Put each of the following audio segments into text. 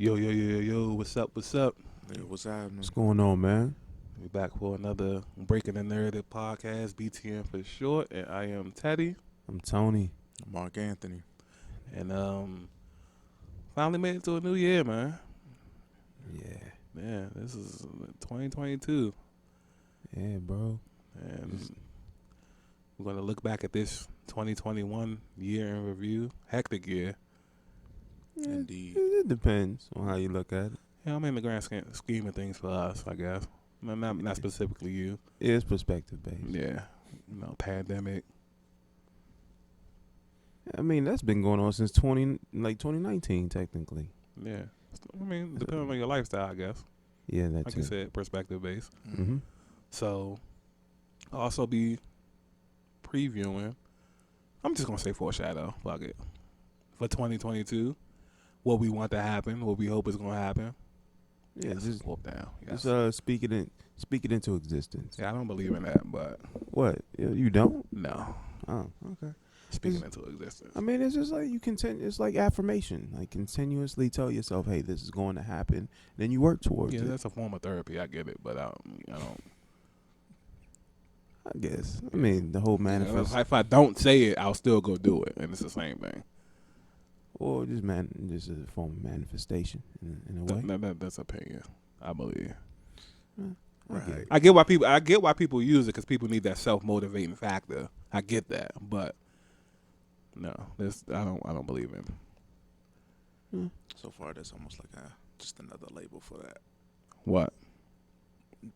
Yo, what's up, what's up? Yeah, what's happening? What's going on, man? We're back for another Breaking the Narrative podcast, BTN for short, and I am Teddy, I'm Tony. Mark Anthony. and finally made it to a new year, man. Yeah. Man, this is 2022, Yeah, bro. and we're going to look back at this 2021 year in review, hectic year. Yeah, Indeed. It depends on how you look at it. Yeah, I mean the grand scheme of things for us, I guess. Not specifically you. It's perspective based. Yeah, pandemic. I mean, that's been going on since 2019, technically. Yeah, I mean depending on your lifestyle, I guess. Yeah, that's Like you said, perspective based. Mm-hmm. So, I'll also be previewing. I'm just gonna say foreshadow. Fuck it. For 2022, what we want to happen, what we hope is gonna happen. Yeah, just whoop down. Yes. speak it into existence. Yeah, I don't believe in that, but What? You don't? no, Oh, okay. speaking into existence. I mean, it's just like you continue. It's like affirmation. Like continuously tell yourself, "Hey, this is going to happen." Then you work towards Yeah, it. that's a form of therapy. I get it, but I don't. I guess. I mean, the whole manifest, If I don't say it, I'll still go do it, and it's the same thing. or just a form of manifestation in a way. That's opinion. I believe. Right. I get why people use it because people need that self motivating factor. I get that, but no, I don't believe in. So far, that's almost like just another label for that. What?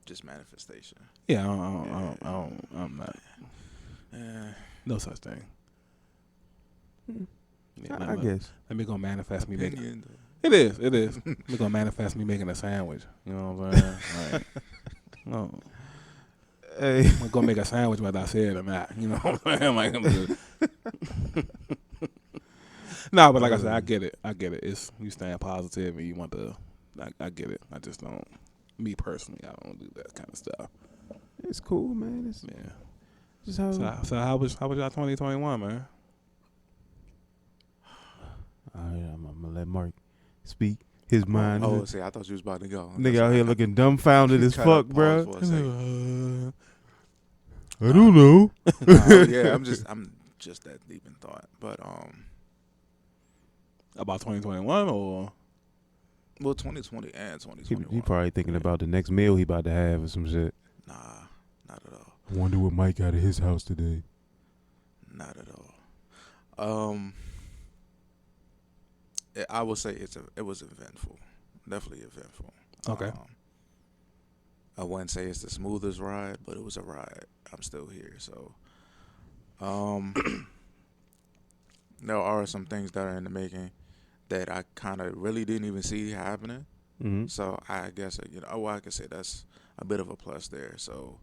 Just manifestation. Yeah, I'm not. No such thing. Yeah, I guess. Let me go manifest me making. Opinion. It is. Let me go manifest me making a sandwich. You know what I'm saying? Like, no. Hey. I'm gonna make a sandwich whether I say it or not. You know what I'm saying? Like, I'm just no, but like I said, I get it. It's you staying positive and you want to. I get it. I just don't. Me personally, I don't do that kind of stuff. It's cool, man. It's Yeah. just how. So how was y'all 2021, man? All right, I'm gonna let Mark speak his mind. Oh, see, I thought you was about to go. Nigga out here looking dumbfounded as Cut fuck, up, pause bro. for a second. I don't know. Yeah, I'm just that deep in thought. But About 2021 or? well, 2020 and 2021. He probably thinking about the next meal he about to have or some shit. Nah, not at all. I wonder what Mike got at his house today. Not at all. I would say it was eventful. Definitely eventful. Okay. I wouldn't say it's the smoothest ride, but it was a ride. I'm still here, so there are some things that are in the making that I kind of really didn't even see happening. Mm-hmm. So I guess I could say that's a bit of a plus there. So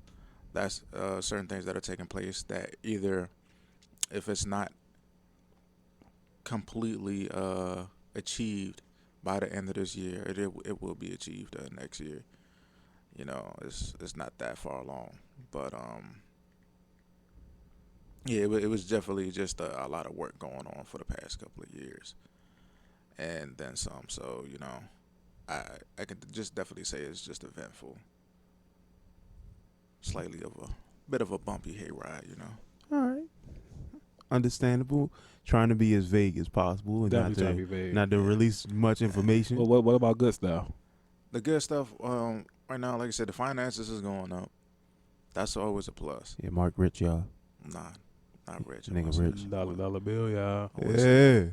that's certain things that are taking place that either if it's not completely achieved by the end of this year, it will be achieved next year. You know, it's not that far along, but yeah, it was definitely just a lot of work going on for the past couple of years, and then some. So I could just definitely say it's just eventful, slightly of a bit of a bumpy hayride, All right. Understandable. Trying to be as vague as possible and Definitely trying to be vague. not to release much information. Well, what about good stuff? The good stuff, right now, like I said, the finances is going up. That's always a plus. Yeah, Mark Rich, y'all. Nah, not rich. Nigga rich. Dollar bill, y'all. Yeah.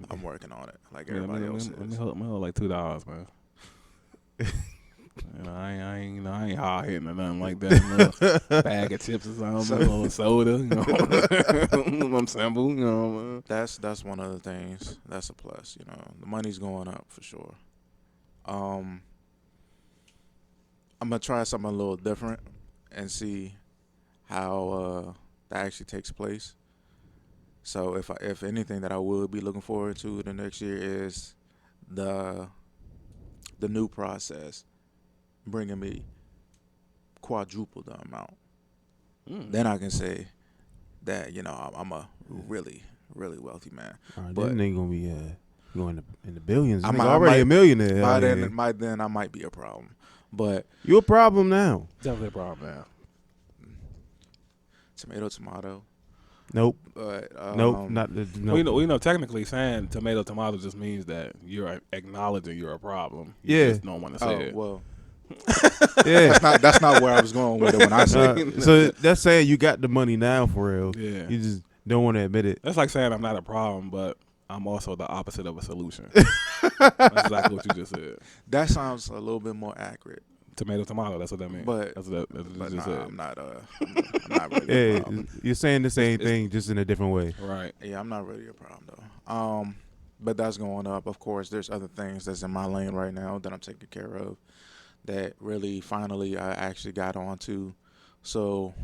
I'm working on it, like everybody else Let me is. hold like $2, man. I ain't hard hitting or nothing like that. Bag of chips or something, or soda, I'm simple, man. That's one of the things. That's a plus, The money's going up for sure. I'm gonna try something a little different and see how that actually takes place. So if anything that I would be looking forward to the next year is the new process bringing me quadruple the amount. Then I can say that I'm a really, really wealthy man. All right, But- then they gonna be You're going in the billions. I I might- already I a millionaire. By out then, here. I might be a problem. But You a problem now. Definitely a problem now. tomato. Nope. But Nope. Not the. Well, Nope. you know, technically saying tomato just means that you're acknowledging you're a problem. You Yeah. just don't want to say it. well, Yeah. that's not where I was going with it when I said. So that's saying you got the money now for real. Yeah. You just don't want to admit it. That's like saying I'm not a problem, but I'm also the opposite of a solution. That's exactly what you just said. That sounds a little bit more accurate. Tomato. That's what that means. But- that's what you But just nah, said. I'm not really a Yeah, problem. you're saying the same thing just in a different way. Right. Yeah, I'm not really a problem though. But that's going up. Of course, there's other things that's in my lane right now that I'm taking care of. That really, finally, I actually got onto. So,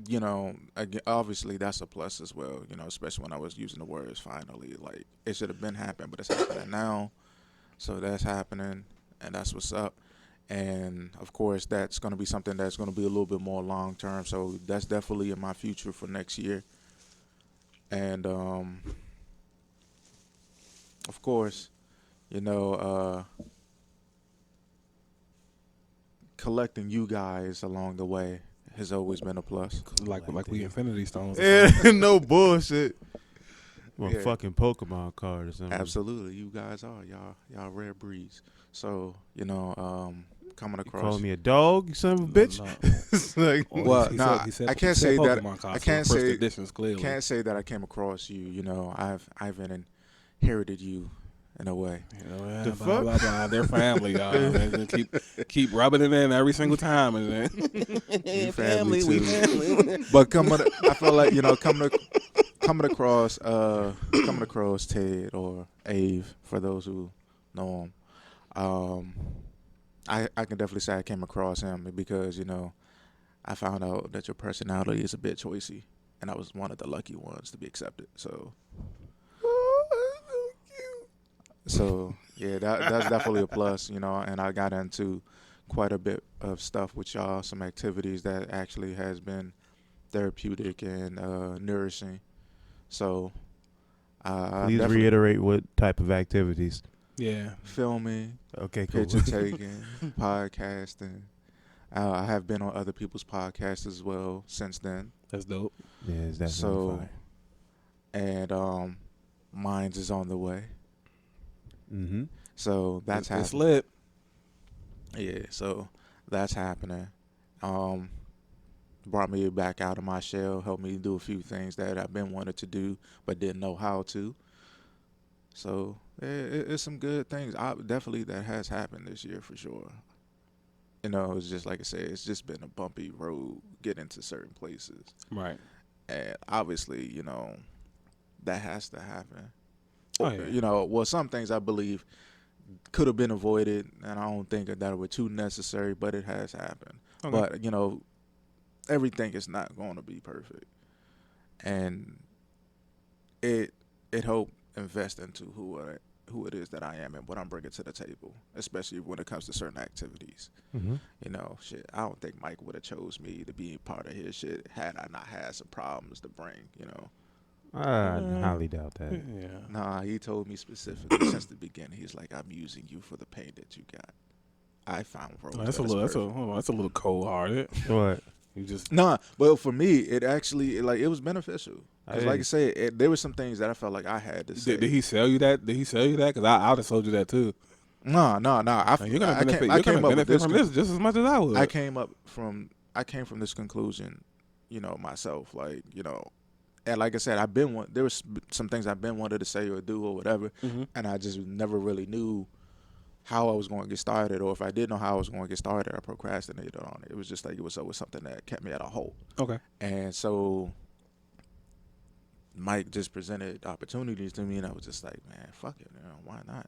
you know, again, obviously that's a plus as well. You know, especially when I was using the words finally. Like it should have been happening, but it's happening now. So that's happening, and that's what's up. And of course, that's going to be something that's going to be a little bit more long term. So that's definitely in my future for next year. And of course, you know, collecting you guys along the way has always been a plus. Like we Infinity Stones. Or Yeah, something. no bullshit. Well, Yeah. fucking Pokemon card or something. Absolutely, you guys are y'all rare breeds. So you know, coming You across. calling me a dog, you son of a bitch? No. It's like, Well, nah, I can't say that- Pokemon cards, I can't so first say- editions clearly. Can't say that I came across you. You know, I've inherited you in a way. You know, yeah, The blah, fuck? blah, blah. They're family, y'all. They just keep rubbing it in every single time, and then You family we too. family. But I feel like you know coming across Ted or Ave for those who know him. I can definitely say I came across him because you know I found out that your personality is a bit choicy, and I was one of the lucky ones to be accepted. So yeah, that's definitely a plus, you know. And I got into quite a bit of stuff with y'all, some activities that actually has been therapeutic and nourishing. So please definitely reiterate what type of activities. Yeah, filming, Okay, cool. picture taking, podcasting. I have been on other people's podcasts as well since then. that's dope. Yeah, it's definitely So, fire. and mine's is on the way. Mm-hmm. So that's It's happening. lit. Yeah, so that's happening. Brought me back out of my shell, helped me do a few things that I've been wanted to do but didn't know how to. So it's some good things. Definitely that has happened this year for sure. You know, it's just like I said, it's just been a bumpy road getting to certain places. Right. And obviously, you know, that has to happen. Oh, yeah. You know, well, some things I believe could have been avoided, and I don't think that were too necessary, but it has happened. Okay. But, you know, everything is not going to be perfect. And it helped invest into who it is that I am and what I'm bringing to the table, especially when it comes to certain activities. Mm-hmm. You know, shit, I don't think Mike would have chose me to be part of his shit had I not had some problems to bring, you know. I highly doubt that. Yeah. Nah, he told me specifically since the beginning. He's like, I'm using you for the pain that you got. I found roles. Oh, that's a that is little. perfect. That's a little cold hearted. What? You just Nah, but for me, it actually it was beneficial. Cause like I Hey. said, there were some things that I felt like I had to say. did he sell you that? Did he sell you that? Because I would have sold you that too. No. You're gonna I benefit. came You're gonna up with benefit from this just as much as I would. I came from this conclusion, you know, myself. Like, you know, and like I said, there was some things I've been wanted to say or do or whatever, Mm-hmm. and I just never really knew how I was going to get started, or if I did know how I was going to get started, I procrastinated on it. It was just like it was always something that kept me at a halt. Okay. And so Mike just presented opportunities to me, and I was just like, man, fuck it, you know, why not?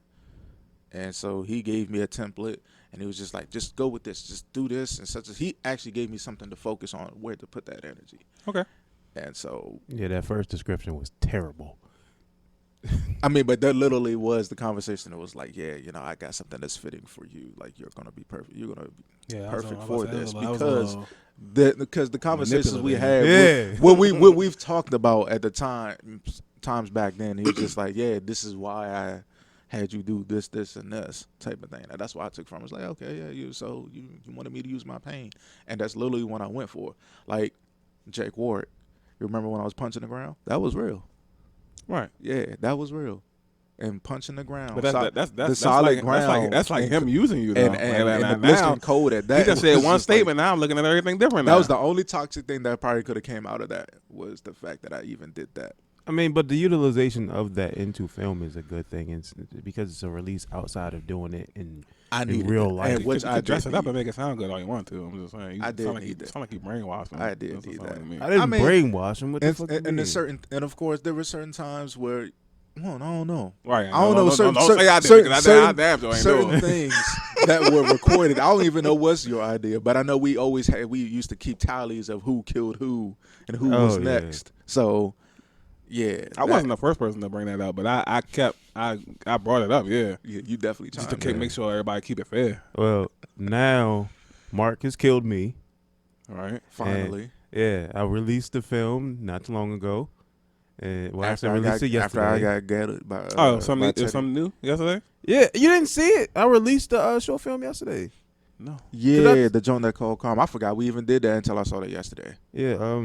And so he gave me a template, and he was just like, just go with this, just do this, and such. He actually gave me something to focus on, where to put that energy. Okay. And so, Yeah, that first description was terrible. I mean, but that literally was the conversation. It was like, yeah, you know, I got something that's fitting for you. Like, you're gonna be perfect. You're gonna be Yeah. perfect I was for gonna say, this that was a because little- because the conversations we had, Yeah. what we've talked about at the time, times back then. He was just like, yeah, this is why I had you do this, this, and this type of thing. And that's what I took from it. It's like, okay, yeah, you wanted me to use my pain. And that's literally what I went for. Like Jake Ward. You remember when I was punching the ground? That was real. Right. Yeah, that was real. And punching the ground. But that's the solid like, ground. That's like him using you, though. And the now, blistering cold at that. he just said was one just statement. like, Now I'm looking at everything different. that now. was the only toxic thing that probably could have came out of that, was the fact that I even did that. I mean, but the utilization of that into film is a good thing, it's because it's a release outside of doing it in real life. And which you I could dress did it up need. and make it sound good all you want to. I'm just saying. I did need you that. sound like you brainwashed him. I did That's need what that. I mean. I didn't I mean, brainwash him. What the fuck? And of course there were certain times where, well, I don't know. Right. I don't know. Don't say I did, because I damn sure ain't certain do it. things that were recorded. I don't even know what's your idea, but I know we used to keep tallies of who killed who and who was yeah. next. So, yeah, I wasn't the first person to bring that up, but I brought it up. Yeah. You definitely Just to chimed in. make sure everybody keep it fair. Well, now Mark has killed me. All right. Finally. Yeah, I released the film not too long ago. Well, After I released it yesterday. I got gathered by Oh, by something Teddy. new yesterday? Yeah, you didn't see it. I released the short film yesterday. No. Yeah, the joint that called Calm. I forgot we even did that until I saw that yesterday. Yeah,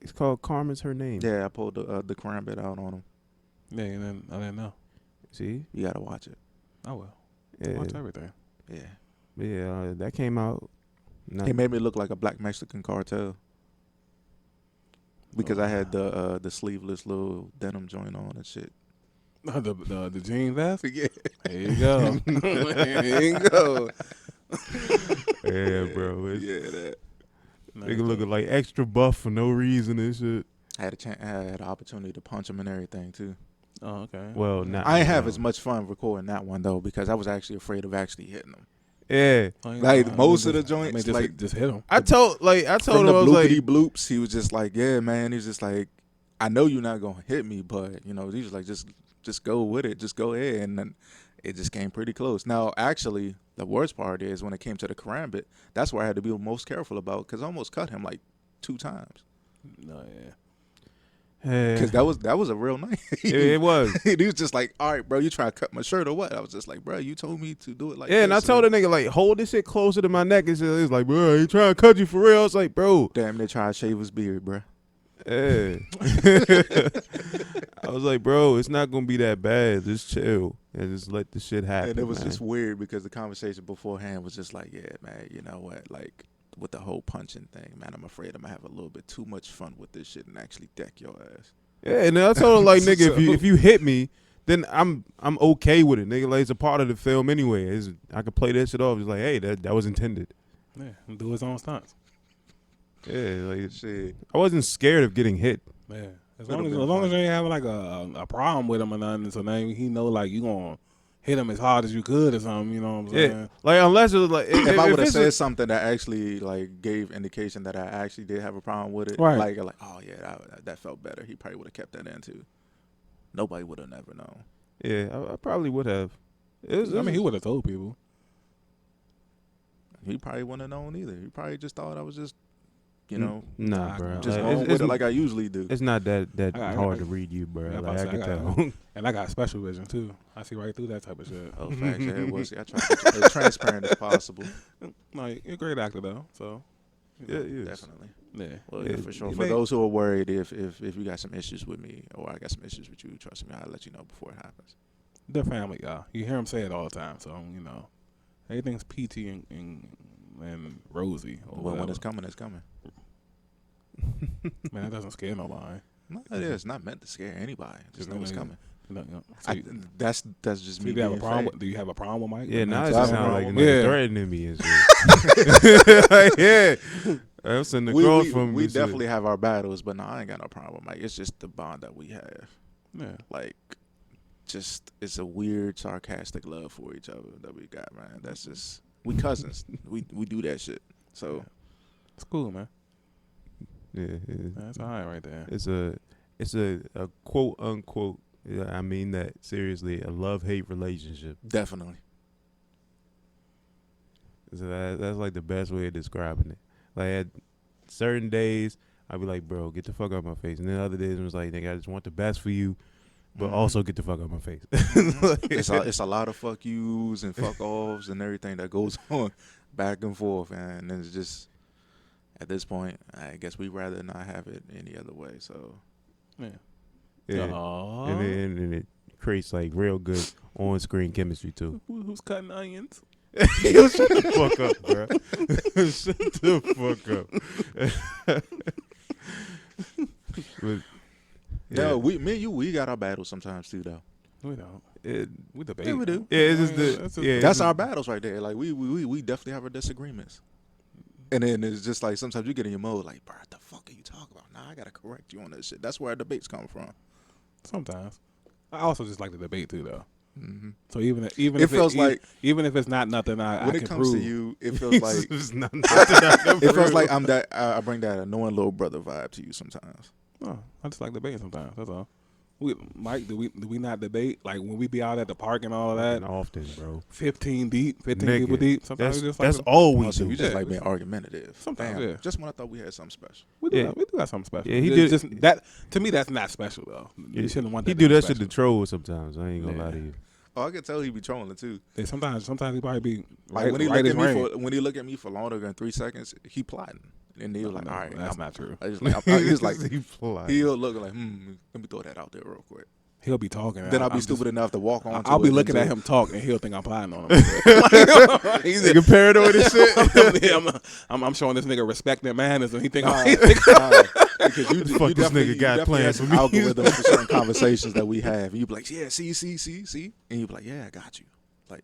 it's called Carmen's Her Name. Yeah, I pulled the crime bit out on him. Yeah, and then I didn't know. See? You gotta watch it. I will. Yeah, Watch everything. Yeah, that came out. he made me look like a black Mexican cartel because I had the sleeveless little denim joint on and shit. The jean vest? Yeah, There you go. There you go. Yeah, bro. yeah, that. Nigga looking like extra buff for no reason and shit. I had I had the opportunity to punch him and everything too. Oh, okay. Well, not. I ain't have as much fun recording that one though because I was actually afraid of actually hitting him. Yeah. Like, most of the joints, just, like- just hit him. I told From him, the I was like, bloopity bloops, he was just like, yeah, man. He was just like, I know you're not gonna hit me, but he was like, just go with it, just go ahead, and then it just came pretty close. Now, actually, the worst part is when it came to the karambit, that's where I had to be most careful about because I almost cut him like 2 times No, yeah. because that was a real night. it was. He was just like, all right, bro, you trying to cut my shirt or what? I was just like, bro, you told me to do it like Yeah, and I this, told the nigga, like, hold this shit closer to my neck. And shit. He was like, bro, I ain't trying to cut you for real. I was like, bro. damn, they tried to shave his beard, bro. Yeah. I was like, bro, it's not going to be that bad. Just chill and just let the shit happen. And it was man. just weird because the conversation beforehand was just like, yeah, man, you know what? Like, with the whole punching thing, man, I'm afraid I'm going to have a little bit too much fun with this shit and actually deck your ass. Yeah, and then I told him, like, nigga, So- if you hit me, then I'm okay with it, nigga. Like, it's a part of the film anyway. I could play that shit off. It's like, hey, that was intended. Yeah, do his own stunts. Yeah, like, Shit. I wasn't scared of getting hit. Yeah. As Could've long been as you ain't having like a problem with him or nothing, so now he know like you gonna hit him as hard as you could or something. You know what I'm saying? Yeah, like unless it was like If I would have it's said something that actually like gave indication that I actually did have a problem with it, Right. like oh yeah, that felt better. He probably would have kept that in too. Nobody would have never known. yeah, I probably would have. I mean, he would have told people. He probably wouldn't have known either. He probably just thought I was just, you know, nah, bro. just Like, going with it's, it like I usually do. it's not that I got- hard to read you, bro. Yeah, Like, I I can got- tell. And I got special vision too. I see right through that type of shit. Oh, facts. Yeah, it was. I tried to be as transparent as possible. Like, you're a great actor though, so Yeah, he is. Definitely. yeah. Well, Yeah, yeah, for sure. you For may- those who are worried, if you got some issues with me or I got some issues with you, trust me, I'll let you know before it happens. They're family, y'all. You hear him say it all the time, so everything's peachy and rosy. Or Well, when whatever. it's coming, it's coming. Man, that doesn't scare nobody. No, it is not meant to scare anybody. Just know it's coming. So That's just do me. you have a being problem? fake. Do you have a problem with Mike? Yeah, now it So I just have a sounds like problem. nigga Yeah. threatening me and shit. Like, yeah, I'm sending the girls from we me. shit. definitely have our battles, but no, I ain't got no problem with Mike. It's just the bond that we have. Yeah. Like, just it's a weird, sarcastic love for each other that we got, man. That's just we cousins. we do that shit. So It's cool, man. Yeah, That's all right there. it's a quote unquote. Yeah, I mean that seriously. A love-hate relationship. definitely. So that's like the best way of describing it. Like at certain days, I'd be like, bro, get the fuck out of my face. And then other days it was like, nigga, I just want the best for you, but also get the fuck out of my face. It's a lot of fuck yous and fuck offs and everything that goes on back and forth, and it's just at this point, I guess we'd rather not have it any other way. So yeah, Aww. and it creates like real good on-screen chemistry too. Who's cutting onions? Yo, shut the fuck up, bro. Shut the fuck up. But, yeah, me and you, we got our battles sometimes too, though. We don't. We debate. Yeah, we do. Yeah, it's just That's our battles right there. Like we definitely have our disagreements. And then it's just like sometimes you get in your mode like, bro, what the fuck are you talking about? Nah, I gotta correct you on that shit. That's where our debates come from. Sometimes. I also just like to debate too, though. Mm-hmm. So even It if feels like even if it's not nothing I when can it comes prove. to you, it feels like it it feels like I'm that I bring that annoying little brother vibe to you sometimes. Oh, I just like debating sometimes. That's all. Mike, do we not debate? Like when we be out at the park and all of that, often, bro. 15 people Nigga, deep. Sometimes we just like that's all we So do. you just Yeah. like being argumentative. Sometimes, Damn, yeah. just when I thought we had something special. we do Yeah. got something special. Yeah, he It's did- just that to me. That's not special though. You shouldn't want that. He do to be that shit special. to troll sometimes. I ain't gonna Yeah. lie to you. Oh, I can tell he be trolling too. Yeah, sometimes he probably be Like right, when he right look as at me rain. for when he look at me for longer than 3 seconds, he plotting. And he was like, No, all right, that's not true. I just like he's like He fly. he'll look like, let me throw that out there real quick. He'll be talking. Then I'll be I'm stupid enough to walk on. I'll be looking at him talk, and he'll think I'm plotting on him. He's Nigga paranoid and shit. Yeah, I'm showing this nigga respect and manners, and he think I'm. Because you Fuck this nigga got definitely plans have for some me. algorithms for certain conversations that we have, and you be like, yeah, see, and you be like, yeah, I got you. Like,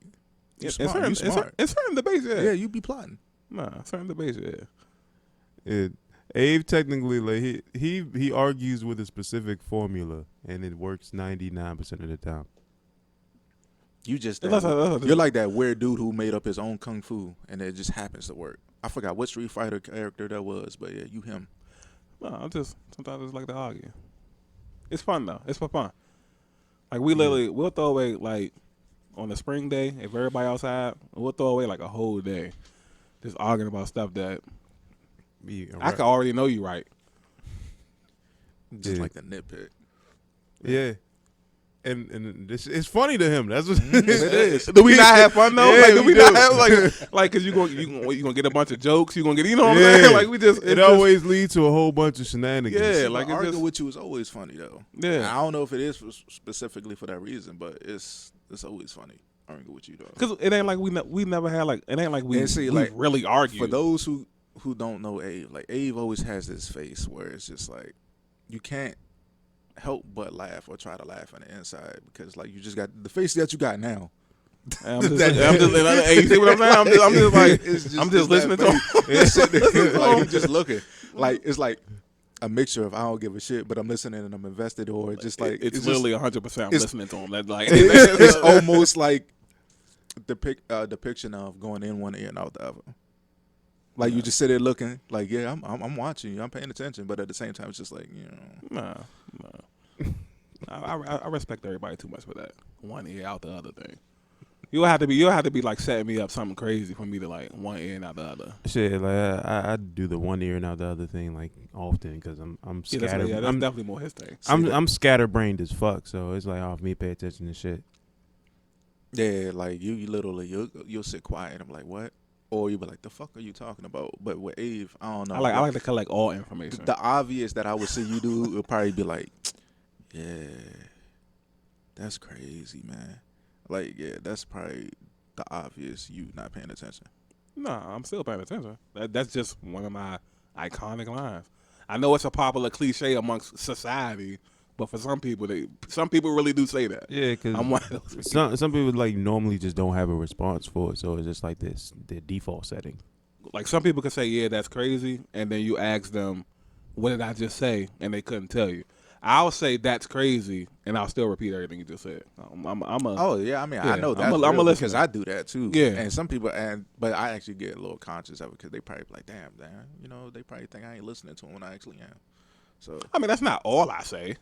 you smart, you smart. In certain debates, yeah. Yeah, you be plotting. Nah, certain debates, yeah. Abe technically like he argues with a specific formula and it works 99% of the time. You just Unless you're like that weird dude who made up his own kung fu, and it just happens to work. I forgot what Street Fighter character that was, but yeah, you him. No, sometimes I just like to argue. It's fun though. It's for fun. Like we'll throw away like on a spring day if everybody outside, we'll throw away like a whole day just arguing about stuff that I can already know you right. Just like the nitpick. Yeah. And this it's funny to him. That's what It is. Do we not have fun though? Yeah, like, do we we not do. have like cause you gonna get a bunch of jokes. You gonna get what I'm saying? Like we just it always leads to a whole bunch of shenanigans. Yeah, Like like it's arguing just with you is always funny though. yeah. I don't know if it is specifically for that reason, but it's always funny arguing with you though. Cause it ain't like we never had like it ain't like we And see, we like, really argue. For those who don't know Abe, like Abe always has this face where it's just like you can't help but laugh or try to laugh on the inside because like you just got the face that you got now. I'm just hey, you see what I'm saying? I'm just like I'm just listening to him. Like you just looking like it's like a mixture of I don't give a shit, but I'm listening and I'm invested, or just like It's literally 100%. I'm listening to him. That like it's almost like depiction of going in one ear and out the other. Like you just sit there looking, like yeah, I'm watching you, I'm paying attention, but at the same time, it's just like Nah. I respect everybody too much for that. One ear out the other thing. You'll have to be like setting me up something crazy for me to like one ear and out the other. Shit, like I do the one ear and out the other thing like often because I'm scattered. That's definitely more his thing. I'm scatterbrained as fuck, so it's like off me pay attention to shit. Yeah, like you literally you'll sit quiet. And I'm like, what? Or you be like, the fuck are you talking about? But with Abe, I don't know. I like to collect all information. The obvious that I would see you do would probably be like, yeah, that's crazy, man. Like, yeah, that's probably the obvious you not paying attention. No, I'm still paying attention. That's just one of my iconic lines. I know it's a popular cliche amongst society, but for some people really do say that. Yeah, because I'm one of those. some people like normally just don't have a response for it, so it's just like their default setting. Like some people can say, "Yeah, that's crazy," and then you ask them, "What did I just say?" and they couldn't tell you. I'll say that's crazy, and I'll still repeat everything you just said. Oh yeah, I mean I know that I'm a listener because I do that too. Yeah, and some people but I actually get a little conscious of it because they probably be like, damn, they probably think I ain't listening to them when I actually am. So I mean that's not all I say.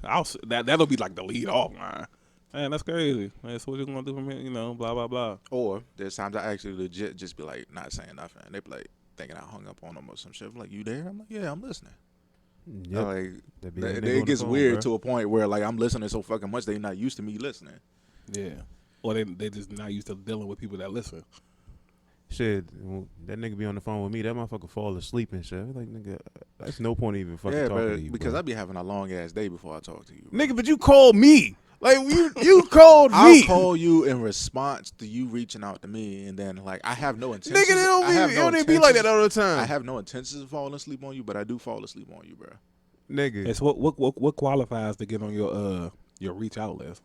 That'll be like the lead off line. Man, that's crazy. Man, so what you gonna do from here? Blah blah blah. Or there's times I actually legit just be like not saying nothing. They be like thinking I hung up on them or some shit. I'm like, you there? I'm like, yeah, I'm listening. Yep. Like That be that nigga on it the gets phone, weird bro. to a point where like I'm listening so fucking much they not used to me listening. Yeah. Or they just not used to dealing with people that listen. Shit, that nigga be on the phone with me. That motherfucker fall asleep and shit. I be like, nigga, that's no point even fucking talking to you, because bro. I be having a long ass day before I talk to you, bro. Nigga, but you called me. Like you called me. I'll call you in response to you reaching out to me, and then like I have no intentions. Nigga, it don't even be like that all the time. I have no intentions of falling asleep on you, but I do fall asleep on you, bro. Nigga, It's what qualifies to get on your reach out list.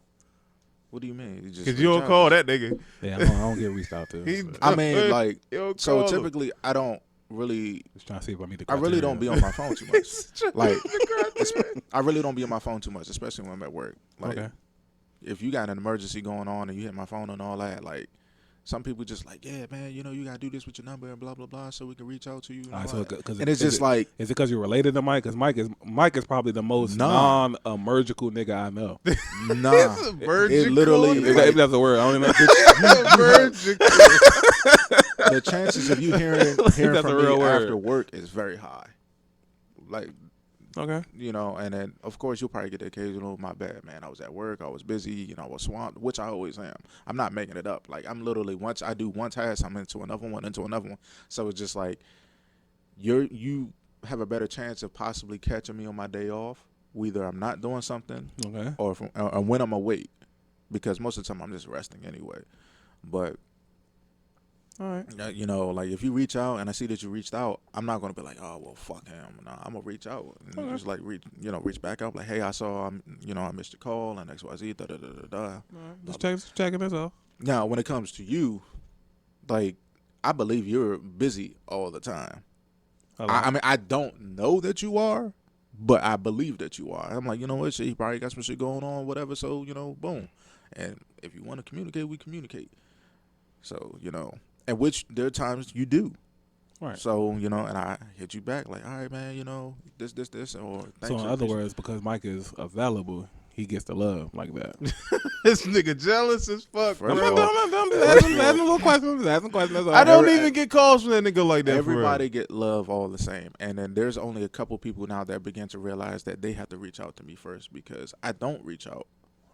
What do you mean? because you don't call that nigga. Yeah, I don't get reached out to. I mean, like, You so call him. typically I don't really. Just trying to see if I meet the I really criteria. don't be on my phone too much. Like, I really don't be on my phone too much, especially when I'm at work. Like, Okay. if you got an emergency going on and you hit my phone and all that, like, some people just like, yeah, man, you know, you gotta do this with your number and blah blah blah, so we can reach out to you. And, All right, all so that. And it's just like, is it because you're related to Mike? Because Mike is probably the most Nah. non-emergical nigga I know. nah, It literally, if like, that's a word, I don't even know. the chances of you hearing That's from a me real word. after work is very high. Like, Okay. you know, and then of course you'll probably get the occasional, my bad, man, I was at work, I was busy, you know, I was swamped, which I always am. I'm not making it up. Like, I'm literally, once I do one task, I'm into another one. So it's just like, you have a better chance of possibly catching me on my day off. Whether I'm not doing something Okay. or when I'm awake, because most of the time I'm just resting anyway. But All right. you know, like if you reach out and I see that you reached out, I'm not gonna be like, oh well, fuck him. No, I'm gonna reach out and Okay. just like reach back out, like, hey, I saw, I missed your call and XYZ. Da da da da da. All right. Just checking this off. Now, when it comes to you, like, I believe you're busy all the time. I mean, I don't know that you are, but I believe that you are. I'm like, you know what, shit, he probably got some shit going on, whatever. So, you know, boom. And if you want to communicate, we communicate. So, you know, and which there are times you do. Right. So, you know, and I hit you back like, all right, man, you know, this, or thanks. So in other words, because Mike is available, he gets the love like that. This nigga jealous as fuck, First bro. of all, I'm just asking little questions. I'm asking questions. That's all. I don't even get calls from that nigga like that. everybody get love all the same. And then there's only a couple people now that begin to realize that they have to reach out to me first, because I don't reach out.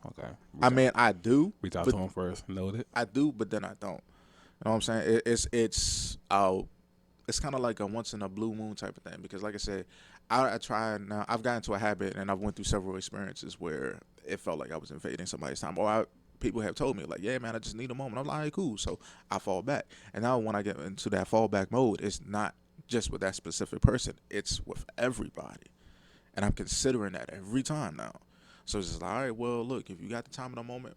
Okay. I mean, I do. Reach out but to him first. Noted. I do, but then I don't. You know what I'm saying? It's kind of like a once in a blue moon type of thing, because like I said, I try now. I've gotten into a habit, and I've went through several experiences where it felt like I was invading somebody's time, or people have told me like, yeah, man, I just need a moment. I'm like, all right, cool. So I fall back, and now when I get into that fallback mode, it's not just with that specific person; it's with everybody, and I'm considering that every time now. So it's just like, all right, well, look, if you got the time in the moment,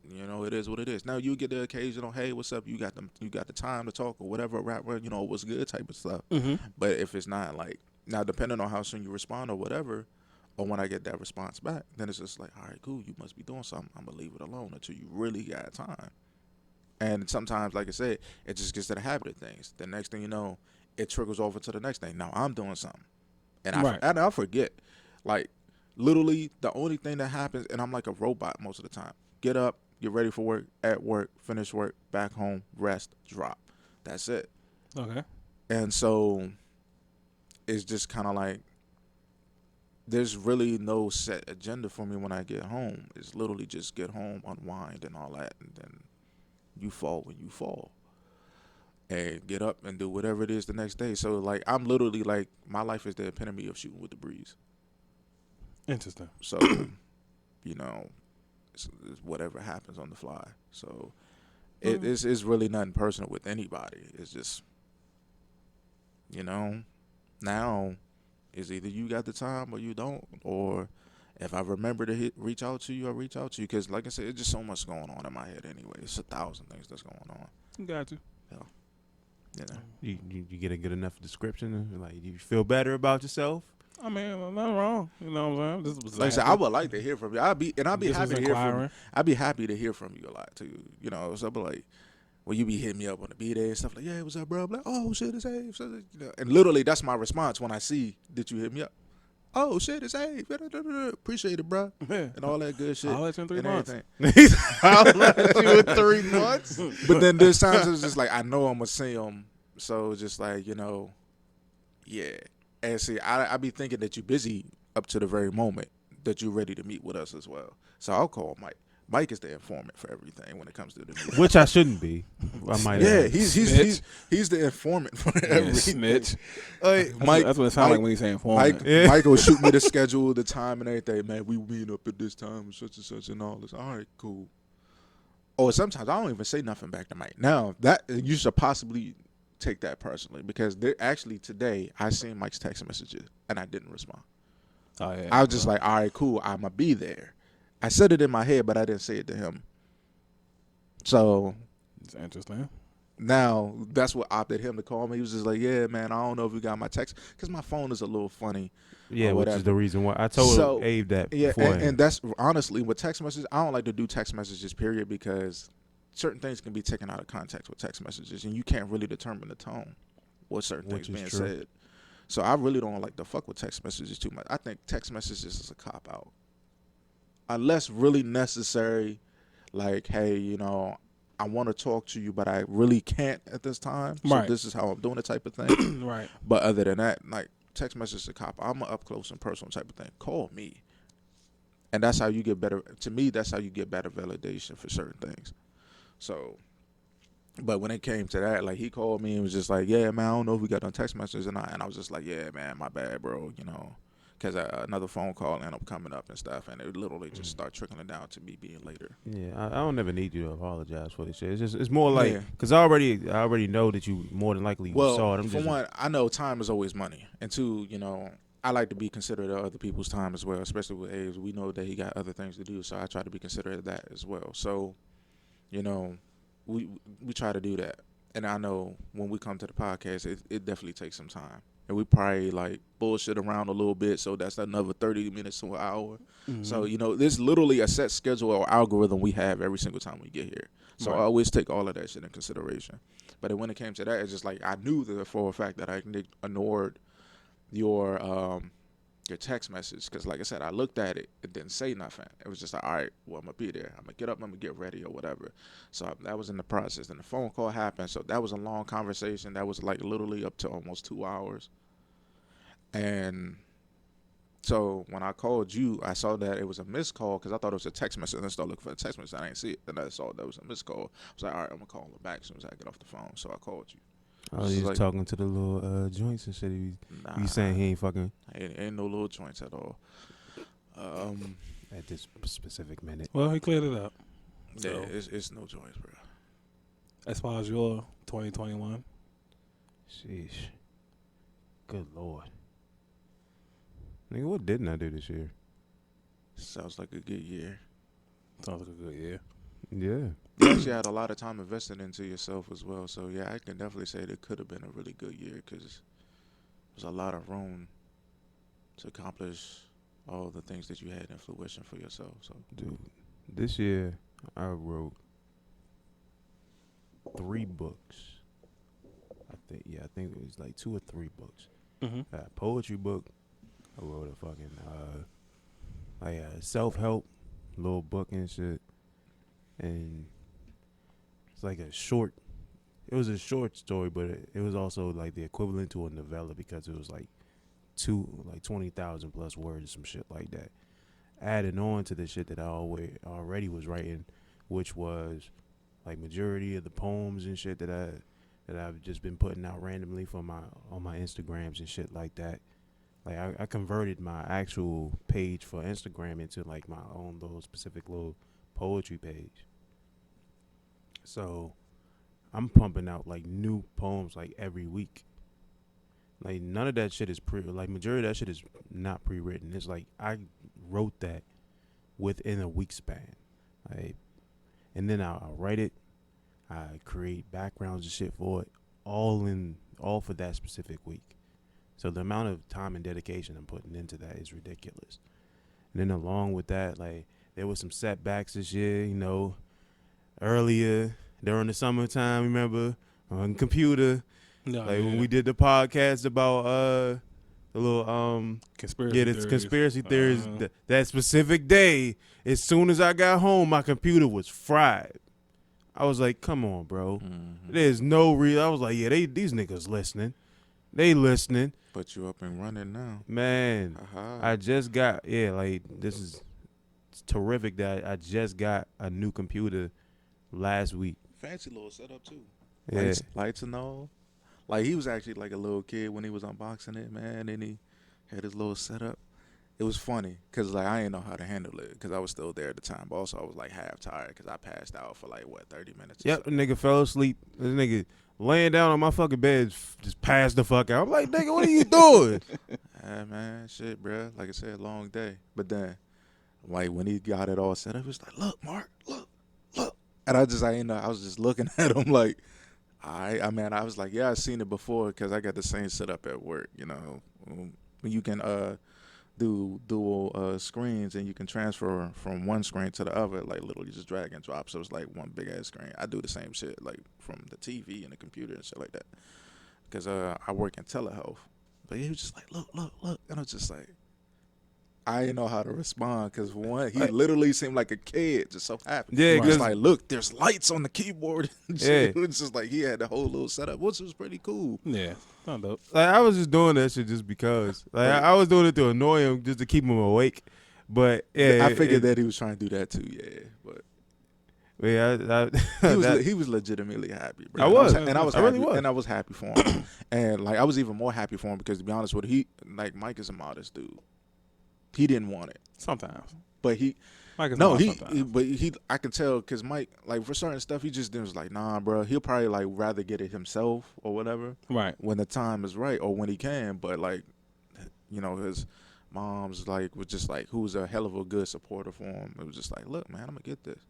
you know, it is what it is. Now you get the occasional, hey, what's up? You got the time to talk or whatever, rap, you know, what's good type of stuff. Mm-hmm. But if it's not like, now depending on how soon you respond or whatever, or when I get that response back, then it's just like, all right, cool, you must be doing something. I'm gonna leave it alone until you really got time. And sometimes, like I said, it just gets to the habit of things. The next thing you know, it trickles over to the next thing. Now I'm doing something, and I forget. Like, literally, the only thing that happens, and I'm like a robot most of the time. Get up, get ready for work, at work, finish work, back home, rest, drop. That's it. Okay. And so it's just kind of like, there's really no set agenda for me when I get home. It's literally just get home, unwind and all that, and then you fall when you fall. And get up and do whatever it is the next day. So, like, I'm literally like, my life is the epitome of shooting with the breeze. Interesting. So, you know, it's whatever happens on the fly. So, it's really nothing personal with anybody. It's just, you know, now it's either you got the time or you don't. Or if I remember to reach out to you, I reach out to you. Because, like I said, it's just so much going on in my head anyway. It's 1,000 things that's going on. Got you. You know. You get a good enough description? Like, you feel better about yourself? I mean, nothing wrong. You know what I'm saying? This was Like I said, I would like to hear from you. I'd be This happy was to hear from you. inquiring. I'd be happy to hear from you a lot too. You know, so I'd be like, when you be hitting me up on the B-Day and stuff like, yeah, what's up, bro? I'm like, oh shit, it's Abe. So, you know, and literally that's my response when I see that you hit me up. Oh shit, it's Abe. Appreciate it, bro. Yeah. And all that good shit. I'll let you in 3 and months. everything. I'll let you in 3 months. But then there's times it's just like, I know I'm gonna see him, so it's just like, you know, yeah. And see, I be thinking that you're busy up to the very moment that you're ready to meet with us as well. So I'll call Mike. Mike is the informant for everything when it comes to the meeting. Which I shouldn't be. I might. Yeah, he's the informant for everything. Snitch. Mike, that's what it sounds like when he's saying informant. Mike will shoot me the schedule, the time, and everything. Man, we meet up at this time, such and such, and all this. All right, cool. Or sometimes I don't even say nothing back to Mike. Now that you should possibly take that personally because actually today I seen Mike's text messages and I didn't respond. Oh, yeah, I was just like, all right, cool. I'ma be there. I said it in my head, but I didn't say it to him. So it's interesting. Now that's what opted him to call me. He was just like, "Yeah, man, I don't know if you got my text because my phone is a little funny." Yeah, which is the reason why I told Abe that. Yeah, before and that's honestly with text messages. I don't like to do text messages, period, because certain things can be taken out of context with text messages, and you can't really determine the tone with certain things being said. So I really don't like to fuck with text messages too much. I think text messages is a cop out. Unless really necessary, like, hey, you know, I want to talk to you, but I really can't at this time. So this is how I'm doing it type of thing. Right. But other than that, like, text message is a cop. I'm an up close and personal type of thing. Call me. And that's how you get better. To me, that's how you get better validation for certain things. So, but when it came to that, like, he called me and was just like, yeah, man, I don't know if we got on text messages. And I was just like, yeah, man, my bad, bro, you know. Because another phone call ended up coming up and stuff, and it literally just started trickling down to me being later. Yeah, I don't ever need you to apologize for this shit. It's more like because I already know that you more than likely saw it. One, I know time is always money, and two, you know, I like to be considerate of other people's time as well, especially with Abe. We know that he got other things to do, so I try to be considerate of that as well. So, you know, we try to do that, and I know when we come to the podcast, it definitely takes some time. And we probably like bullshit around a little bit, so that's another 30 minutes to an hour. Mm-hmm. So, you know, there's literally a set schedule or algorithm we have every single time we get here. So I always take all of that shit in consideration. But when it came to that, it's just like I knew that for a fact that I ignored your text message because, like I said, I looked at it, it didn't say nothing. It was just like, all right, well, I'm gonna be there. I'm gonna get up, I'm gonna get ready or whatever. So that was in the process. Then the phone call happened. So that was a long conversation. That was like literally up to almost 2 hours. And so when I called you, I saw that it was a missed call because I thought it was a text message. And I started looking for the text message. I didn't see it. Then I saw that was a missed call. I was like, all right, I'm gonna call him back as soon as I get off the phone. So I called you. Oh, he's like, talking to the little joints and shit. He's saying he ain't fucking. Ain't no little joints at all. At this specific minute. Well, he cleared it up. Yeah, so, it's no joints, bro. As far as your 2021. Sheesh. Good Lord. Nigga, what didn't I do this year? Sounds like a good year. Sounds like a good year. Yeah. You actually had a lot of time invested into yourself as well. So, yeah, I can definitely say it could have been a really good year because there's a lot of room to accomplish all the things that you had in fruition for yourself. So, dude, this year I wrote 3 books. I think it was like 2 or 3 books. Mm-hmm. A poetry book. I wrote a fucking self-help little book and shit. And it's like a short. It was a short story, but it was also like the equivalent to a novella because it was like 20,000 plus words, some shit like that. Adding on to the shit that I already was writing, which was like majority of the poems and shit that I've just been putting out randomly on my Instagrams and shit like that. Like I converted my actual page for Instagram into like my own little specific little poetry page. So I'm pumping out like new poems like every week. Like none of that shit is majority of that shit is not pre-written. It's like I wrote that within a week span. And then I'll write it. I create backgrounds and shit for it, all for that specific week. So the amount of time and dedication I'm putting into that is ridiculous. And then along with that, like there was some setbacks this year, you know, earlier during the summertime, remember, on computer. When we did the podcast about the little conspiracy theories. That specific day, as soon as I got home, my computer was fried. I was like, come on, bro. Mm-hmm. There's no real. I was like, yeah, these niggas listening. They listening. But you up and running now. Man, Aha. I just got, like, this is terrific that I just got a new computer last week. Fancy little setup too. Yeah. Lights and all. Like, he was actually like a little kid when he was unboxing it, man. And he had his little setup. It was funny because, like, I didn't know how to handle it because I was still there at the time. But also, I was, like, half tired because I passed out for, like, 30 minutes? Yep, the nigga fell asleep. This nigga laying down on my fucking bed just passed the fuck out. I'm like, nigga, what are you doing? Yeah, man, shit, bro. Like I said, long day. But then, like, when he got it all set up, he was like, look, Mark, look. And I was just looking at him like, I was like, yeah, I've seen it before because I got the same setup at work, you know. When you can do dual screens and you can transfer from one screen to the other, like literally just drag and drop. So it's like one big ass screen. I do the same shit, like from the TV and the computer and shit like that. Because I work in telehealth. But he was just like, look. And I was just like, I didn't know how to respond because one, he literally seemed like a kid, just so happy. Yeah, He was because like, look, there's lights on the keyboard. Yeah. It was just like he had the whole little setup, which was pretty cool. Yeah, not dope. like, I was just doing that shit just because. Like, I was doing it to annoy him just to keep him awake. But yeah, I figured that he was trying to do that too, yeah. But he was legitimately happy, bro. I was. And I was I happy, really was. and I was happy for him. And like I was even more happy for him because to be honest with you, Mike is a modest dude. He didn't want it, Sometimes. but Mike is no, not sometimes. I can tell because Mike, like for certain stuff, he just was like, nah, bro. He'll probably like rather get it himself or whatever Right. when the time is right or when he can. But like, you know, his mom's like was just like, who was a hell of a good supporter for him. It was just like, look, man, I'm gonna get this.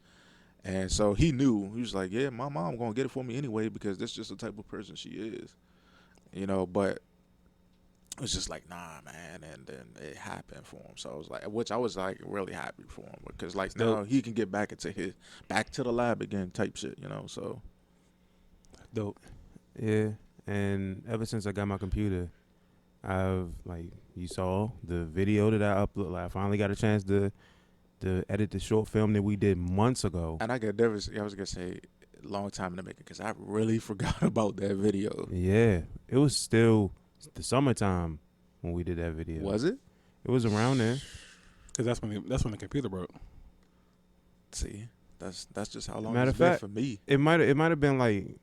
And so he knew. He was like, yeah, my mom gonna get it for me anyway because that's just the type of person she is, you know. But it was just like, nah, man, and then it happened for him. So I was like, which I was like really happy for him because like now he can get back to the lab again type shit, you know. So Dope. Yeah, and ever since I got my computer, I've, like, you saw the video that I uploaded. Like, I finally got a chance to edit the short film that we did months ago. and I was gonna say long time in the making because I really forgot about that video. Yeah, it was still the summertime when we did that video. Was it? It was around there. Because that's when the computer broke. See, that's just how long Matter it's of been fact, for me. It might have been like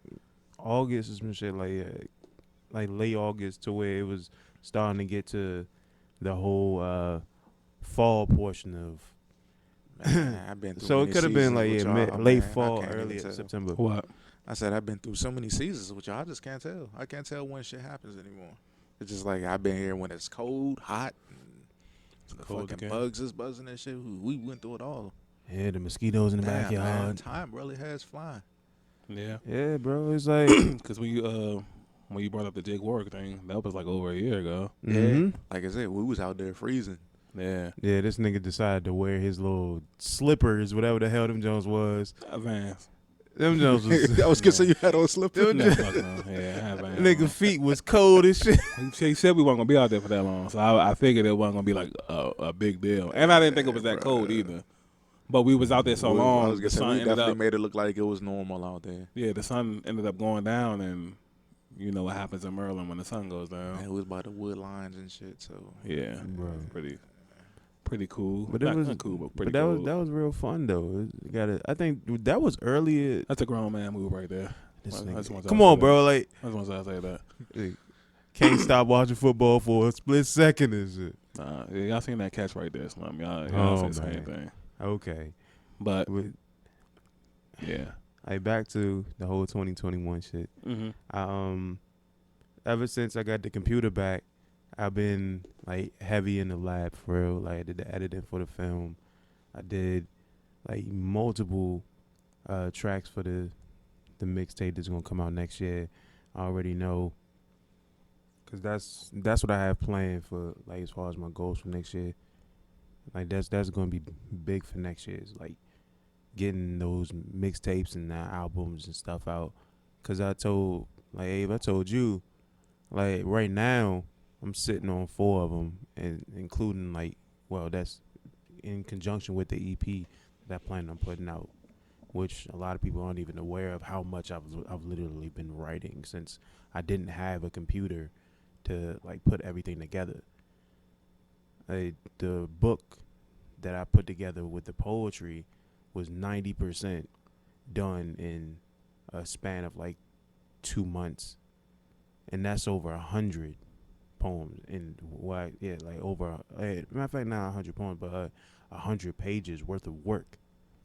August or some shit, like late August, to where it was starting to get to the whole fall portion of. Man, I've been through So it many could have been seasons like with y'all, late man. I fall, can't even early tell. September. What? I said I've been through so many seasons with y'all. I just can't tell. I can't tell when shit happens anymore. It's just like I've been here when it's cold, hot, and the Cold fucking again. bugs is buzzing and shit. We went through it all. Yeah, the mosquitoes in the Damn, backyard. man, time really has flying. Yeah. Yeah, bro, it's like Because when you brought up the Jake Warwick thing, that was like over a year ago. mhm. Yeah, like I said, we was out there freezing. Yeah. Yeah, this nigga decided to wear his little slippers, whatever the hell them Jones was. Vans. Them Jones was. I was gonna say you had on slippers. No, fuck no. Yeah, I have Vans. Nigga feet was cold as shit. He said we weren't gonna be out there for that long, so I figured it wasn't gonna be like a big deal, and I didn't think it was that cold either. But we was out there so long, I was the gonna say sun we ended definitely up. made it look like it was normal out there. Yeah, the sun ended up going down, and you know what happens in Maryland when the sun goes down. Man, it was by the wood lines and shit. So Yeah, Bro. pretty cool. But it Not was cool, but pretty But that cool. was real fun though. I think that was earlier. That's a grown man move right there. This I nigga- just want to Come say on, that. bro. Like, I just want to say that. can't stop watching football for a split second and shit. Yeah, y'all seen that catch right there, Slum. Y'all Oh, say the same man. thing. Okay. But With, yeah, like, back to the whole 2021 shit. Ever since I got the computer back, I've been like heavy in the lab for real. Like, I did the editing for the film. I did like multiple tracks for the mixtape that's gonna come out next year. I already know, cause that's what I have planned for, like, as far as my goals for next year. Like, that's gonna be big for next year. Is like getting those mixtapes and albums and stuff out. Cause I told, like, Abe, I told you, like, right now I'm sitting on 4 of them, and including, like, well, that's in conjunction with the EP that I plan on putting out, which a lot of people aren't even aware of how much I've literally been writing since I didn't have a computer to like put everything together. The book that I put together with the poetry was 90% done in a span of like 2 months, and that's over 100 poems. And like over matter of fact, not 100 poems, but 100 pages worth of work.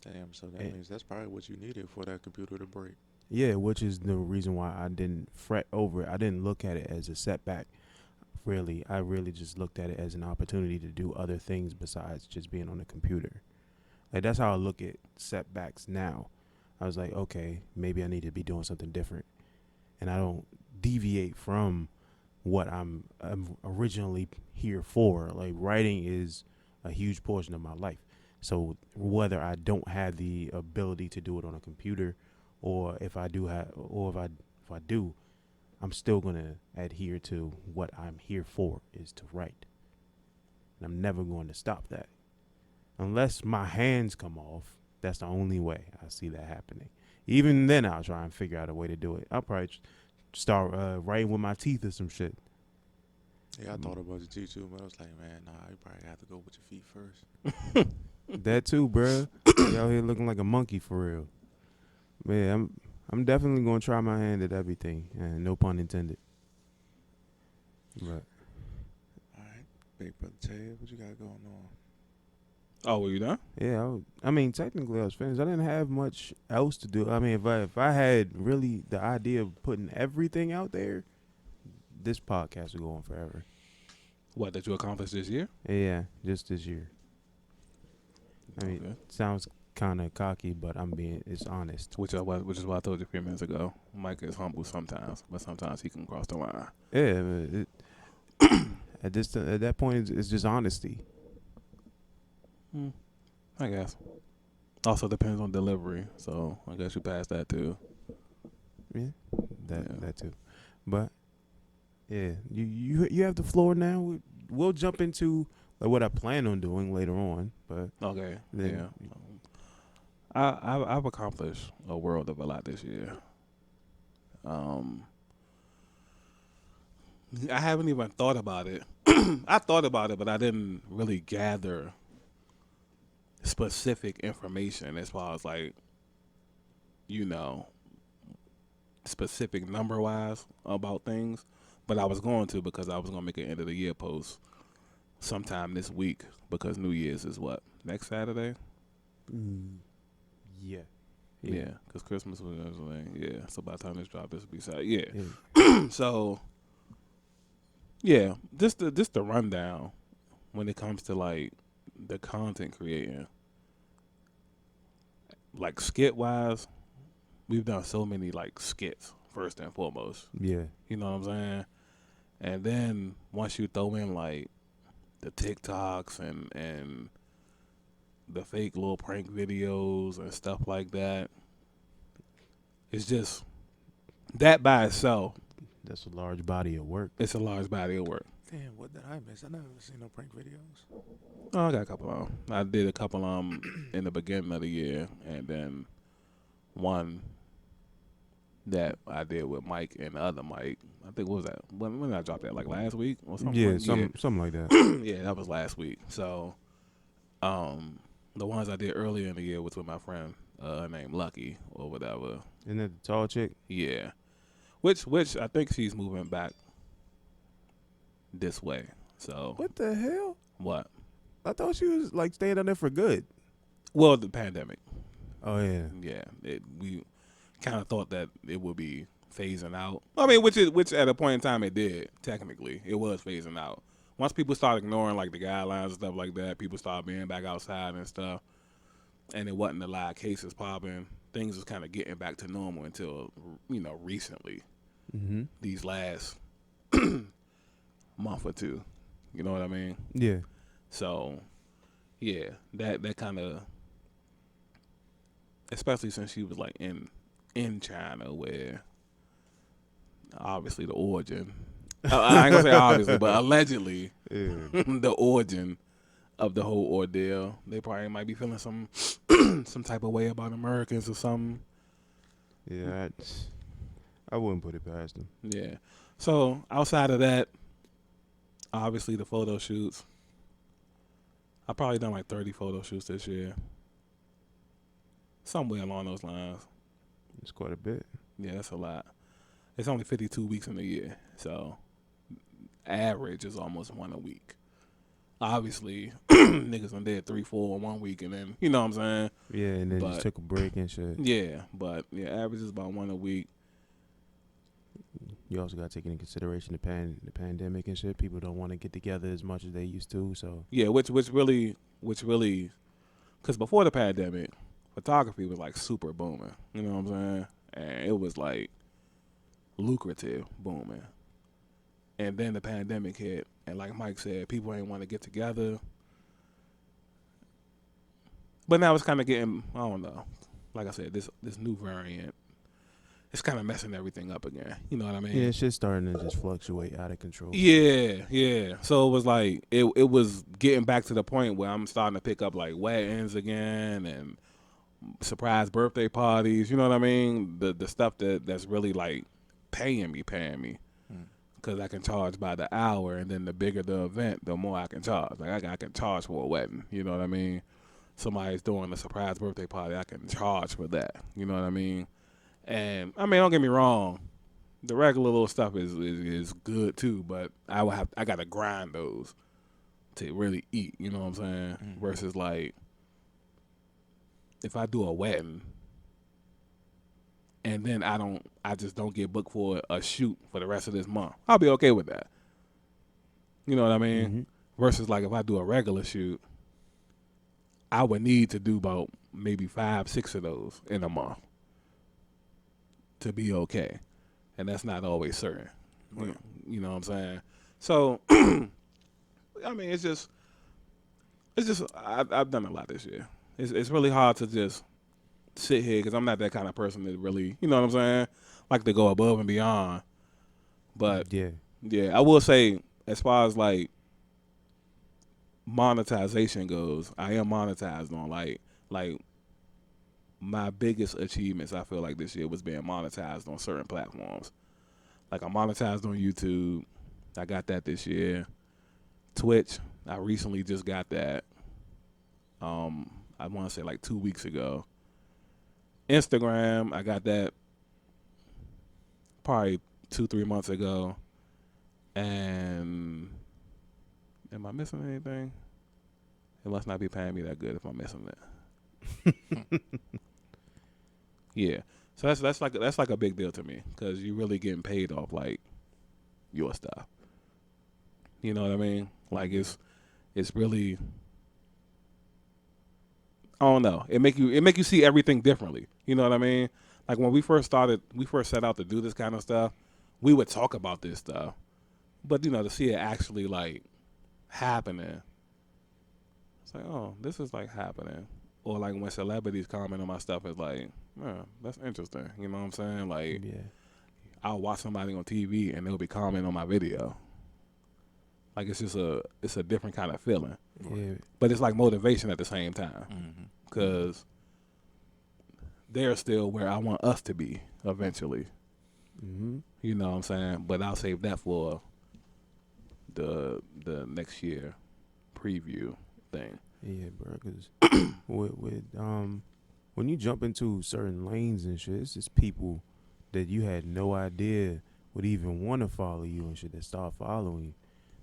Damn, so that means that's probably what you needed for that computer to break. Yeah, which is the reason why I didn't fret over it. I didn't look at it as a setback. Really, I really just looked at it as an opportunity to do other things besides just being on the computer. Like, that's how I look at setbacks now. I was like, okay, maybe I need to be doing something different, and I don't deviate from what I'm originally here for. Like, writing is a huge portion of my life. So whether I don't have the ability to do it on a computer, or if I do have, or if I do, I'm still gonna adhere to what I'm here for, is to write. And I'm never going to stop that. Unless my hands come off, that's the only way I see that happening. Even then, I'll try and figure out a way to do it. I'll probably start writing with my teeth or some shit. Yeah, I thought about the teeth too, but I was like, man, nah, you probably have to go with your feet first. That too, bruh. You out here looking like a monkey for real. Man, I'm definitely gonna try my hand at everything, and no pun intended. But All right, big brother Ted, what you got going on? Oh, were you done? yeah, I mean, technically I was finished. I didn't have much else to do. I mean, if I had really the idea of putting everything out there, this podcast would go on forever. What did you accomplish this year? Yeah, just this year. I mean, Okay. sounds kind of cocky, but it's honest. Which is what I told you a few minutes ago. Mike is humble sometimes, but sometimes he can cross the line. Yeah, at that point, it's just honesty. I guess. Also depends on delivery, so I guess you passed that too. Yeah, Yeah. that too. But yeah, you have the floor now. We'll jump into like what I plan on doing later on. But Okay. then, Yeah. I've accomplished a world of a lot this year. I haven't even thought about it. I thought about it, but I didn't really gather specific information as far as like, specific number wise about things. But I was going to, because I was going to make an end of the year post sometime this week, because New Year's is what? Next Saturday? yeah. Yeah, because Christmas was yeah. So by the time this drop, this will be Saturday. Yeah. Yeah. So yeah, just the rundown when it comes to like the content creating. Like skit wise, we've done so many like skits first and foremost. Yeah. You know what I'm saying? And then once you throw in like the TikToks and the fake little prank videos and stuff like that, it's just that by itself. That's a large body of work. It's a large body of work. Damn, what did I miss? I never seen no prank videos. Oh, I got a couple of 'em. I did a couple in the beginning of the year, and then one that I did with Mike and the other Mike. I think, what was that? When did I drop that? Like last week or something? Yeah, Like- something like that. yeah, that was last week. So, the ones I did earlier in the year was with my friend named Lucky or whatever. Isn't that the tall chick? Yeah, which I think she's moving back this way. So What the hell? what? I thought she was like staying down there for good. Well, the pandemic. Oh yeah. Yeah, we kind of thought that it would be phasing out. I mean, which at a point in time it did. Technically, it was phasing out. Once people started ignoring like the guidelines and stuff like that, people started being back outside and stuff, and it wasn't a lot of cases popping. Things was kind of getting back to normal until recently, Mm-hmm. these last month or two. You know what I mean? Yeah. So, yeah, that kind of, especially since she was like in China, where obviously the origin, I ain't gonna say obviously, but allegedly Yeah. the origin of the whole ordeal, they probably might be feeling some type of way about Americans or something. Yeah. I wouldn't put it past them. Yeah. So outside of that, Obviously, the photo shoots. I probably done like 30 photo shoots this year, somewhere along those lines. It's quite a bit. Yeah, that's a lot. It's only 52 weeks in a year, so average is almost one a week. Obviously, niggas done did 3, 4 in 1 week, and then you know what I'm saying. Yeah, and then But- just took a break and shit. Yeah, but yeah, average is about one a week. You also got to take into consideration the pandemic and shit. People don't want to get together as much as they used to. So Yeah, which really, because before the pandemic, photography was like super booming. You know what I'm saying? And it was like lucrative booming. And then the pandemic hit, and like Mike said, people ain't want to get together. But now it's kind of getting, I don't know. Like I said, this new variant, it's kind of messing everything up again. You know what I mean? yeah, shit's starting to just fluctuate out of control. Yeah. So it was like it was getting back to the point where I'm starting to pick up like weddings again and surprise birthday parties. You know what I mean? The stuff that's really like paying me, because I can charge by the hour, and then the bigger the event, the more I can charge. Like I can charge for a wedding. You know what I mean? Somebody's doing a surprise birthday party, I can charge for that. You know what I mean? And I mean, don't get me wrong, the regular little stuff is good too, but I gotta grind those to really eat. You know what I'm saying? Mhm. Versus like if I do a wedding and then I just don't get booked for a shoot for the rest of this month, I'll be okay with that. You know what I mean? Mhm. Versus like if I do a regular shoot, I would need to do about maybe 5, 6 of those in a month to be okay, and that's not always certain. Right. You know what I'm saying? So, I mean, it's just I've done a lot this year. It's really hard to just sit here because I'm not that kind of person that really, you know what I'm saying, like to go above and beyond. But yeah, yeah, I will say as far as like monetization goes, I am monetized on like my biggest achievements I feel like this year was being monetized on certain platforms. Like I'm monetized on YouTube. I got that this year. Twitch, I recently just got that. I want to say like 2 weeks ago. Instagram, I got that probably 2-3 months ago. And am I missing anything? It must not be paying me that good if I'm missing that. Yeah, so that's like a big deal to me because you're really getting paid off like your stuff. You know what I mean? Like it's really, I don't know. It make you see everything differently. You know what I mean? Like when we first set out to do this kind of stuff, we would talk about this stuff, but you know to see it actually like happening, it's like, oh, this is like happening. Or like when celebrities comment on my stuff, it's like, oh, that's interesting. You know what I'm saying? Like, yeah. I'll watch somebody on TV and they'll be commenting on my video. Like it's a different kind of feeling. Yeah, But it's like motivation at the same time Mm-hmm. because they're still where I want us to be eventually. mm-hmm. You know what I'm saying? But I'll save that for the next year preview thing. Yeah, bro. Because with when you jump into certain lanes and shit, it's just people that you had no idea would even want to follow you and shit that start following you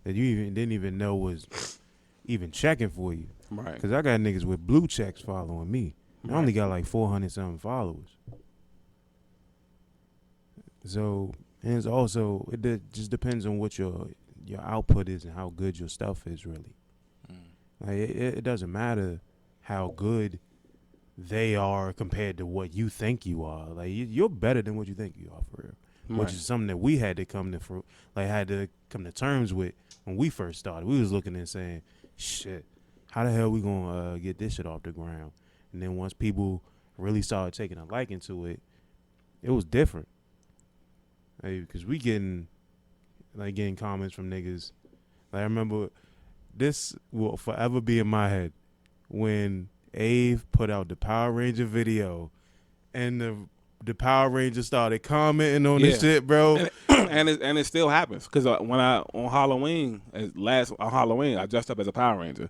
that you even didn't even know was even checking for you. Right. Because I got niggas with blue checks following me. I Right. only got like 400 something followers. So, and it's also just depends on what your output is and how good your stuff is really. Like it doesn't matter how good they are compared to what you think you are. Like you're better than what you think you are for real. Which is something that we had to come to terms with when we first started. We was looking and saying, shit, how the hell we gonna get this shit off the ground? And then once people really started taking a liking to it, it was different. Because we getting comments from niggas. Like I remember, this will forever be in my head when Ave put out the Power Ranger video, and the Power Rangers started commenting on this Yeah. shit, bro. And it still happens because when I on Halloween on Halloween I dressed up as a Power Ranger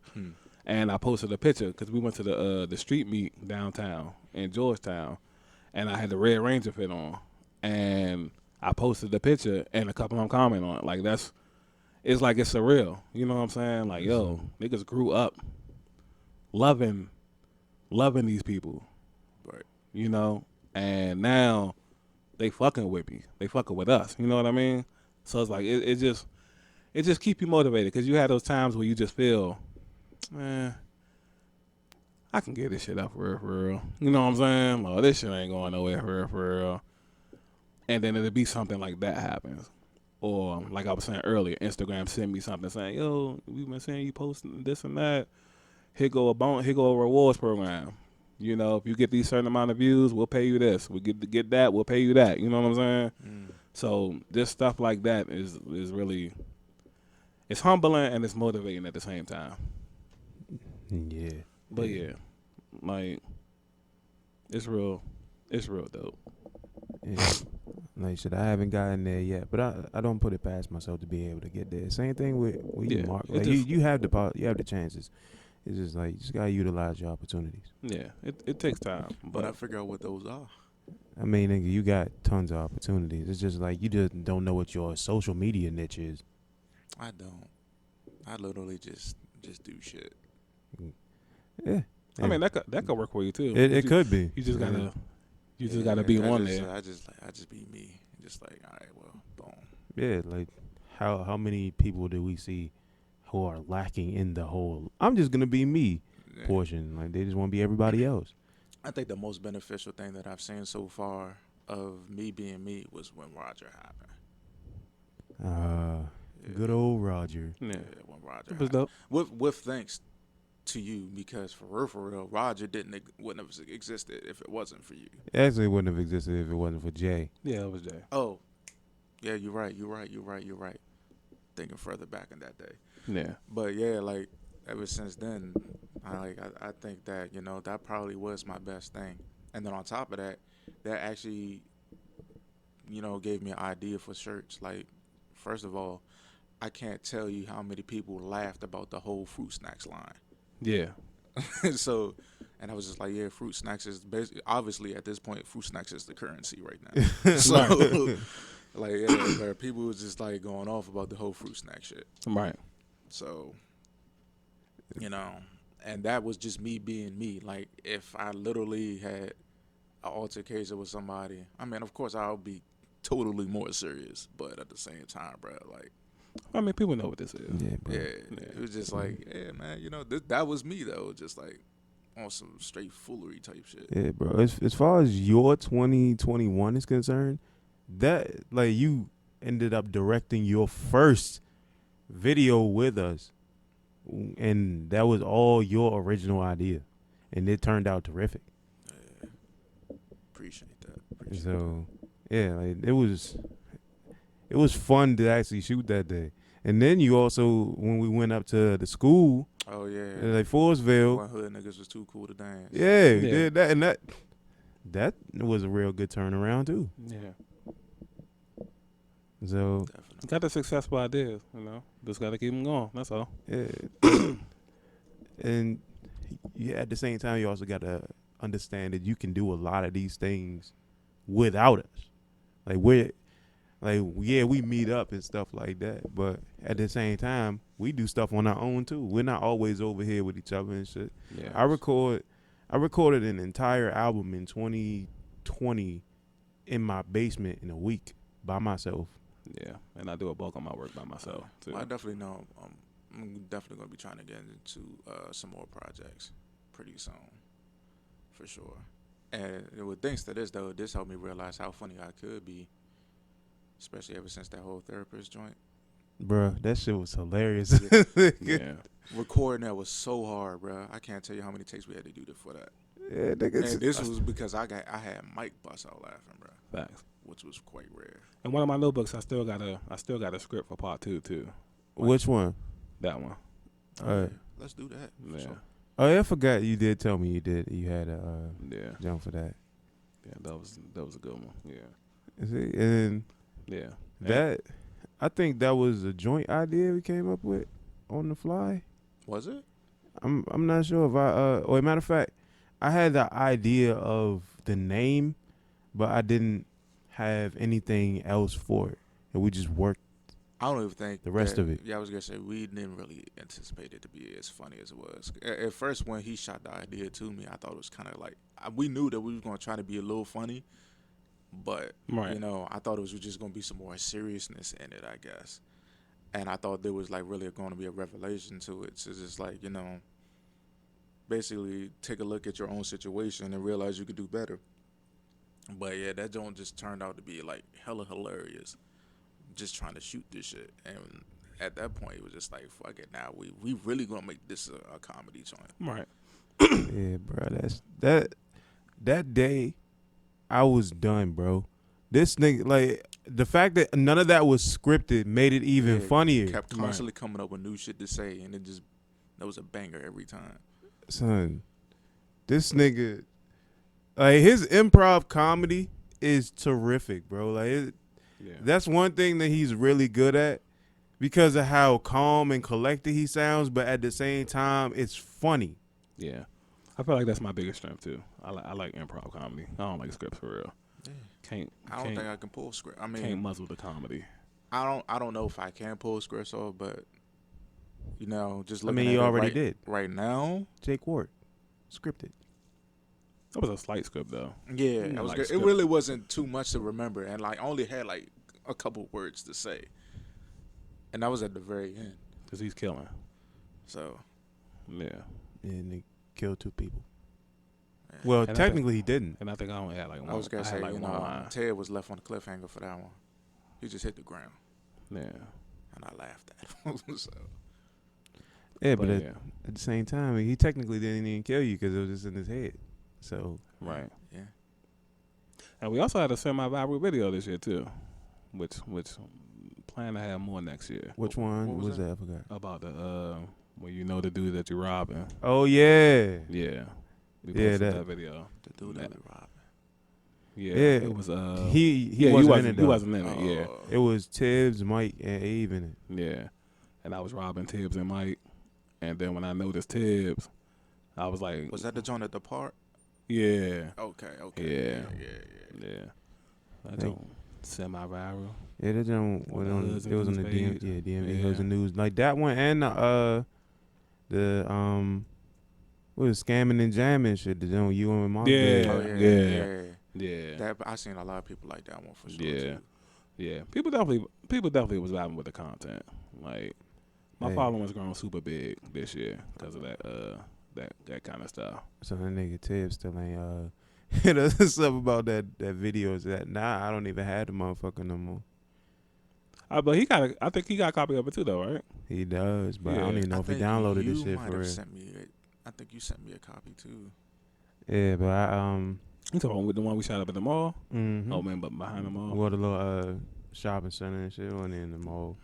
and I posted a picture because we went to the street meet downtown in Georgetown and I had the Red Ranger fit on and I posted the picture and a couple of them commented on it like it's like it's surreal, you know what I'm saying? Like yo, niggas grew up loving these people, Right. you know, and now they fucking with me. They fucking with us. You know what I mean? So it's like it just keep you motivated because you have those times where you just feel, man, I can get this shit up for real. You know what I'm saying? Oh, this shit ain't going nowhere for real. And then it'll be something like that happens. Or like I was saying earlier, Instagram send me something saying, yo, we've been seeing you posting this and that. Here go a rewards program. You know, if you get these certain amount of views, we'll pay you this. We get that, we'll pay you that. You know what I'm saying? So this stuff like that is really, it's humbling and it's motivating at the same time. Yeah. But yeah, like it's real dope. Yeah. Like shit, I haven't gotten there yet, but I don't put it past myself to be able to get there. Same thing with you, Yeah, Mark. it Like just- you have the chances. It's just like you just gotta utilize your opportunities. Yeah, it takes time, But I but figure out what those are. I mean, nigga, you got tons of opportunities. It's just like you just don't know what your social media niche is. I don't. I literally just do shit. Yeah. I mean that could work for you too. It could be. You just gotta Yeah, gotta be I on just, there. I just be me. Just like, all right, well, boom. Yeah, like how many people do we see who are lacking in the whole I'm just gonna be me Yeah. portion? Like they just wanna be everybody else. I think the most beneficial thing that I've seen so far of me being me was when Roger happened. Yeah. Good old Roger. Yeah, When Roger it was happened. dope. With thanks to you, because for real, Roger wouldn't have existed if it wasn't for you. It actually wouldn't have existed if it wasn't for Jay. Yeah, it was Jay. Oh, yeah, you're right. Thinking further back in that day. Yeah, But yeah, like ever since then, I think that that probably was my best thing. And then on top of that, that actually gave me an idea for shirts. Like, first of all, I can't tell you how many people laughed about the whole fruit snacks line. yeah, So, and I was just like, yeah, fruit snacks is basically, obviously at this point, fruit snacks is the currency right now. So, like, yeah, where people was just like going off about the whole fruit snack shit. right. So, and that was just me being me. Like, if I literally had an altercation with somebody, I mean, of course, I'll be totally more serious, but at the same time, bro, like, I mean, people know what this is. Yeah, bro. yeah, it was just like, yeah, man, that was me though, just like on some straight foolery type shit. Yeah, bro. As far as your 2021 is concerned, that like you ended up directing your first video with us, and that was all your original idea, and it turned out terrific. Appreciate that. So yeah, like it was fun to actually shoot that day. And then you also, when we went up to the school, Oh yeah, like Forestville, one hood niggas was too cool to dance. yeah, Yeah. did that, and that was a real good turnaround too. Yeah, So Definitely. got the successful ideas. Just got to keep them going. That's all. yeah, and at the same time, you also got to understand that you can do a lot of these things without us. We meet up and stuff like that, but at the same time, we do stuff on our own too. We're not always over here with each other and shit. Yeah, I recorded an entire album in 2020 in my basement in a week by myself. Yeah, and I do a bulk of my work by myself too. Well, I definitely know. I'm definitely gonna be trying to get into some more projects pretty soon, for sure. And with thanks to this though, this helped me realize how funny I could be, especially ever since that whole therapist joint. Bruh, that shit was hilarious. Yeah, Recording that was so hard, bruh. I can't tell you how many takes we had to do for that. Yeah, nigga, And this was because I had Mike bust out laughing, bruh, facts. which was quite rare. And one of my notebooks, I still got a script for part 2 too. Which one? That one. Alright. Let's do that. For Yeah, sure. Oh, yeah, I forgot you did tell me you had a yeah. jump for that. Yeah, that was a good one. Yeah, See, and yeah. that I think that was a joint idea we came up with on the fly. Was it? I'm not sure if or matter of fact, I had the idea of the name, but I didn't have anything else for it, and we just worked I don't even think the rest of it. Yeah, I was gonna say we didn't really anticipate it to be as funny as it was. At first, when he shot the idea to me, I thought it was kind of like we knew that we were gonna try to be a little funny, but Right. you know, I thought it was just gonna be some more seriousness in it, I guess. And I thought there was like really going to be a revelation to it. So it's just like, you know, basically take a look at your own situation and realize you could do better. But yeah, that joint just turned out to be like hella hilarious. Just trying to shoot this shit, and at that point, it was just like, fuck it. Now we really gonna make this a comedy joint. Right. Yeah, bro. That day, I was done, bro. This nigga, like the fact that none of that was scripted made it even Yeah, funnier. Kept constantly coming up with new shit to say, and that was a banger every time. Son, this nigga, like his improv comedy is terrific, bro. Like Yeah. that's one thing that he's really good at because of how calm and collected he sounds, but at the same time, it's funny. Yeah. I feel like that's my biggest strength too. I like improv comedy. I don't like scripts for real. Yeah. I I don't think I can pull script. I can't mean, muzzle the comedy. I don't know if I can pull scripts off, but you know, just I looking mean, at you it already did. right now. Jake Ward, scripted. That was a slight script though. Yeah, You it know, was like good. It script. really wasn't too much to remember, and like only had like a couple words to say, and that was at the very end. Cause he's killing. So Yeah. And they killed 2 people. yeah. Well, And I technically he didn't. And I think I only had like one. I was gonna had say, like you one know, line. Ted was left on the cliffhanger for that one. He just hit the ground, Yeah. and I laughed at him. So Yeah, but yeah. at the same time, he technically didn't even kill you because it was just in his head. So Right. yeah, And we also had a semi-viral video this year too, which plan to have more next year. which one what was was that? that? I forgot. About the when you know the dude that you're robbing. Oh yeah, Yeah. We Yeah, posted that- that video. the dude that we robbed. Yeah. Yeah. It was he yeah, wasn't in it. he Though. wasn't in it. Yeah. It was Tibbs, Mike, and Abe in it. Yeah. And I was robbing Tibbs and Mike. And then when I noticed Tibbs, I was like, Was that the joint at the park? yeah. Okay. Yeah. Yeah. Yeah. That Like- joint semi-viral. Yeah, that joint On went the on. Hoods It and was on the News DM, page. DMV Yeah. Hoods and News, like that one, and the what was scamming and jamming shit. The joint you and Mark Yeah. did. Oh yeah. Yeah. Yeah. Yeah. That I seen a lot of people like that one for sure. Yeah. Too. Yeah, people definitely was vibing with the content. Like my Hey. following's grown super big this year because of that kind of stuff. So that nigga Tibbs still ain't hit us stuff about that video. Is that I don't even have the motherfucker no more. But I think he got a copy of it too, though, right? He does, but I don't Yeah. even know I if he think downloaded you this shit might for have real. sent me it. I think you sent me a copy too. Yeah, but I You talking about with the one we shot up at the mall? mhm. Oh man, but behind the mall. What a little shopping center and shit. It wasn't in the mall.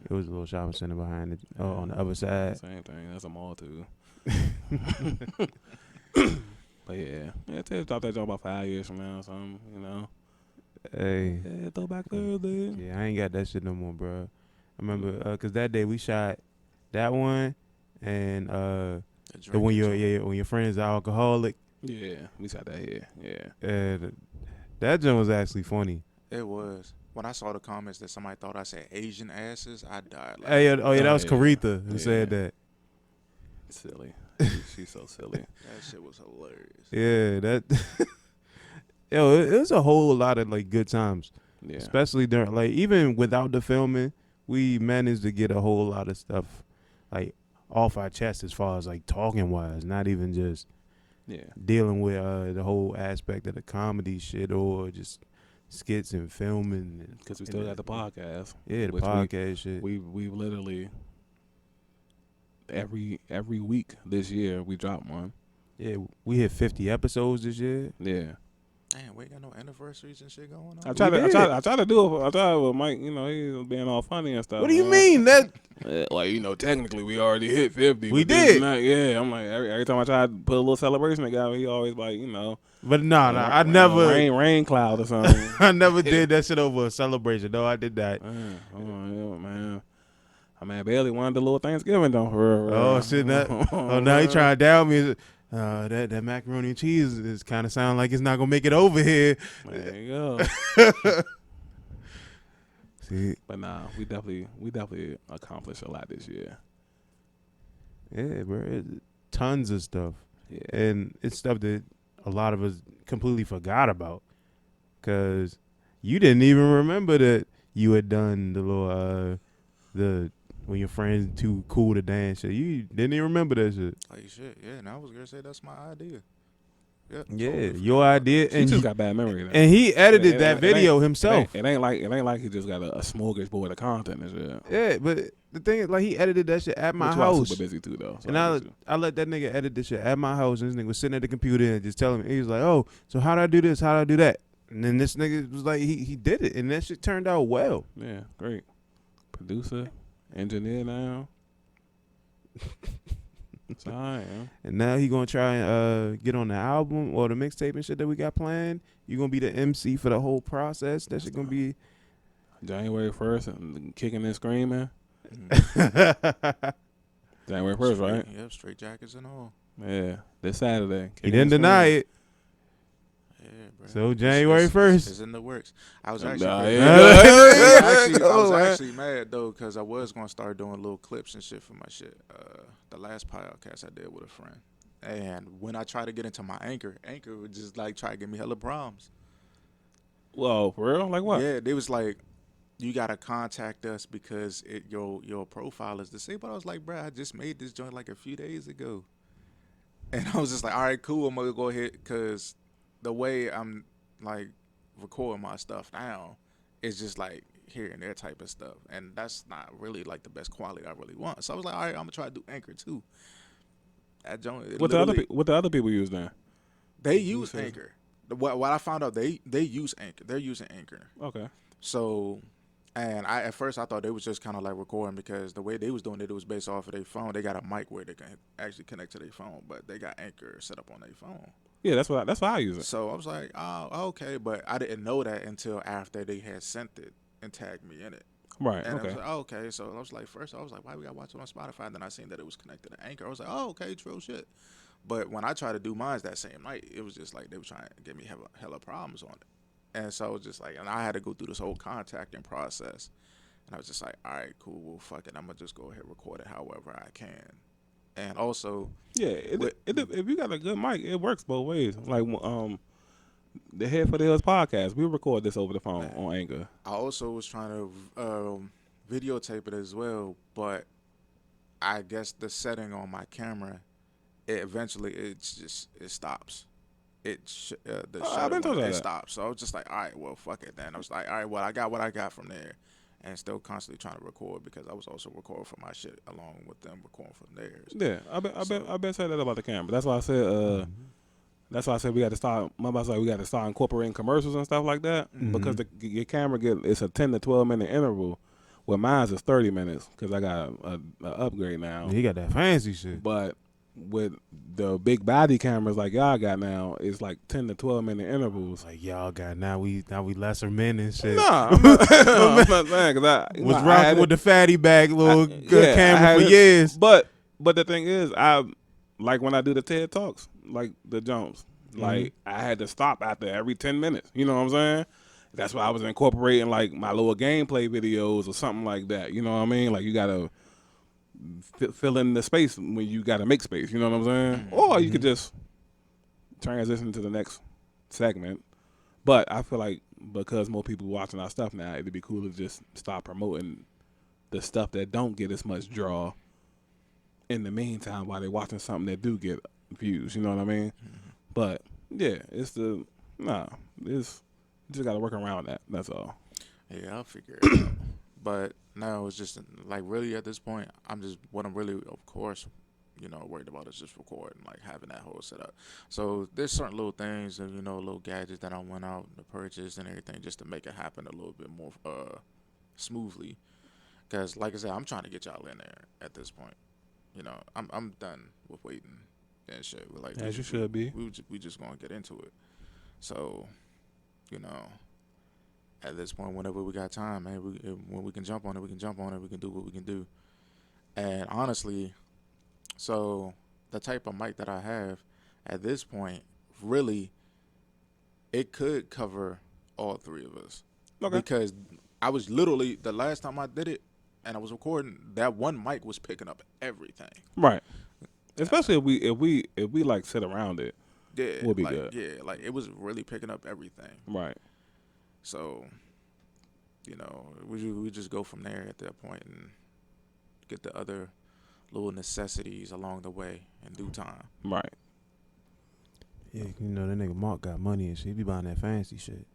It was a little shopping center behind it. Oh, on the other side. Same thing. That's a mall too. But yeah, Tibbs dropped that job about 5 years from now, or something. You know. Hey, Yeah, Throwback Thursday. yeah, I ain't got that shit no more, bro. I remember, cause that day we shot that one, and the when your friend's an alcoholic. Yeah, we shot that here. Yeah. And that joint was actually funny. It was. When I saw the comments that somebody thought I said Asian asses, I died. Like, Hey, oh yeah, that was yeah. Caretha who Yeah. said that. Silly. She's so silly. that shit was hilarious. Yeah, that. Yo, it was a whole lot of like good times, Yeah. especially during like even without the filming, we managed to get a whole lot of stuff like off our chest as far as like talking wise, not even just Yeah. dealing with the whole aspect of the comedy shit or just skits and filming. Because we still got the podcast. Yeah, the which podcast shit. We literally every week this year we drop one. Yeah, we hit 50 episodes this year. Yeah. Damn, we ain't got no anniversaries and shit going on. I tried to do it. I tried with Mike. You know, he was being all funny and stuff. What do you man. mean that? Like, you know, technically we already hit 50. We but this and did. that, yeah, I'm like every time I try to put a little celebration together, he always like, you know, But I never, rain cloud or something. I never did that shit over a celebration. No, I did that. Man, man. I mean, I barely wanted the little Thanksgiving though. For real. Oh shit! Now he trying to down me. That macaroni and cheese is kind of sound like it's not gonna make it over here. There you go. See, But nah, we definitely accomplished a lot this year. yeah, bro, tons of stuff, Yeah. and it's stuff that a lot of us completely forgot about, cause you didn't even remember that you had done the little the when your friends too cool to dance shit. You didn't even remember that shit. Like shit, yeah. And I was gonna say that's my idea. Yeah, Yeah, totally your forgot about idea, that. He and just got bad memory. Then. and he edited It that ain't- video it himself. It ain't like he just got a smorgasbord of content and shit. Yeah, but the thing is, like, he edited that shit at my Which you are house. super busy too, though. So And I let that nigga edit this shit at my house, and this nigga was sitting at the computer and just telling me, he was like, oh, so how do I do this? How do I do that? And then this nigga was like, he did it, and that shit turned out well. yeah, great. Producer, engineer now. It's all right, man. And now he gonna try and get on the album or the mixtape and shit that we got planned. You gonna be the MC for the whole process. That shit gonna be January 1st, and kicking and screaming. he January 1st, right? Yep, straight jackets and all. Yeah, this Saturday. didn't deny it. Yeah, bro. So January It's 1st. in the works. I was actually, Nah, I was Oh, man. actually mad though because I was gonna start doing little clips and shit for my shit. The last podcast I did with a friend, and when I tried to get into my Anchor would just like try to give me hella problems. Whoa, for real? Like what? Yeah, they was like, you gotta contact us because your profile is disabled. I was like, bro, I just made this joint like a few days ago, and I was just like, all right, cool, I'm gonna go ahead because the way I'm like recording my stuff now is just like here and there type of stuff, and that's not really like the best quality I really want. So I was like, all right, I'm gonna try to do Anchor too. That joint, What the other people use then? they use Anchor. What I found out, they use Anchor. They're using Anchor. Okay. So, and at first I thought they was just kind of like recording because the way they was doing it was based off of their phone. They got a mic where they can actually connect to their phone, but they got Anchor set up on their phone. Yeah, that's why I use it. So I was like, oh, okay, but I didn't know that until after they had sent it and tagged me in it. Right. And I Okay. was like, oh, okay. So I was like, first I was like, why we got to watch it on Spotify? And then I seen that it was connected to Anchor. I was like, oh, okay, true shit. But when I tried to do mine that same night, it was just like they were trying to get me hella problems on it. And so I was just like, and I had to go through this whole contacting process. And I was just like, all right, cool, well, fuck it. I'm going to just go ahead and record it however I can. And also, Yeah, if you got a good mic, it works both ways. Like the Head for the Hills podcast, we record this over the phone on Anchor. I also was trying to videotape it as well, but I guess the setting on my camera, it stops. The I've shutter been told it that. stops. So I was just like, all right, well, fuck it then. I was like, all right, well, I got what I got from there, and still constantly trying to record because I was also recording for my shit along with them recording from theirs. Yeah, I bet say that about the camera. That's why I said that's why I said we got to start. My boss like we got to start incorporating commercials and stuff like that because your camera it's a 10 to 12 minute interval. Well, mine's is 30 minutes because I got a upgrade now. He got that fancy shit. But with the big body cameras like y'all got now, it's like 10 to 12 minute intervals. Like y'all got now we lesser men and shit. Nah, I'm not saying because I Was rocking with the fatty bag little camera for years. But the thing is, I like when I do the TED Talks, like the Jones, like I had to stop after every 10 minutes. You know what I'm saying? That's why I was incorporating like my little gameplay videos or something like that. You know what I mean? Like you gotta fill in the space when you gotta make space. You know what I'm saying? Or you could just transition to the next segment. But I feel like because more people watching our stuff now, it'd be cool to just stop promoting the stuff that don't get as much draw in the meantime while they're watching something that do get views. You know what I mean? But yeah, you just gotta work around that. That's all. Yeah, I'll figure it out. But no, it's just like really at this point, I'm really, of course, worried about is just recording, like having that whole setup. So there's certain little things and little gadgets that I went out to purchase and everything just to make it happen a little bit more smoothly. Because like I said, I'm trying to get y'all in there at this point. I'm done with waiting and shit. Like As you should be. We just gonna get into it. So, at this point, whenever we got time, man, when we can jump on it, we can jump on it. We can do what we can do. And honestly, so the type of mic that I have at this point, really, it could cover all three of us. Okay. Because I was literally, the last time I did it and I was recording, that one mic was picking up everything. Right. Especially if we like sit around it. Yeah. We'll be like, good. Yeah, like it was really picking up everything. Right. So, we just go from there at that point and get the other little necessities along the way in due time. Right. Yeah, that nigga Mark got money and shit. He be buying that fancy shit.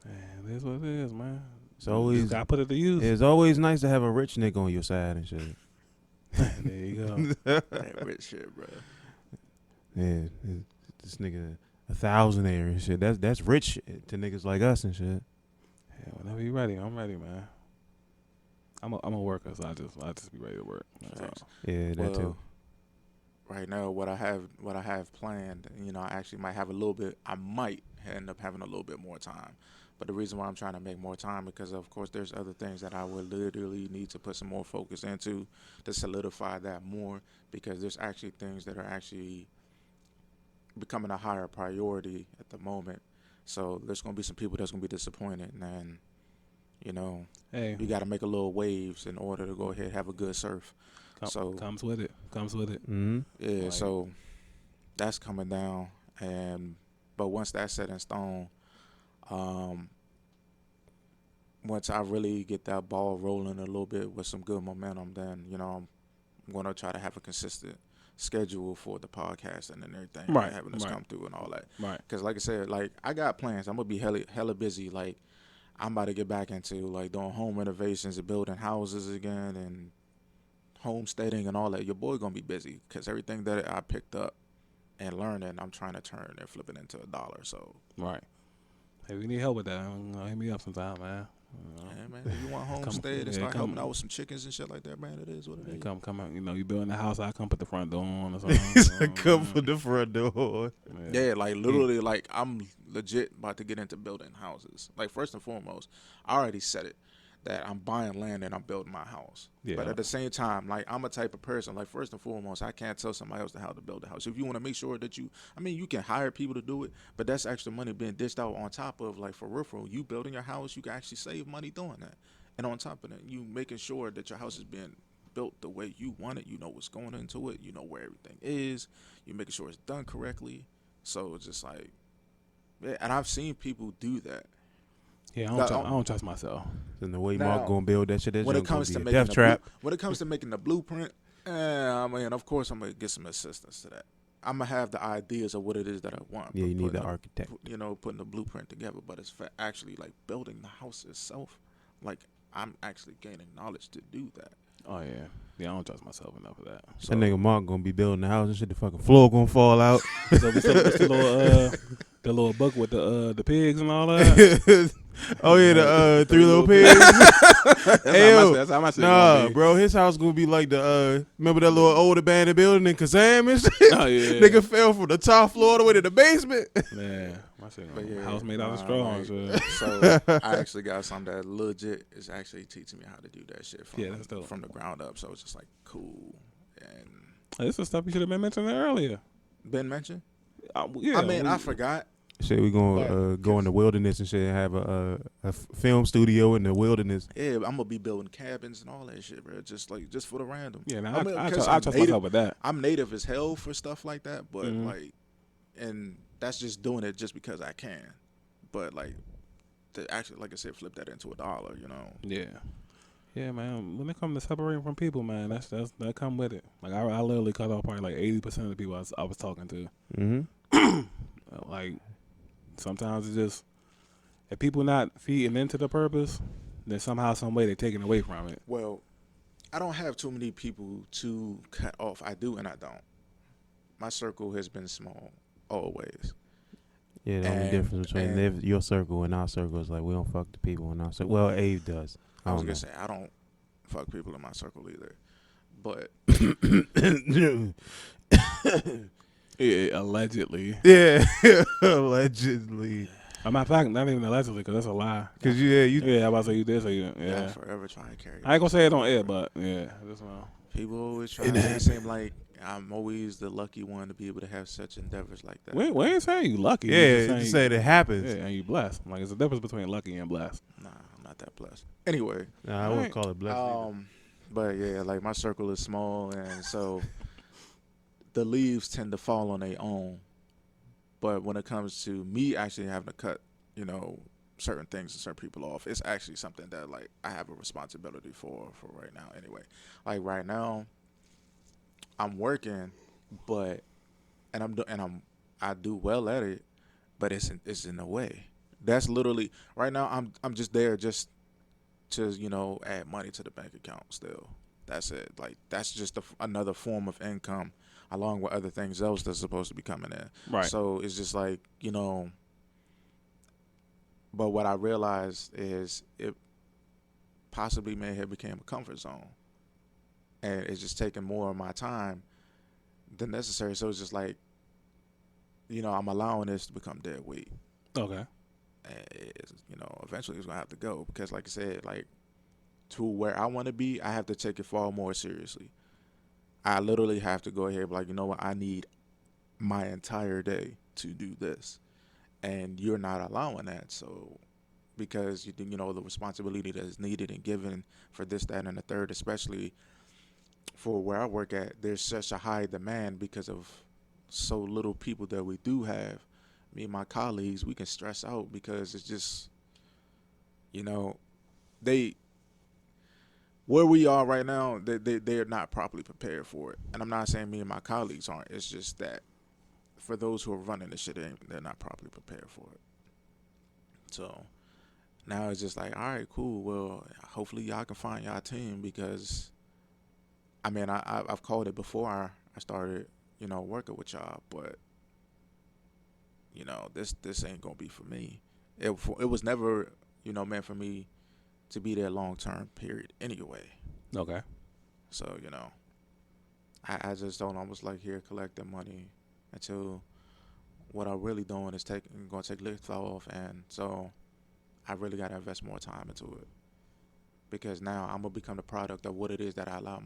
Man, it is what it is, man. It's always gotta put it to use. It's always nice to have a rich nigga on your side and shit. There you go. That rich shit, bro. Yeah, this nigga a thousandaire and shit. That's rich shit to niggas like us and shit. Yeah, whenever you ready, I'm ready, man. I'm a worker, so I just be ready to work. That's all. Yeah, that too. Right now, what I have planned, I actually might have a little bit. I might end up having a little bit more time, but the reason why I'm trying to make more time because of course there's other things that I would literally need to put some more focus into to solidify that more because there's actually things that are actually becoming a higher priority at the moment. So there's gonna be some people that's gonna be disappointed, and Hey, you got to make a little waves in order to go ahead and have a good surf. comes with it. Mm-hmm. Yeah, Like, so that's coming down, but once that's set in stone, once I really get that ball rolling a little bit with some good momentum, then I'm gonna try to have a consistent schedule for the podcast and everything, Right, having this right. come through and all that. Right. Because like I said, like I got plans. I'm gonna be hella busy. Like I'm about to get back into like doing home renovations and building houses again and homesteading and all that. Your boy gonna be busy because everything that I picked up and learning, I'm trying to turn and flip it into $1. So Right. Hey, we need help with that. Hit me up sometime, man. yeah, man. If you want homestead and start helping out with some chickens and shit like that, man, it is what it is. Come out. You building the house. I come put the front door on or something. Come for the front door. Yeah, like literally, like I'm legit about to get into building houses. Like first and foremost, I already said it that I'm buying land and I'm building my house. Yeah. But at the same time, like I'm a type of person. Like first and foremost, I can't tell somebody else how to build a house. If you want to make sure that you can hire people to do it, but that's extra money being dished out on top of like for real, you building your house, you can actually save money doing that. And on top of that, you making sure that your house is being built the way you want it. You know what's going into it. You know where everything is. You're making sure it's done correctly. So it's just like, yeah. And I've seen people do that. Yeah, I don't trust myself. And the way Now, Mark gonna build that shit, that's when it gonna comes be to a making death trap. when it comes to making the blueprint, of course I'm gonna get some assistance to that. I'm gonna have the ideas of what it is that I want. Yeah, you need putting the architect. putting the blueprint together. But it's actually like building the house itself. Like I'm actually gaining knowledge to do that. Oh yeah. I don't trust myself enough for that. So, That nigga Mark gonna be building the house and shit. The fucking floor gonna fall out. So what's the little book with the pigs and all that? Oh yeah, the three little pigs. That's how my shit gonna be. Bro, his house gonna be like the remember that little old abandoned building in Kazam and shit? Oh yeah. Nigga fell from the top floor all the way to the basement. Man, my shit gonna be yeah, house made out of straw. like, and shit. so I actually got something that legit is actually teaching me how to do that shit That's dope. from the ground up. So it's just like cool. And This is stuff you should have been mentioning earlier. Ben mentioned. Yeah, I forgot. Shit, we gonna go in the wilderness and shit. And have a film studio in the wilderness. Yeah, I'm gonna be building cabins and all that shit, bro. Just for the random. Yeah, man, I 'cause trust myself with that. I'm native as hell for stuff like that, but Mhm. and that's just doing it just because I can. But like, to actually, like I said, flip that into $1, Yeah. Yeah, man. When it comes to separating from people, man, that come with it. Like I literally cut off probably like 80% of the people I was talking to. Mm-hmm. Like sometimes it's just if people not feeding into the purpose, then somehow, some way they're taking away from it. Well, I don't have too many people to cut off. I do and I don't. My circle has been small always. Yeah, the only And difference between your circle and our circle is like we don't fuck the people in our circle. Well, Abe does. I was don't gonna know. say I don't fuck people in my circle either. But Yeah, allegedly. Yeah, allegedly. A matter of fact, not even allegedly, because that's a lie. Cause you Yeah, I about to say you did say you. I Yeah. forever try to carry. I ain't gonna say it on air, but yeah, just know. People always try to make it seem like I'm always the lucky one to be able to have such endeavors like that. We ain't saying you lucky. Yeah, We you just said it happens. Yeah, and you blessed. Like, there's a difference between lucky and blessed. Nah, I'm not that blessed. Anyway, Nah, I wouldn't call it blessed. but yeah, like my circle is small, and so the leaves tend to fall on their own. But when it comes to me actually having to cut, certain things and certain people off, it's actually something that like I have a responsibility for right now. Anyway, like right now, I'm working, but I do well at it, but it's in the way. That's literally right now. I'm just there just to add money to the bank account. Still, that's it. Like that's just another form of income, along with other things else that's supposed to be coming in. Right. So it's just like But what I realized is it possibly may have became a comfort zone, and it's just taking more of my time than necessary. So it's just like, I'm allowing this to become dead weight. Okay. And eventually it's gonna have to go because, like I said, like to where I want to be, I have to take it far more seriously. I literally have to go ahead and be like, you know what, I need my entire day to do this, and you're not allowing that. So because the responsibility that is needed and given for this, that, and the third, especially for where I work at, there's such a high demand because of so little people that we do have. Me and my colleagues, we can stress out because it's just, where we are right now, they're not properly prepared for it. And I'm not saying me and my colleagues aren't. It's just that for those who are running this shit, they're not properly prepared for it. So now it's just like, all right, cool. Well, hopefully y'all can find y'all team because, I've called it before I started, working with y'all, but this ain't gonna be for me. It was never, meant for me to be there long term. Period. Anyway. Okay. So I just don't almost like here collecting money until what I'm really doing is going to take lift off, and so I really got to invest more time into it because now I'm gonna become the product of what it is that I allow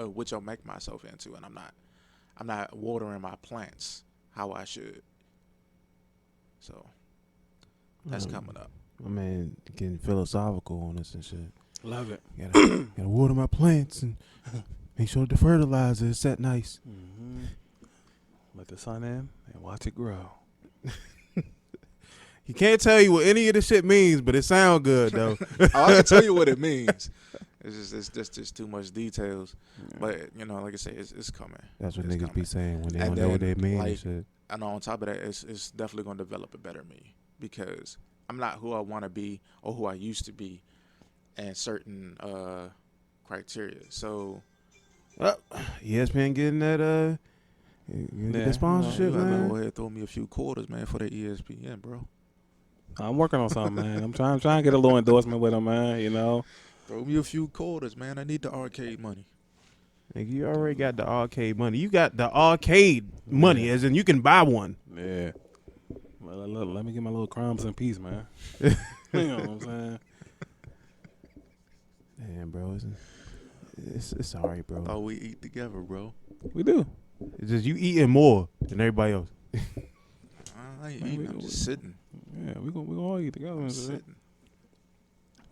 which I'll make myself into, and I'm not watering my plants how I should. So that's coming up. My man getting philosophical on this and shit. Love it. Gotta water my plants and make sure the fertilizer is set nice. Mm-hmm. Let the sun in and watch it grow. He can't tell you what any of this shit means, but it sound good though. I can tell you what it means. It's just too much details. Yeah. But like I say, it's coming. That's what it's niggas coming. Be saying when they don't know what they mean. Like, and shit. And on top of that, it's definitely going to develop a better me because I'm not who I want to be or who I used to be, and certain criteria. So, ESPN getting that the sponsorship, man. Go ahead, throw me a few quarters, man, for the ESPN, bro. I'm working on something, man. I'm trying to get a little endorsement with them, man. Throw me a few quarters, man. I need the arcade money. Nigga, you already got the arcade money. You got the arcade money, as in you can buy one. Yeah. Well, let me get my little crumbs in peace, man. You know what I'm saying? Damn, bro. It's all right, bro. Oh, we eat together, bro. We do. It's just you eating more than everybody else. I ain't eating. I'm just sitting. Yeah, we gonna all eat together. I'm sitting.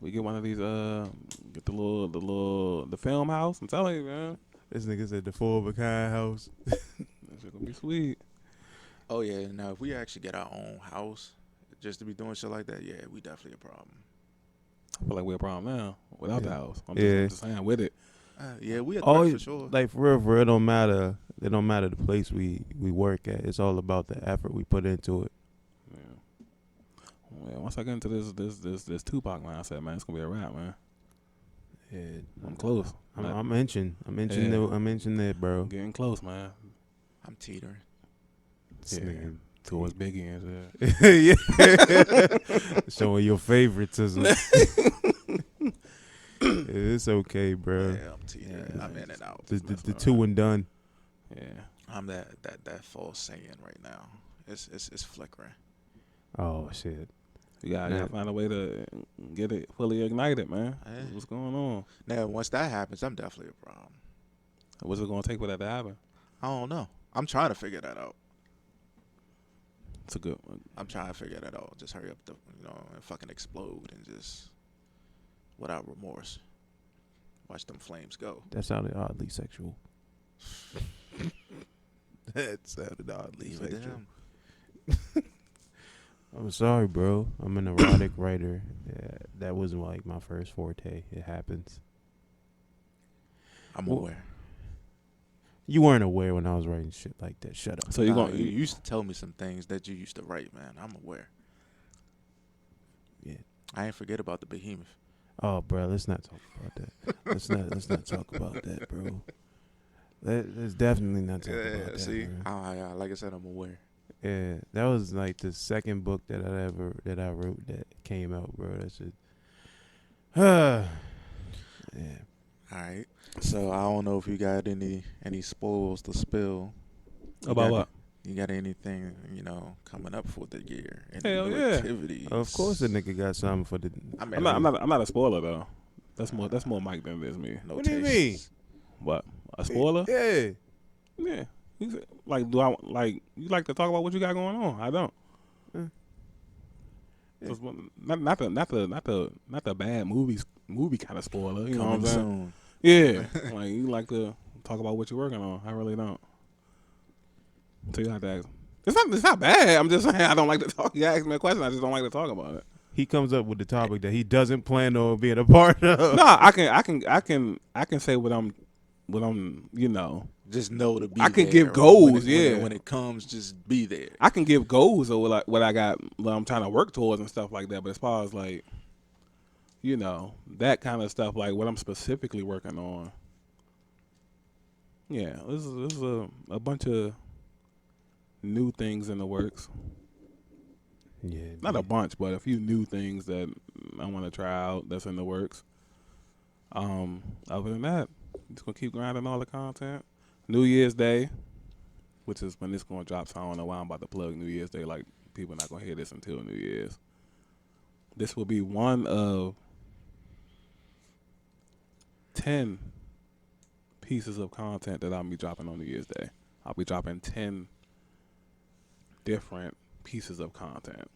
We get one of these get the film house. I'm telling you, man. This nigga said the 4-of-a-kind house. That shit gonna be sweet. Oh yeah, now if we actually get our own house, just to be doing shit like that, yeah, we definitely a problem. I feel like we're a problem now without the house. I'm just saying with it. Yeah, we a threat for sure. Like for real, it don't matter. It don't matter the place we work at. It's all about the effort we put into it. Yeah. Once I get into this Tupac mindset, man, it's gonna be a wrap, man. Yeah, I'm close. I'm inching. I'm inching. Yeah. I'm inching there, bro. I'm getting close, man. I'm teetering. Yeah. Towards Biggie and shit. Yeah. Showing your favoritism. It's okay, bro. Yeah, I'm teetering. Yeah. I'm in and out. The two and done. Yeah. I'm that false Saiyan right now. It's flickering. Oh shit. You gotta find a way to get it fully ignited, man. Yeah. What's going on? Now, once that happens, I'm definitely a problem. What's it gonna take for that to happen? I don't know. I'm trying to figure that out. It's a good one. I'm trying to figure that out. Just hurry up, and fucking explode and just without remorse. Watch them flames go. That sounded oddly sexual. That sounded oddly Leave it sexual. down. I'm sorry, bro. I'm an erotic writer. Yeah, that wasn't like my first forte. It happens. I'm Well, aware. You weren't aware when I was writing shit like that. Shut up. So you Nah, gonna you used to tell me some things that you used to write, man. I'm aware. Yeah. I ain't forget about the behemoth. Oh, bro, let's not talk about that. let's not talk about that, bro. Let's definitely not talk about that. See, bro. like I said, I'm aware. Yeah, that was like the second book that I wrote that came out, bro. That shit. Yeah. All right. So I don't know if you got any spoils to spill. about what? You got anything coming up for the year? Any Hell new yeah. activities? Of course, the nigga got something for the. I mean, I'm not a spoiler though. That's more Mike than it is me. No What do you tastes. What? A spoiler? Yeah. Yeah. Like, do I like you like to talk about what you got going on? I don't. Yeah. It's not the bad movie kind of spoiler. You know what I'm Coming saying? soon. Yeah. Like you like to talk about what you're working on. I really don't. So you have to ask. It's not bad. I'm just saying I don't like to talk. You ask me a question, I just don't like to talk about it. He comes up with the topic that he doesn't plan on being a part of. No, I can say what I'm Just know to be. I can there. give goals, When it comes, just be there. I can give goals or what I got, what I'm trying to work towards and stuff like that. But as far as like, that kind of stuff, like what I'm specifically working on. Yeah, this is a bunch of new things in the works. Yeah. Not a bunch, but a few new things that I want to try out that's in the works. Other than that, just gonna keep grinding all the content. New Year's Day, which is when this gonna drop, so I don't know why I'm about to plug New Year's Day. Like people not gonna hear this until New Year's. This will be one of 10 pieces of content that I'll be dropping on New Year's Day. I'll be dropping 10 different pieces of content.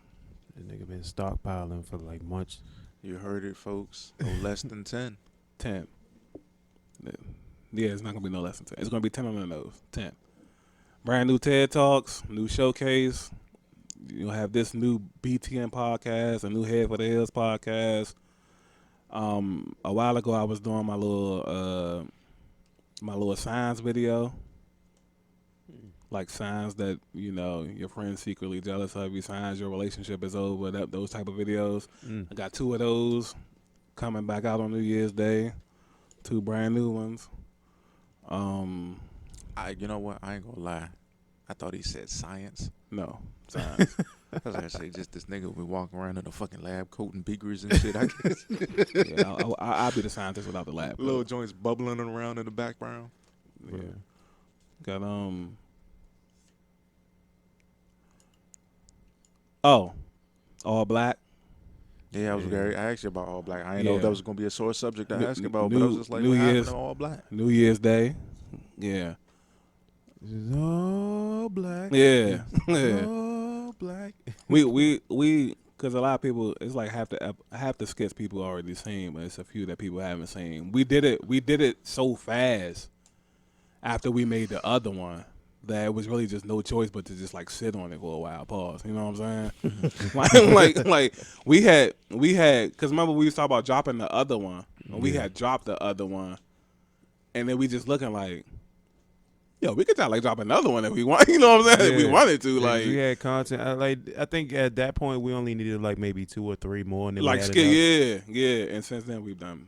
The nigga been stockpiling for like months. You heard it, folks. No less than 10. 10. Yeah, it's not gonna be no less than 10. It's gonna be 10 on the nose. 10. Brand new TED Talks, new showcase. You'll have this new BTN podcast, a new Head for the Hills podcast. A while ago, I was doing my little signs video, like signs that your friends secretly jealous of you, signs your relationship is over. Those type of videos. I got 2 of those coming back out on New Year's Day. 2 brand new ones. You know what? I ain't gonna lie. I thought he said science. No, signs. I was gonna say just this nigga will be walking around in a fucking lab coat and beakers and shit. I guess. Yeah, I'll be the scientist without the lab. Little joints bubbling around in the background. Yeah. Got all black. Yeah, I asked you about all black. I didn't know if that was gonna be a sore subject to ask about, but I was just like, New what happened Year's- to all black? New Year's Day. Yeah. It's all black. Yeah. Yeah. All black. we because a lot of people, it's like half the skits people already seen, but it's a few that people haven't seen. We did it so fast after we made the other one that it was really just no choice but to just like sit on it for a while. Pause. You know what I'm saying? like we had because remember we was talking about dropping the other one. And we had dropped the other one, and then we just looking like, yo, we could drop another one if we want. You know what I'm saying? If we wanted to. Like we had content. I think at that point we only needed like maybe 2 or 3 more. And then like we had skit, enough. yeah. And since then we've done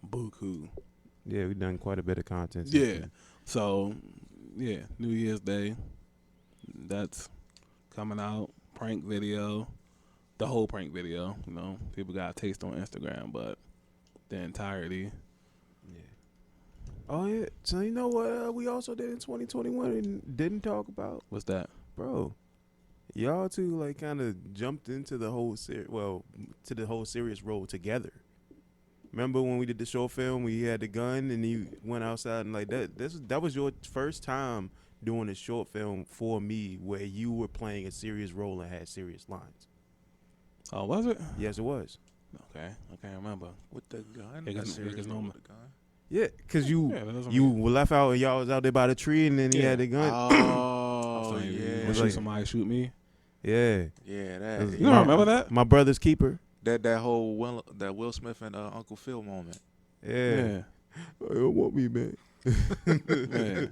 Buku. Yeah, we done quite a bit of content. since Yeah. then. So, yeah, New Year's Day. That's coming out. Prank video. The whole prank video. You know, people got a taste on Instagram, but the entirety. Yeah. Oh yeah. So you know what we also did in 2021 and didn't talk about, What's that? bro? Y'all two like kind of jumped into the whole to the whole serious role together. Remember when we did the short film? We had the gun and you went outside and like that. That was your first time doing a short film for me where you were playing a serious role and had serious lines. Oh, was it? Yes, it was. Okay, I can't remember. With the gun? Yeah, 'cause- A serious because role normal- with the gun? Yeah, cause you Yeah, that doesn't you mean- were left out and y'all was out there by the tree and then he Yeah. had the gun. Oh, So you yeah. want to shoot somebody, shoot me. Yeah. Yeah, It that. was You don't remember that? My brother's keeper. That whole Will Smith and Uncle Phil moment. Yeah. I don't want me, man. Yeah.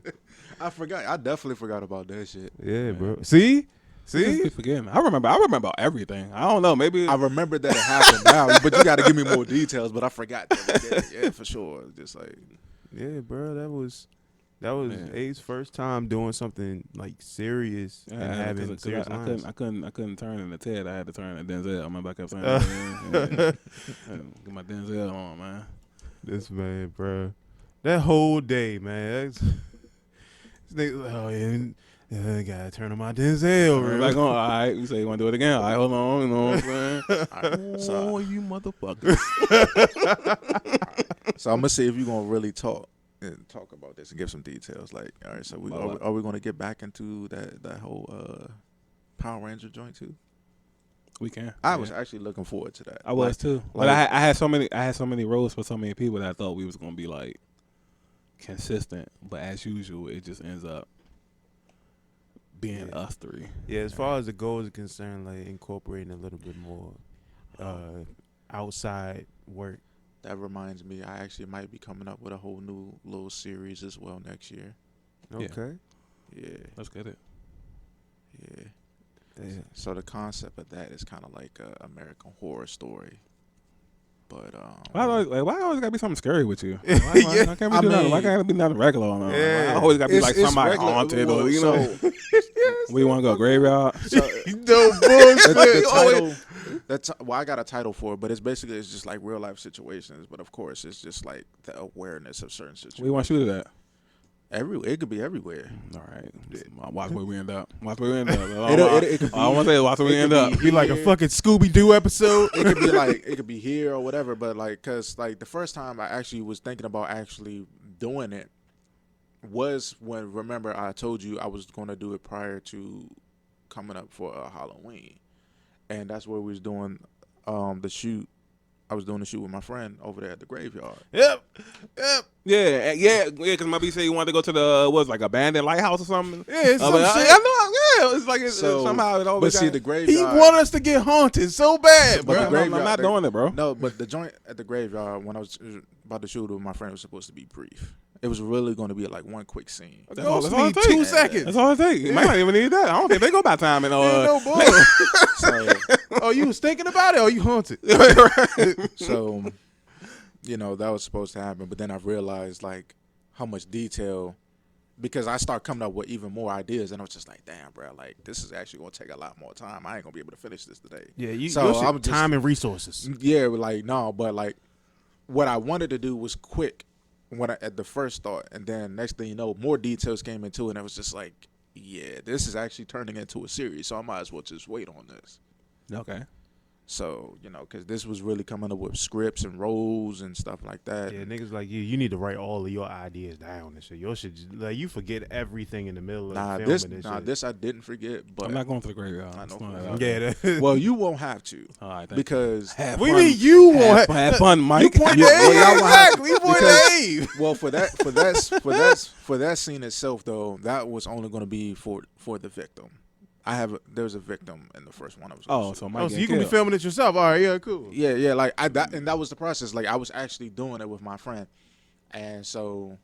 I forgot. I definitely forgot about that shit. Yeah, bro. See? See? Forgetting. I remember everything. I don't know. Maybe I remember that it happened now, but you got to give me more details. But I forgot that we did it. Yeah, for sure. Just like Yeah, bro. That was Yeah. A's first time doing something like serious and having 'cause serious lines. I couldn't turn into Ted. I had to turn into Denzel. I remember I kept saying, yeah. Get my Denzel on, man. This man, bro. That whole day, man. Oh yeah, I gotta turn on my Denzel. We're Bro. back on. All right, you say you want to do it again? All right, hold on. You know what I'm saying? All right, so- Oh, you motherfuckers. So I'm gonna see if you're gonna really talk about this and give some details. Like, all right, so are we gonna get back into that whole Power Ranger joint too? We can. I Yeah. was actually looking forward to that. I was too. But like- I had so many roles for so many people that I thought we was gonna be like consistent. But as usual, it just ends up being Yeah. us three. Yeah, as far as the goals are concerned, like incorporating a little bit more outside work. That reminds me, I actually might be coming up with a whole new little series as well next year. Yeah. Okay. Yeah, Let's get it. yeah. Yeah. So the concept of that is kind of like a American Horror Story, but Why always gotta be something scary with you? Yeah. Why can't we do nothing? Why can't it be nothing regular on there? Yeah. Why always gotta be It's- like it's somebody regular. haunted Well, or you know? so- We want to go graveyard. So, No the bullshit. title, I got a title for it, but it's just like real life situations. But of course, it's just like the awareness of certain situations. We want to shoot it at. It could be everywhere. All right. Watch where we end up. Watch where we end up. It could be, All I want to say is watch where we it end could up. be Be like a here. fucking Scooby Doo episode. It could be like it could be here or whatever. But like, cause like the first time I actually was thinking about actually doing it was when, remember, I told you I was going to do it prior to coming up for Halloween, and that's where we was doing the shoot. I was doing the shoot with my friend over there at the graveyard. Yep. Yeah. Because my B said you wanted to go to the like abandoned lighthouse or something. Yeah, it's some but shit. I know. Yeah, it's like So, somehow it but always. see, the He graveyard. want us to get haunted so bad, But bro. the I'm graveyard- not doing it, bro. No, but the joint at the graveyard when I was about to shoot with my friend was supposed to be brief. It was really going to be like one quick scene. That's all Ghost it need takes. 2 seconds. That's all it takes. You might not even need that. I don't think they go by time and Ain't no bull. So, Oh, you was thinking about it or you haunted? so, you know, that was supposed to happen. But then I realized like how much detail, because I start coming up with even more ideas, and I was just like, damn, bro, like this is actually going to take a lot more time. I ain't gonna be able to finish this today. Yeah, you So your shit, I'm just- time and resources. Yeah, like no, but like what I wanted to do was quick at the first thought, and then next thing you know, more details came into it, and I was just like, yeah, this is actually turning into a series, so I might as well just wait on this. Okay. So, you know, because this was really coming up with scripts and roles and stuff like that. Yeah, niggas like you need to write all of your ideas down and shit. Your shit, like you forget everything in the middle of filming this shit. This I didn't forget, but I'm not going to the graveyard. I know It's for not a that. fact. Yeah, that, well, you won't have to All right. Thank because you. Have we fun. mean you won't Have fun, Mike. You point Yeah, to well, Dave, y'all will have- exactly. You point to because- Dave. well for that scene itself though, that was only going to be for the victim. There's a victim in the first one. I was gonna Oh, shoot. so Mike Oh, so you can be killed. filming it yourself. All right, yeah, cool. Yeah, like and that was the process. Like I was actually doing it with my friend, and so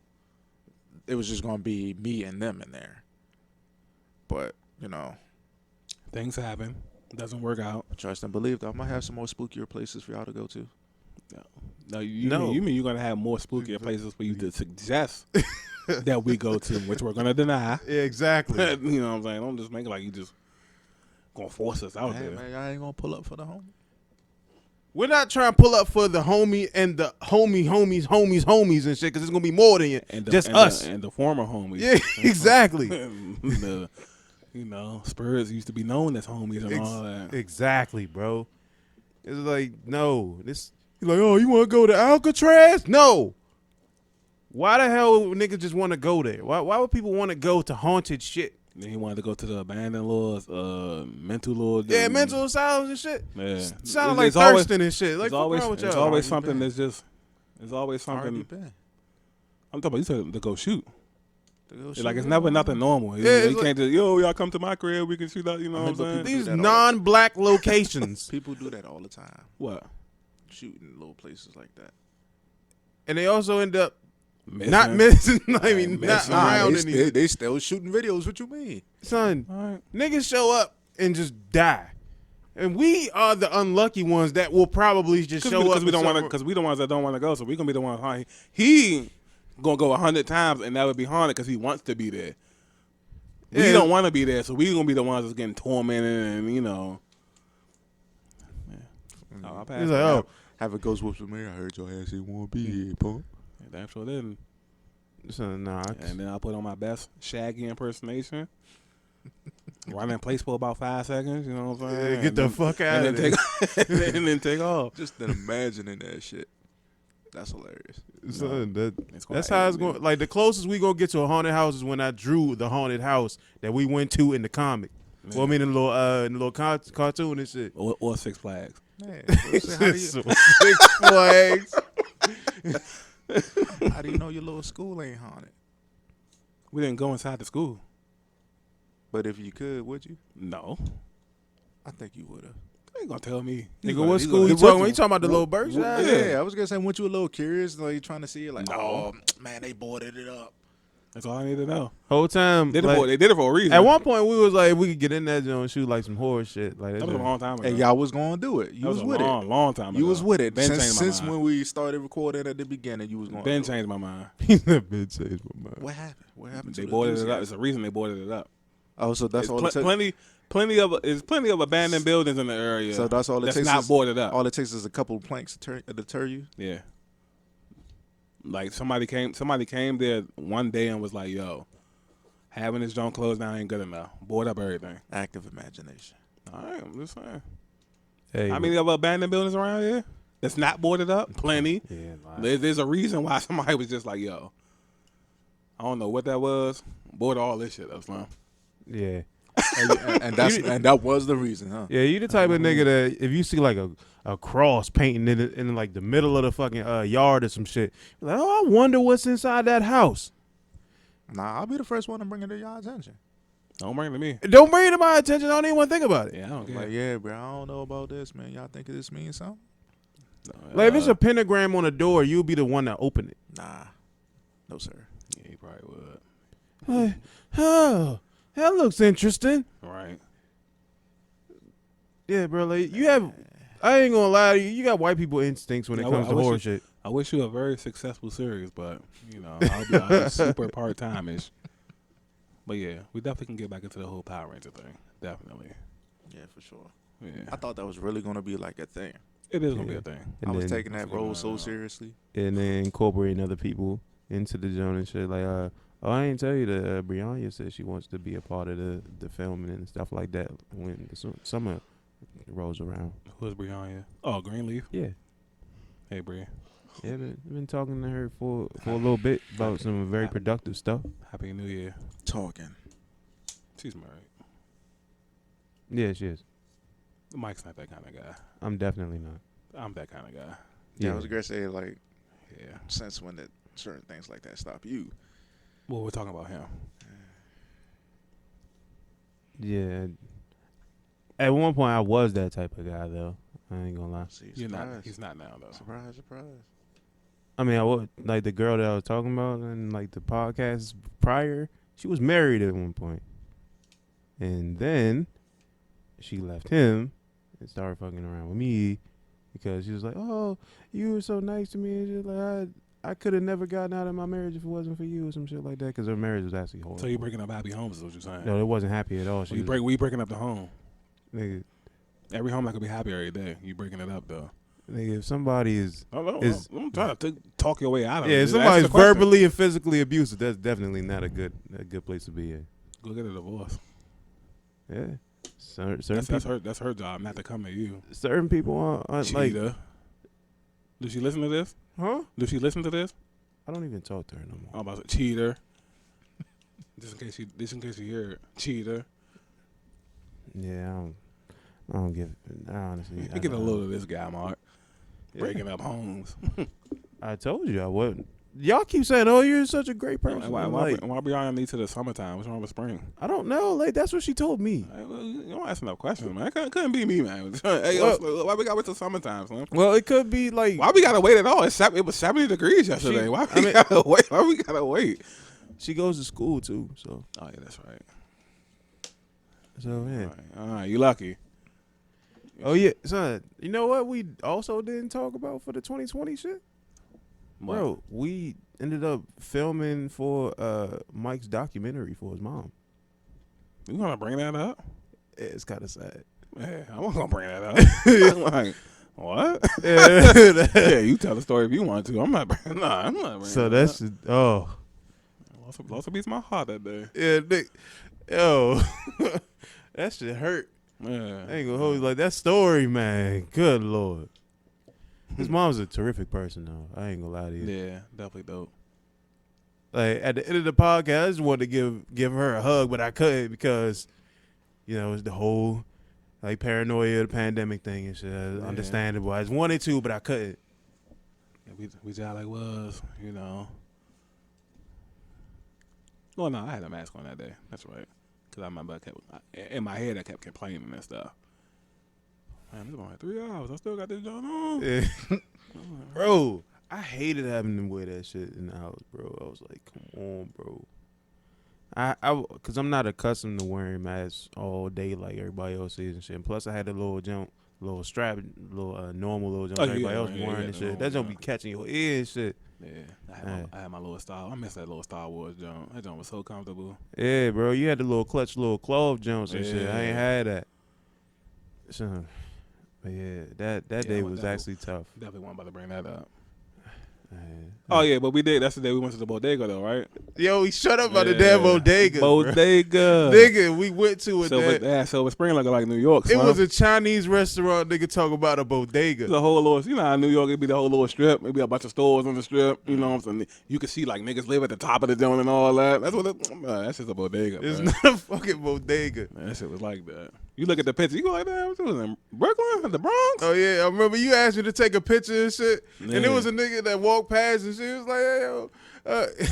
it was just gonna be me and them in there. But you know, Things happen. Doesn't work out. trust and believe. Though I might have some more spookier places for y'all to go to. No, you No. mean you're gonna have more spookier places for you to suggest that we go to, which we're gonna deny. Yeah, exactly. You know what I'm saying? Don't just make it like you just gonna force us out Hey, there. man, y'all ain't gonna pull up for the homie. We're not trying to pull up for the homie and the homies and shit, because it's gonna be more than just us. And the former homies. Yeah, exactly. The, Spurs used to be known as homies and all that. Exactly, bro. It's like, no. He's like, oh, you want to go to Alcatraz? No. Why the hell would niggas just want to go there? Why would people want to go to haunted shit? Then he wanted to go to the abandoned laws, mental laws. Yeah, mental asylums and shit. Yeah. Sounding like It's always- Thurston and shit. Like, It's always, what's wrong with it's y'all? always Already something been. that's just. It's always Already something. been. I'm talking about you said to go shoot. To go It's like shoot it's it. never nothing normal. Yeah, You it's can't just y'all come to my crib. We can shoot out. You know I mean, what I'm but saying? These do that all non-black locations. People do that all the time. What? Shooting little places like that. And they also end up Missing. not missing. I mean, not Missing. around they, any. they still shooting videos. What you mean? Son, All right. niggas show up and just die. And we are the unlucky ones that will probably just show up. Because we don't want to. Because we the ones that don't want to go. So we gonna be the ones. He gonna go 100 times, and that would be haunted because he wants to be there. We Yeah. don't want to be there, so we gonna be the ones that's getting tormented, and Oh, I passed. He's like, oh, Have a ghost whoops with me. I heard your ass didn't want to be here, punk. Yeah, damn sure didn't. son, nah. And then I put on my best Shaggy impersonation. Run in place for about 5 seconds. You know what I'm saying? Yeah, get the fuck out and of then there. take and then take off. Just then imagining that shit. That's hilarious. Son, It's gonna that's how it's happen, going. Like, the closest we gonna get to a haunted house is when I drew the haunted house that we went to in the comic. man. Well, I mean, in the little cartoon and shit. Or Six Flags. Man, how Six Flags. do you know your little school ain't haunted? We didn't go inside the school. But if you could, would you? No. I think you would have. They ain't gonna tell me. Nigga, what school you talking about? You talking about the little bird Yeah. shot? I was gonna say, weren't you a little curious? Like, you trying to see it? Like, No. oh man, they boarded it up. That's all I need to know. Whole time. They like, did it for a reason. at one point, we was like, we could get in that joint and shoot like some horror shit. Like that was a long time ago. And y'all was gonna do it. You that was with long, it. long time ago. You was with it. Ben changed my Since mind. when we started recording at the beginning, you was going. Ben changed my mind. that bitch changed my mind. What happened? What happened? They to the boarded it up. enthusiasm? It's a reason they boarded it up. Oh, so that's It's all it took. plenty of abandoned buildings in the area. So that's all it that's takes. not is, boarded up. All it takes is a couple of planks to deter you. Yeah. Like somebody came there one day and was like, "Yo, having this joint closed down ain't good enough. Board up everything." Active imagination. All right, I'm just saying. Hey, How many other abandoned buildings around here that's not boarded up? Plenty. Yeah, like, There's a reason why somebody was just like, "Yo, I don't know what that was. Board all this shit up, son." yeah. and that was the reason, huh? Yeah, you the type of nigga that if you see like a cross painting in like the middle of the fucking yard or some shit, you're like, oh, I wonder what's inside that house. Nah, I'll be the first one to bring it to y'all attention. Don't bring it to me. Don't bring it to my attention. I don't even want to think about it. Yeah, I don't care. Like, yeah, bro, I don't know about this, man. Y'all think this means something? Like if it's a pentagram on a door, you'll be the one that open it. Nah, no, sir. Yeah, you probably would. Oh, that looks interesting. Right. Yeah, bro. Like you have, I ain't gonna lie to you. You got white people instincts when it Yeah, comes I to wish horror you- shit. I wish you a very successful series, but I'll be super part time ish. But yeah, we definitely can get back into the whole Power Ranger thing. Definitely. Yeah, for sure. Yeah. I thought that was really gonna be like a thing. It is gonna be Yeah. a thing. And I was then, taking that role so seriously. and then incorporating other people into the joint and shit. Like, oh, I ain't tell you that Brianna said she wants to be a part of the filming and stuff like that when the summer rolls around. Who's Brianna? Oh, Greenleaf. Yeah, Hey, Bri. yeah. Been talking to her for a little bit about some very productive stuff. Happy New Year. Talking. She's married. Yeah, she is. Mike's not that kind of guy. I'm definitely not. I'm that kind of guy. Yeah, I was gonna say, like, Yeah. since when did certain things like that stop you? Well, we're talking about him. Yeah. At one point, I was that type of guy, though. I ain't gonna lie. See, You're not. surprise. He's not now though. Surprise, surprise. I mean, I was like the girl that I was talking about in like the podcast prior. She was married at one point, and then she left him and started fucking around with me, because she was like, "Oh, you were so nice to me," and she was like, I could have never gotten out of my marriage if it wasn't for you or some shit like that. Because her marriage was actually horrible. So you breaking up happy homes is what you're saying? No, it wasn't happy at all. She we breaking up the home. nigga, Every home not gonna be happy every day. You breaking it up though. nigga, if somebody is I'm trying to talk your way out of it. yeah, if Just somebody's ask the question. verbally and physically abusive, that's definitely not a good place to be in. Go get a divorce. Yeah, certain That's her job, not to come to you. certain people aren't like, Cheater. Does she listen to this? huh? Does she listen to this? I don't even talk to her no more. I'm about to cheater. Just in case you hear it, cheater. Yeah, I don't give. I honestly, I get a load of this guy, Mark. Breaking up homes. I told you I wouldn't. Y'all keep saying, "Oh, you're such a great person." Why Like, Brianna need to the summertime? What's wrong with spring? I don't know. Like, that's what she told me. Hey, well, you don't ask enough questions, man. Couldn't be me, man. Hey, why we gotta wait till summertime, son? Well, it could be like Why we gotta wait at all? It was 70 degrees yesterday. Why we gotta wait? Why we gotta wait? she goes to school too. So, Oh yeah, that's right. so yeah. All right, you lucky. Oh yeah, son. You know what we also didn't talk about for the 2020 shit, What? bro? We ended up filming for Mike's documentary for his mom. You gonna bring that up? It's kind of sad. Yeah, I wasn't gonna bring that up. I'm like, what? Yeah. Yeah, you tell the story if you want to. I'm not bringing. Nah, I'm not bringing. So that that's oh up. Lost a piece of my heart that day. yeah, Nick. Yo, that shit hurt. Yeah, I ain't gonna hold you like that story, man. Good lord. His mom's a terrific person, though. I ain't gonna lie to you. Yeah, definitely dope. Like at the end of the podcast, I just wanted to give her a hug, but I couldn't because, you know, it's the whole like paranoia, the pandemic thing and shit. Yeah. Understandable. I just wanted to, but I couldn't. Yeah, we just like was, you know. Well, no, I had a mask on that day. That's right. Because I remember in my head I kept complaining and stuff. Man, it's only 3 hours. I still got this joint on. Yeah. Bro, I hated having to wear that shit in the house, bro. I was like, come on, bro. Cause I'm not accustomed to wearing masks all day like everybody else is and shit. And plus, I had a little strap, normal little jump everybody else wearing and shit. That jump be catching your ear and shit. Yeah, I had my little Star. I miss that little Star Wars jump. That jump was so comfortable. Yeah, bro. You had the little clutch, little clove jumps and shit. I ain't had that. So, but yeah, that day was actually tough. Definitely wasn't about to bring that up. Man. Oh yeah, but we did. That's the day we went to the bodega though, right? Yo, we shut up about the damn bodega. Bodega. Nigga, we went to it. Silver Spring looking like New York. It was a Chinese restaurant. Nigga talk about a bodega. The whole little, you know, how in New York it'd be the whole little strip. It'd be a bunch of stores on the strip. You know what I'm saying? You can see like niggas live at the top of the joint and all that. That's what. That's just a bodega. It's bro. not a fucking bodega. Man, that shit was like that. You look at the picture, you go like, damn, this was in Brooklyn, the Bronx. Oh yeah, I remember you asked me to take a picture and shit, Yeah. and there was a nigga that walked past and shit. He was like, "Hey, yo,"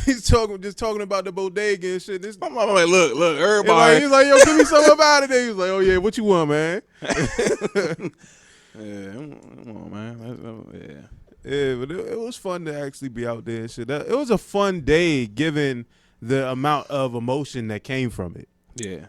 he's talking about the bodega and shit. This, I'm like, look, everybody. like, he's like, "Yo, give me something about it." He was like, "Oh yeah, what you want, man?" Yeah, come on, man. Yeah. Yeah, but it was fun to actually be out there and shit. It was a fun day given the amount of emotion that came from it. Yeah.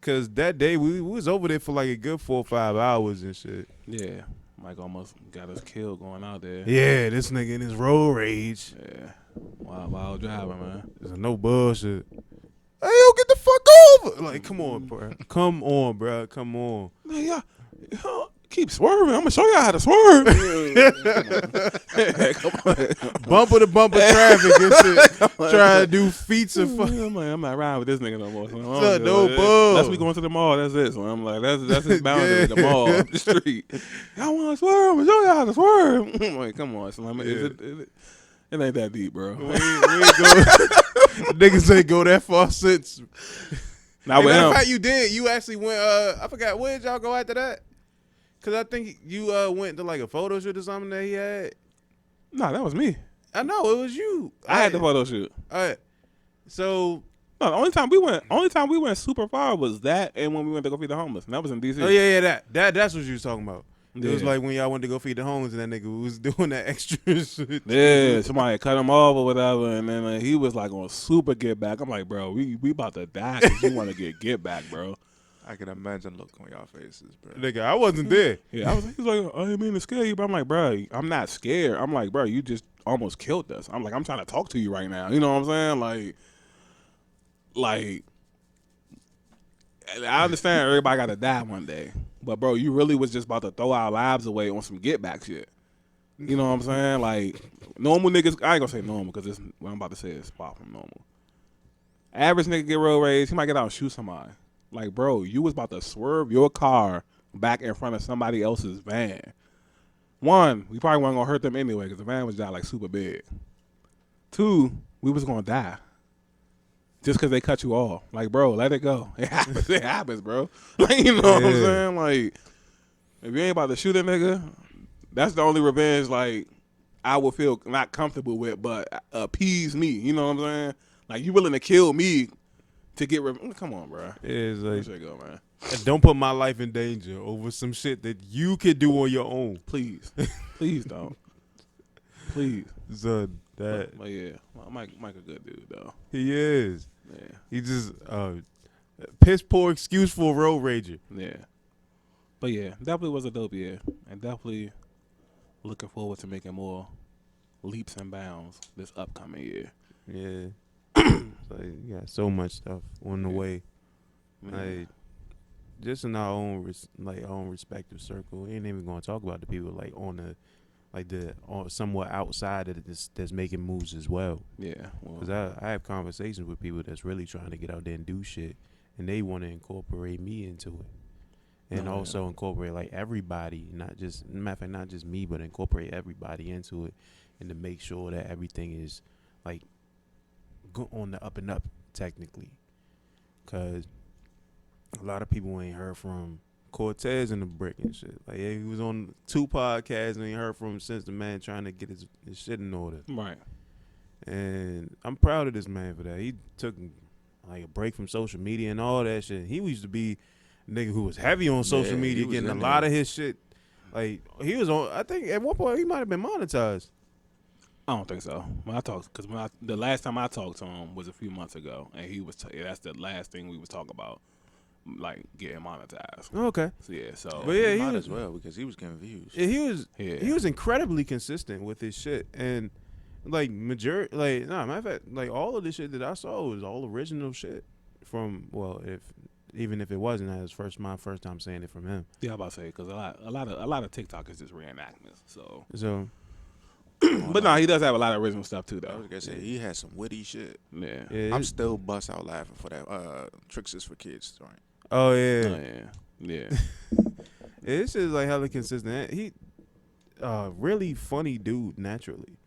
Cause that day we was over there for like a good 4 or 5 hours and shit. Yeah. Mike almost got us killed going out there. Yeah, this nigga in his road rage. Yeah. Wild driving, man. There's no bullshit. Hey, yo, get the fuck over! Like, come on, bro. Come on, bro. Come on. Man, y'all keep swerving. I'm gonna show y'all how to swerve. Come on. Bumper to bumper traffic and shit. Trying to do feats of fuck. I'm not riding with this nigga no more. So No bull. That's we going to the mall. That's it. So I'm like, that's his boundary. The mall, up the street. Y'all want to swerve? I'm gonna show y'all how to swerve. I'm like, come on, Slim. It ain't that deep, bro. We ain't go. Niggas ain't go that far since. Now, Matter of fact, you did. You actually went. I forgot. Where did y'all go after that? Cause I think you went to like a photo shoot or something that he had. No, that was me. I know it was you. I had the photo shoot. All right. So. No, the only time we went super far was that, and when we went to go feed the homeless, and that was in DC. Oh yeah, that's what you was talking about. Yeah. It was like when y'all went to go feed the homeless, and that nigga was doing that extra shit. Yeah, somebody cut him off or whatever, and then he was like on super get back. I'm like, bro, we about to die because you want to get back, bro. I can imagine look on y'all faces, bro. Nigga, I wasn't there. Yeah, he's like, I didn't mean to scare you, but I'm like, bro, I'm not scared. I'm like, bro, you just almost killed us. I'm like, I'm trying to talk to you right now. You know what I'm saying? Like, I understand everybody got to die one day, but bro, you really was just about to throw our lives away on some get back shit. You know what I'm saying? Like, normal niggas, I ain't gonna say normal because what I'm about to say is far from normal. Average nigga get road rage, he might get out and shoot somebody. Like, bro, you was about to swerve your car back in front of somebody else's van. One, we probably wasn't gonna hurt them anyway because the van was down like super big. Two, we was gonna die. Just because they cut you off. Like, bro, let it go. It happens. It happens, bro. Like, you know what I'm saying? Like, if you ain't about to shoot a nigga, that's the only revenge, like, I would feel not comfortable with, but appease me. You know what I'm saying? Like, you willing to kill me to get revenge? Come on, bro. Yeah, it's like, There you go, man. don't put my life in danger over some shit that you could do on your own. Please. Please don't. Please. So that But yeah, Mike a good dude, though. he is. Yeah. He just piss poor excuse for a road rager. Yeah. But yeah, definitely was a dope year. And definitely looking forward to making more leaps and bounds this upcoming year. Yeah. So you got so much stuff on the way. Yeah. Like, just in our own own respective circle. We ain't even gonna talk about the people like somewhat outside of this that's making moves as well. Yeah. Well, Because I have conversations with people that's really trying to get out there and do shit, and they want to incorporate me into it, and also incorporate like everybody, not just matter of fact, not just me, but incorporate everybody into it, and to make sure that everything is like on the up and up technically. Because a lot of people ain't heard from Cortez and the Brick and shit. Like, yeah, he was on 2 podcasts and ain't heard from him since the man trying to get his shit in order. right. And I'm proud of this man for that. He took like a break from social media and all that shit. He used to be a nigga who was heavy on social media, getting a lot of his shit. Like, he was on, I think at one point he might have been monetized. I don't think so. When I talked, because the last time I talked to him was a few months ago, and he was that's the last thing we was talking about, like getting monetized. Okay. So yeah, so But yeah, he he might was, as well because he was getting views. yeah, yeah. he was incredibly consistent with his shit. And like matter of fact, like all of the shit that I saw was all original shit from, well, even if it wasn't, that was my first time saying it from him. Yeah, I'm about to say because a lot of TikTok is just reenactments. So, but no, he does have a lot of original stuff too, I though. was gonna say he had some witty shit. Yeah. I'm still bust out laughing for that Tricks is for Kids joint. Oh yeah. Oh, yeah. It's just like hella consistent. He really funny dude naturally.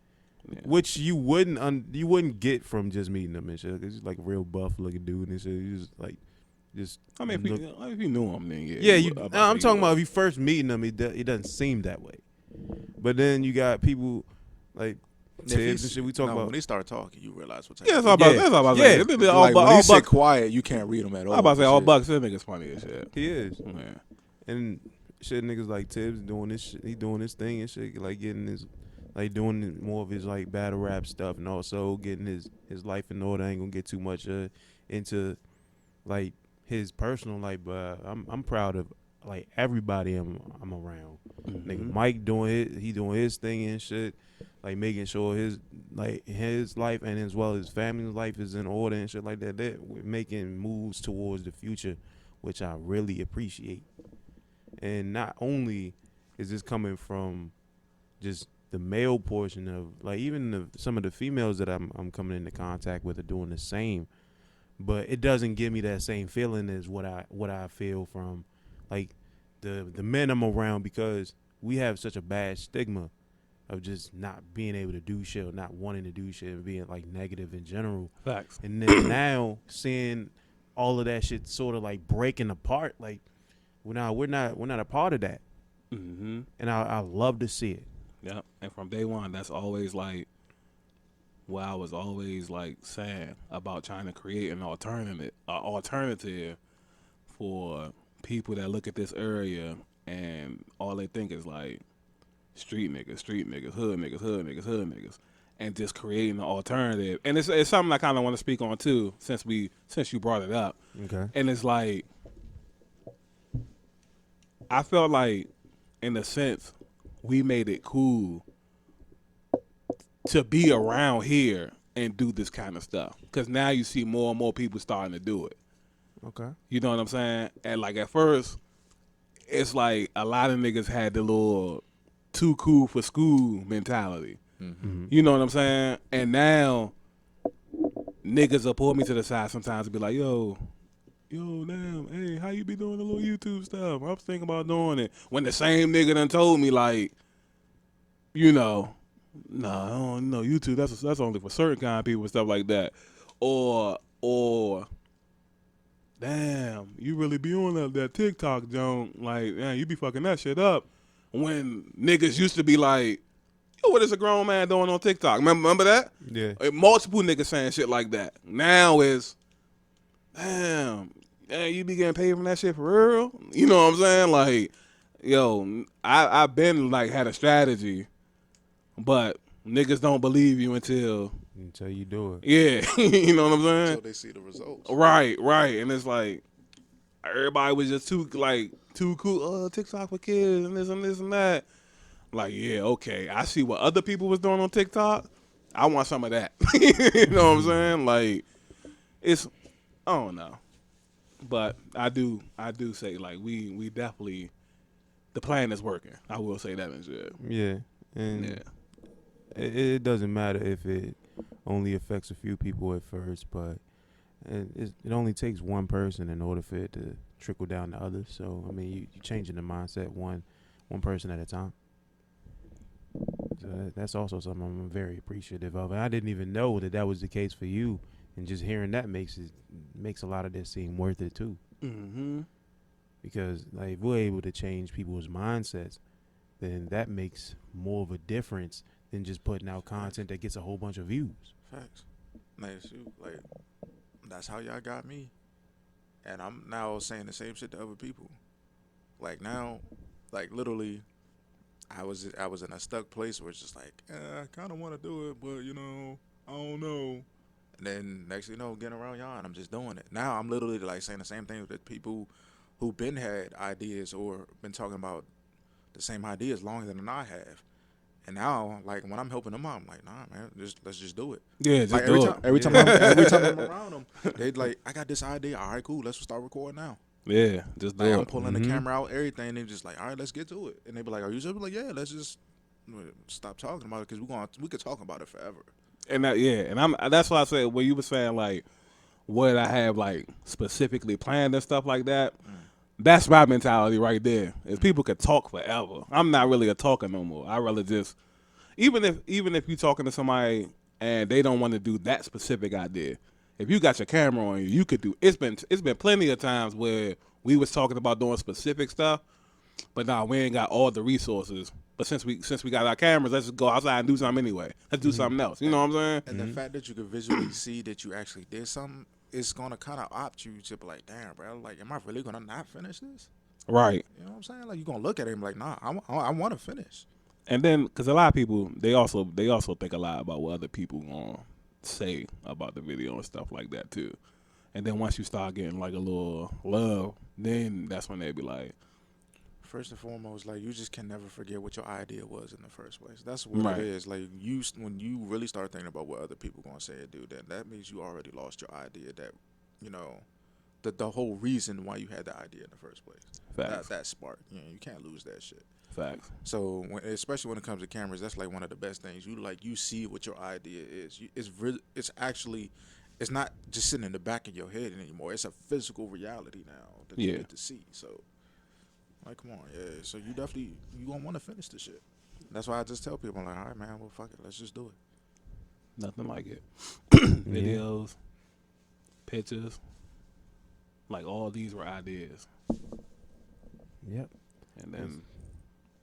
Yeah. Which you wouldn't get from just meeting him and shit. Cause he's like a real buff looking dude and shit. He's just I mean, if you knew him, then yeah. I'm talking about about if you first meeting him, he doesn't seem that way. But then you got people like Tibbs and shit. We talk about when they start talking, you realize what's Yeah, that's happening. all about. Yeah. That's all about. Like, All when he sit bucks. quiet, you can't read him at all. I'm about to say all Shit. bucks. That nigga's funny as shit. he is. Yeah. And shit, niggas like Tibbs doing this shit. He doing this thing and shit, like getting his, like doing more of his like battle rap stuff, and also getting his life in order. I ain't gonna get too much into like his personal life, but I'm proud of like everybody I'm around. Mm-hmm. Nigga Mike doing his thing and shit, like making sure his life and as well as family's life is in order and shit like that. We're making moves towards the future, which I really appreciate. And not only is this coming from just the male portion of like even some of the females that I'm coming into contact with are doing the same, but it doesn't give me that same feeling as what I feel from like the men I'm around, because we have such a bad stigma of just not being able to do shit or not wanting to do shit and being like negative in general. Facts. And then now seeing all of that shit sort of like breaking apart, like we're not a part of that. Mm-hmm. And I love to see it. Yeah. And from day one, that's always like what I was always like saying about trying to create an alternative for people that look at this area and all they think is like street niggas, hood niggas, and just creating an alternative. And it's something I kind of want to speak on too, since you brought it up. Okay. And it's like I felt like, in a sense, we made it cool to be around here and do this kind of stuff. Because now you see more and more people starting to do it. Okay. You know what I'm saying? And like at first, it's like a lot of niggas had the little too cool for school mentality. Mm-hmm. You know what I'm saying? And now niggas will pull me to the side sometimes and be like, yo, damn, hey, how you be doing the little YouTube stuff? I was thinking about doing it. When the same nigga done told me, like, you know, nah, I don't know, YouTube, that's only for certain kind of people and stuff like that. Or damn, you really be on that TikTok junk, like, man, you be fucking that shit up. When niggas used to be like, yo, what is a grown man doing on TikTok? Remember that? Yeah. Multiple niggas saying shit like that. Now is, damn, you be getting paid from that shit for real? You know what I'm saying? Like, yo, I've been like had a strategy, but niggas don't believe you until you do it. yeah, you know what I'm saying? Until they see the results. Right, and it's like everybody was just too cool. Oh, TikTok for kids and this and that. Like, yeah, okay, I see what other people was doing on TikTok. I want some of that. You know what I'm saying? Like, it's I don't know. But I do say like we definitely the plan is working. I will say that in jail. Yeah. And Yeah. it doesn't matter if it only affects a few people at first, but it only takes one person in order for it to trickle down to others. So I mean, you changing the mindset one person at a time. So that's also something I'm very appreciative of. And I didn't even know that was the case for you. And just hearing that makes a lot of this seem worth it too. Mm-hmm. Because like if we're able to change people's mindsets, then that makes more of a difference than just putting out content that gets a whole bunch of views. Facts. Nice. Like, that's how y'all got me. And I'm now saying the same shit to other people. Like now, like literally, I was in a stuck place where it's just like, I kind of want to do it, but I don't know. And then next thing you know, getting around y'all, and I'm just doing it. Now I'm literally like saying the same thing with people who've been had ideas or been talking about the same ideas longer than I have. And now, like when I'm helping them out, I'm like, nah, man, let's just do it. Yeah, just Like do it. every time I'm around them, they like, I got this idea. All right, cool. Let's start recording now. Yeah, just do Like it. I'm pulling the camera out, everything. They just like, all right, let's get to it. And they be like, are you sure? Like, yeah, let's just stop talking about it because we could talk about it forever. And that's why I said when you were saying like what I have like specifically planned and stuff like that. That's my mentality right there. Is people could talk forever. I'm not really a talker no more. I rather just even if you talking to somebody and they don't want to do that specific idea. If you got your camera on you, you could do. It's been plenty of times where we was talking about doing specific stuff, but now we ain't got all the resources. But since we got our cameras, let's just go outside and do something anyway. Let's do something else. You know what I'm saying? And the fact that you could visually see that you actually did something, it's gonna kind of opt you to be like, damn, bro, like, am I really gonna not finish this? Right. You know what I'm saying? Like, you gonna look at it and be like, nah, I want to finish. And then, because a lot of people, they also think a lot about what other people gonna say about the video and stuff like that too. And then once you start getting like a little love, then that's when they be like, First and foremost, like, you just can never forget what your idea was in the first place. That's what it is. Like, when you really start thinking about what other people gonna say or do, then that means you already lost your idea. That the whole reason why you had the idea in the first place. Facts. That spark. You can't lose that shit. Facts. So especially when it comes to cameras, that's like one of the best things. You see what your idea is. It's not just sitting in the back of your head anymore. It's a physical reality now that you get to see. So, like, come on, yeah. So you gonna want to finish the shit. That's why I just tell people, I'm like, all right, man, well, fuck it, let's just do it. Nothing like it. Videos, pictures, like all these were ideas. Yep. And then,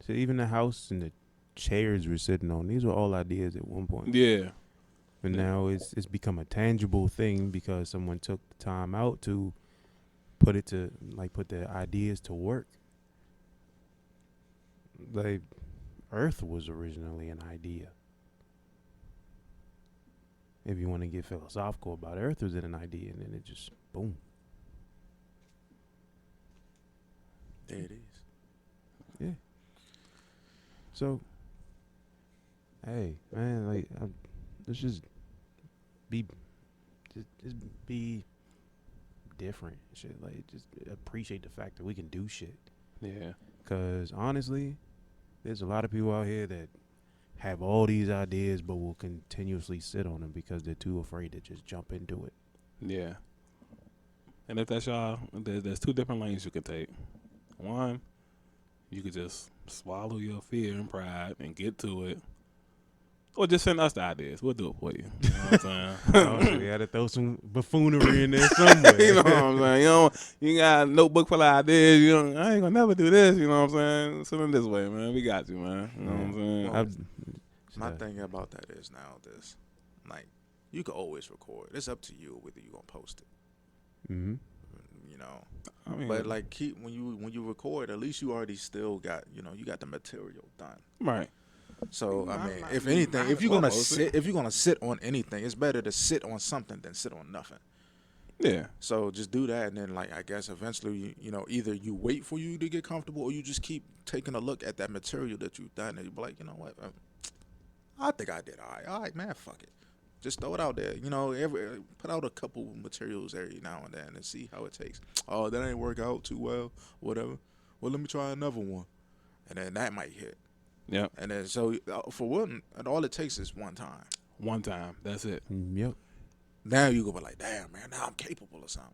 so even the house and the chairs we're sitting on, these were all ideas at one point. yeah. And now it's become a tangible thing because someone took the time out to put their ideas to work. Like, Earth was originally an idea. If you want to get philosophical about it, Earth was an idea, and then it just boom. There it is. So, hey, man, like, let's just be, just be different. Shit, like, just appreciate the fact that we can do shit. Yeah. Cause honestly, there's a lot of people out here that have all these ideas, but will continuously sit on them because they're too afraid to just jump into it. Yeah. And if that's y'all, there's two different lanes you can take. One, you could just swallow your fear and pride and get to it. Or just send us the ideas. We'll do it for you. You know what I'm saying? Oh, shit, we had to throw some buffoonery in there somewhere. You know what I'm saying? You got a notebook full of ideas. I ain't gonna never do this. You know what I'm saying? Send them this way, man. We got you, man. You know what I'm saying? Well, my thing about that is now this, like, you can always record. It's up to you whether you gonna post it. Mm-hmm. You know, I mean, but like when you record, at least you already still got you got the material done. right. So I mean, might- if anything, might if as you're well gonna post sit, if you're gonna sit on anything, it's better to sit on something than sit on nothing. Yeah. So just do that, and then like I guess eventually, either you wait for you to get comfortable, or you just keep taking a look at that material that you've done, and you be like, you know what, I think I did all right. All right, man, fuck it. Just throw it out there. Put out a couple materials every now and then and see how it takes. Oh, that ain't work out too well, whatever. Well, let me try another one, and then that might hit. Yep. And then so for one, and all it takes is one time. One time. That's it. Yep. Now you go be like, damn, man, now I'm capable of something.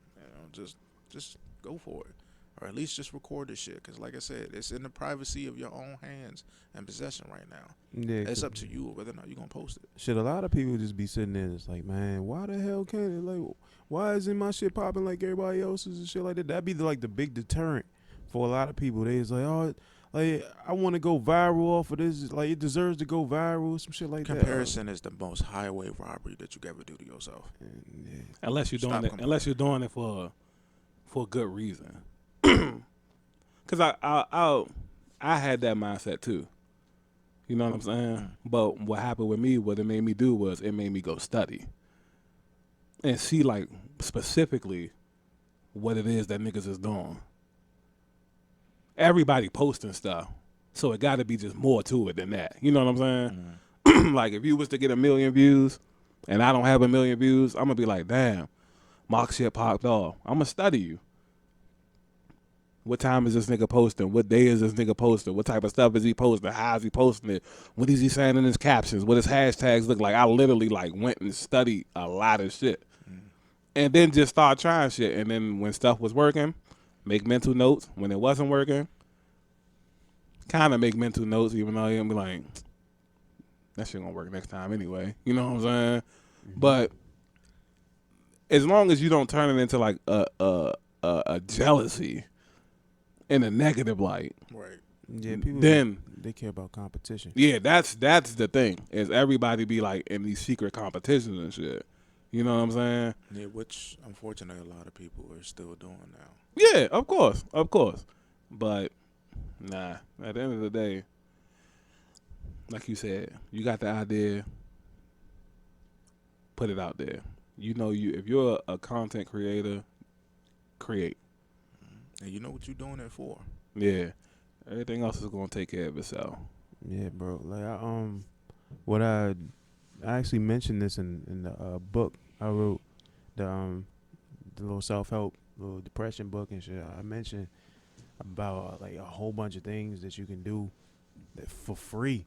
Just go for it. Or at least just record this shit. Because like I said, it's in the privacy of your own hands and possession right now. Yeah, It's up to you whether or not you're going to post it. shit, a lot of people just be sitting there it's like, man, why the hell can't it? Like, why isn't my shit popping like everybody else's and shit like that? That'd be like the big deterrent for a lot of people. They is like, oh, like, I want to go viral off of this. Like, it deserves to go viral, some shit like Comparison is the most highway robbery that you could ever do to yourself. that. Yeah. Unless you're doing Stop it. complaining. Unless you're doing it for a good reason. Because I had that mindset too. You know what I'm saying? But what happened with me, what it made me do was it made me go study and see like specifically what it is that niggas is doing. Everybody posting stuff, so it got to be just more to it than that. You know what I'm saying? Like if you was to get 1 million views and I don't have 1 million views, I'm gonna be like, damn, Mark shit popped off. I'm gonna study you. What time is this nigga posting? What day is this nigga posting? What type of stuff is he posting? How is he posting it? What is he saying in his captions? What his hashtags look like? I literally like went and studied a lot of shit. And then just start trying shit. And then when stuff was working, make mental notes. When it wasn't working, kind of make mental notes, even though you're going to be like, that shit gonna work next time anyway. You know what I'm saying? But as long as you don't turn it into like a jealousy in a negative light, Right. Yeah, people then they care about competition. yeah, that's the thing. Is everybody be like in these secret competitions and shit. You know what I'm saying? Yeah, which unfortunately a lot of people are still doing now. Yeah, of course. But nah, at the end of the day, like you said, you got the idea, put it out there. You know, if you're a content creator, create. And you know what you're doing it for. Yeah. Everything else is gonna take care of itself. Yeah, bro. Like I actually mentioned this in the book I wrote, the little self-help, little depression book and shit. I mentioned about like a whole bunch of things that you can do that for free,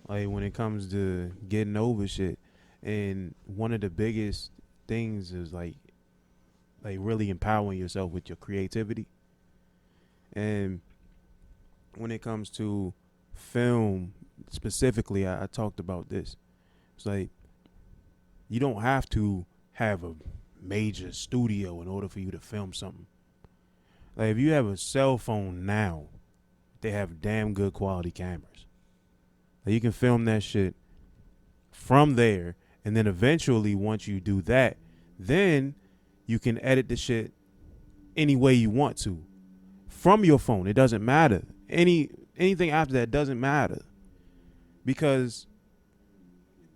like when it comes to getting over shit. And one of the biggest things is like really empowering yourself with your creativity. And when it comes to film specifically, I talked about this. It's like you don't have to have a major studio in order for you to film something. Like if you have a cell phone now, they have damn good quality cameras. Like you can film that shit from there, and then eventually once you do that, then you can edit the shit any way you want to from your phone. It doesn't matter. Anything after that doesn't matter, because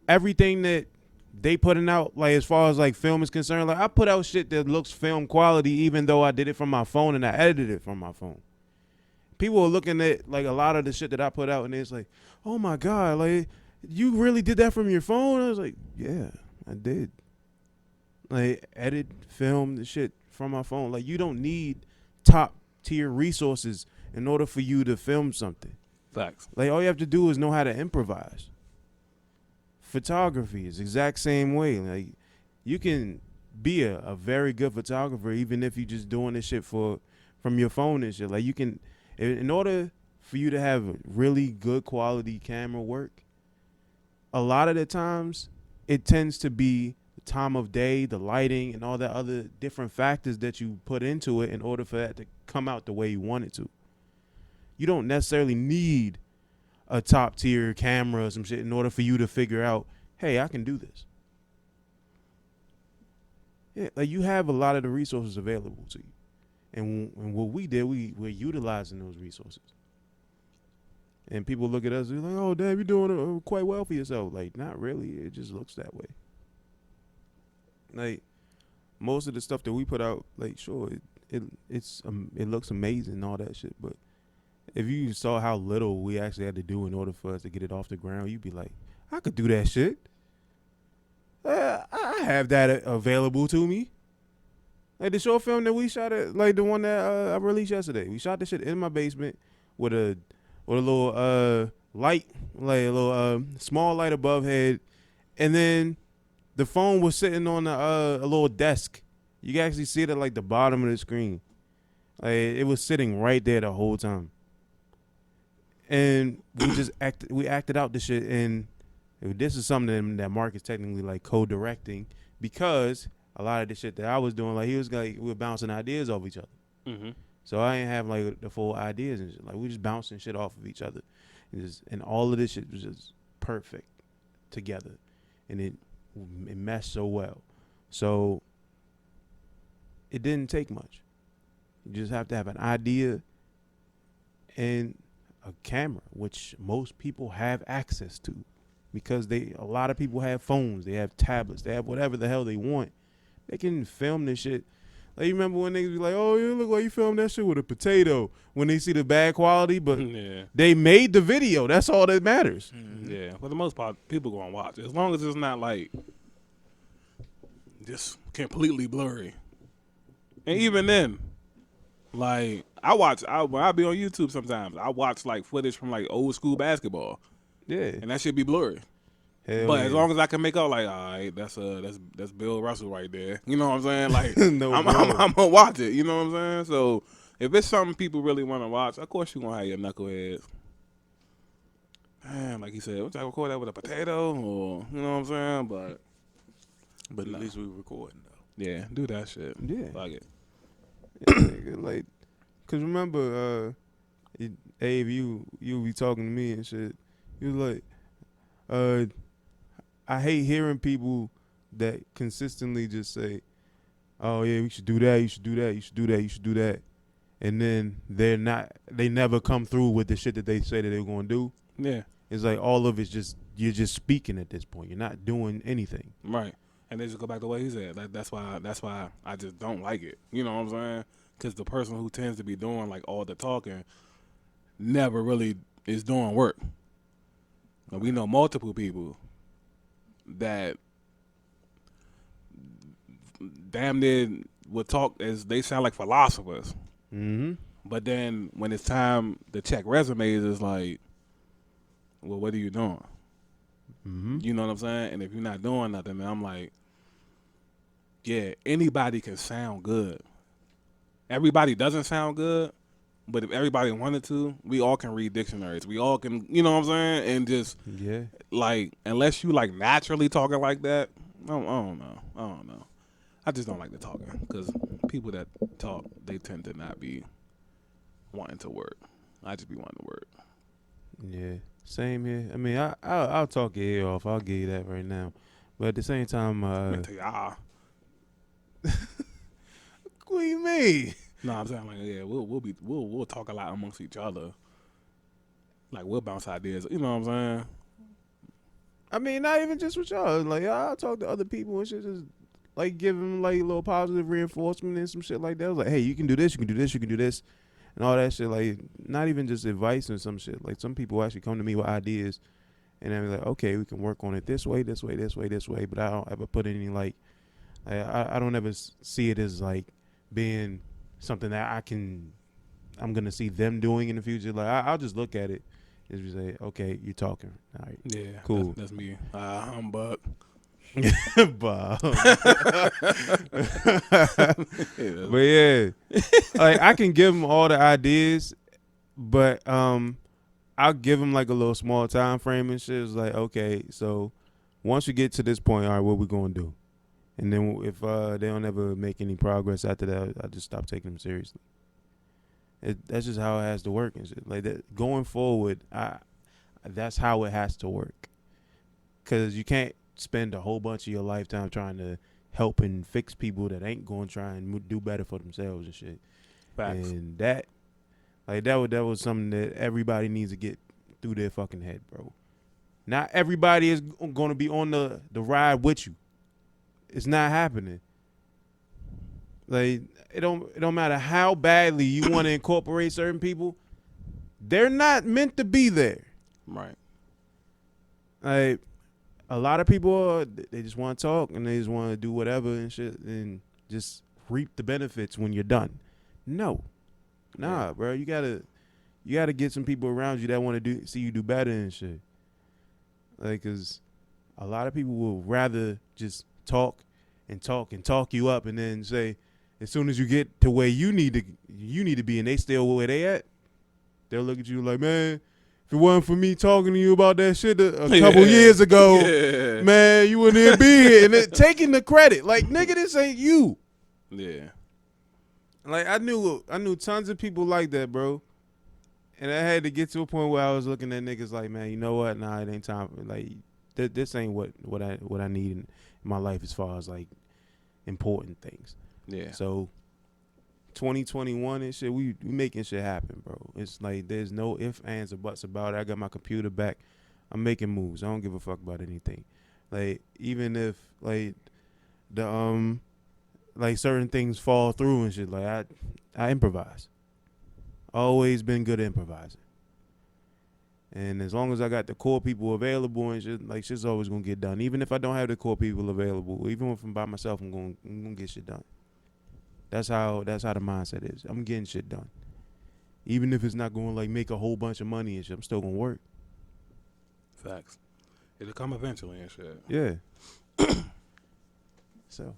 everything that they putting out, like as far as like film is concerned, like I put out shit that looks film quality even though I did it from my phone and I edited it from my phone. people are looking at like a lot of the shit that I put out, and it's like, oh my god, like you really did that from your phone? I was like, yeah, I did. Like edit, film the shit from my phone. Like you don't need top tier resources in order for you to film something. Facts. Like all you have to do is know how to improvise. Photography is the exact same way. Like you can be a very good photographer even if you just doing this shit from your phone and shit. Like you can, in order for you to have really good quality camera work, a lot of the times it tends to be the time of day, the lighting, and all that other different factors that you put into it in order for that to come out the way you want it to. You don't necessarily need a top tier camera or some shit in order for you to figure out, hey, I can do this. Yeah, like you have a lot of the resources available to you. And what we did, we're utilizing those resources. And people look at us and like, oh, damn, you're doing quite well for yourself. Like, not really. It just looks that way. Like, most of the stuff that we put out, like, sure, it looks amazing and all that shit. But if you saw how little we actually had to do in order for us to get it off the ground, you'd be like, I could do that shit. I have that available to me. Like the short film that we shot at, like the one that I released yesterday. We shot this shit in my basement with a little light, like a little small light above head, and then the phone was sitting on a little desk. You can actually see it at like the bottom of the screen. Like it was sitting right there the whole time. And we acted out the shit, and this is something that Mark is technically like co-directing, because a lot of the shit that I was doing, like he was like we were bouncing ideas off each other. Mm-hmm. So I ain't have like the full ideas and shit. Like we just bouncing shit off of each other, and all of this shit was just perfect together, and it meshed so well. So it didn't take much. You just have to have an idea and a camera, which most people have access to, because a lot of people have phones, they have tablets, they have whatever the hell they want. They can film this shit. Like you remember when niggas be like, "Oh, you look like you filmed that shit with a potato," when they see the bad quality, but they made the video. That's all that matters. Mm-hmm. Yeah, for the most part, people gonna watch it as long as it's not like just completely blurry. And even then, like when I be on YouTube sometimes, I watch like footage from like old school basketball. Yeah, and that shit be blurry. Hell but yeah. as long as I can make out, like, all right, that's Bill Russell right there. You know what I'm saying? Like, No, I'm gonna watch it. You know what I'm saying? So if it's something people really want to watch, of course you gonna have your knuckleheads. Man, like you said, would I record that with a potato, or you know what I'm saying? But at least we recording though. Yeah, do that shit. Yeah, fuck it. Yeah, like, cause remember, Abe, you be talking to me and shit. You was like, I hate hearing people that consistently just say, "Oh yeah, we should do that. You should do that. You should do that. You should do that," and then they never come through with the shit that they say that they're gonna do. Yeah, it's like all of it's just you're just speaking at this point. You're not doing anything. Right, and they just go back to what he said. Like that's why I just don't like it. You know what I'm saying? Because the person who tends to be doing like all the talking never really is doing work. And we know multiple people that damn near would talk as they sound like philosophers. Mm-hmm. But then when it's time to check resumes, it's like, well, what are you doing? Mm-hmm. You know what I'm saying? And if you're not doing nothing, then I'm like, yeah, anybody can sound good. Everybody doesn't sound good, but if everybody wanted to, we all can read dictionaries. We all can, you know what I'm saying? And just, like, unless you, like, naturally talking like that, I don't know. I just don't like the talking, because people that talk, they tend to not be wanting to work. I just be wanting to work. Yeah, same here. I mean, I'll talk your ear off. I'll give you that right now. But at the same time, What do you mean? No, I'm saying like, yeah, we'll talk a lot amongst each other. Like we'll bounce ideas. You know what I'm saying? I mean, not even just with y'all. Like I'll talk to other people and shit, just like give them like a little positive reinforcement and some shit like that. I was like, hey, you can do this, you can do this, you can do this. and all that shit. Like, not even just advice and some shit. Like, some people actually come to me with ideas, and they're like, okay, we can work on it this way, this way, this way, this way. But I don't ever put any like, I don't ever see it as like being something that I'm gonna see them doing in the future. Like, I'll just look at it and just say, okay, you're talking. All right, Yeah, cool. That's me. Humbug. But yeah, like I can give them all the ideas, but I'll give them like a little small time frame and shit. It's like, okay, so once we get to this point, all right, what we gonna do? And then if they don't ever make any progress after that, I just stop taking them seriously. That's just how it has to work and shit. Like that going forward, that's how it has to work. Cause you can't spend a whole bunch of your lifetime trying to help and fix people that ain't going to try and do better for themselves and shit. Facts. And that was something that everybody needs to get through their fucking head, bro. Not everybody is going to be on the ride with you. It's not happening. Like it don't matter how badly you want to incorporate certain people, they're not meant to be there. Right. Like a lot of people, they just want to talk and they just want to do whatever and shit and just reap the benefits when you're done. No, nah, bro. You gotta get some people around you that want to see you do better and shit. Like, cause a lot of people will rather just talk and talk you up and then say, as soon as you get to where you need to be and they still where they at, they'll look at you like, man, if it wasn't for me talking to you about that shit a couple years ago, man, you wouldn't even be here. And it, taking the credit, like, nigga, this ain't you. Yeah. Like, I knew tons of people like that, bro. And I had to get to a point where I was looking at niggas like, man, you know what? Nah, it ain't time. Like, this ain't what I need in my life as far as like important things. Yeah. So 2021 and shit, we making shit happen, bro. It's like there's no ifs, ands, or buts about it. I got my computer back. I'm making moves. I don't give a fuck about anything. Like, even if like the like certain things fall through and shit, like I improvise. Always been good at improvising. And as long as I got the core people available and shit, like shit's always gonna get done. Even if I don't have the core people available, even if I'm by myself, I'm gonna get shit done. That's how the mindset is. I'm getting shit done. Even if it's not going to like make a whole bunch of money and shit, I'm still going to work. Facts. It'll come eventually and shit. Yeah. So,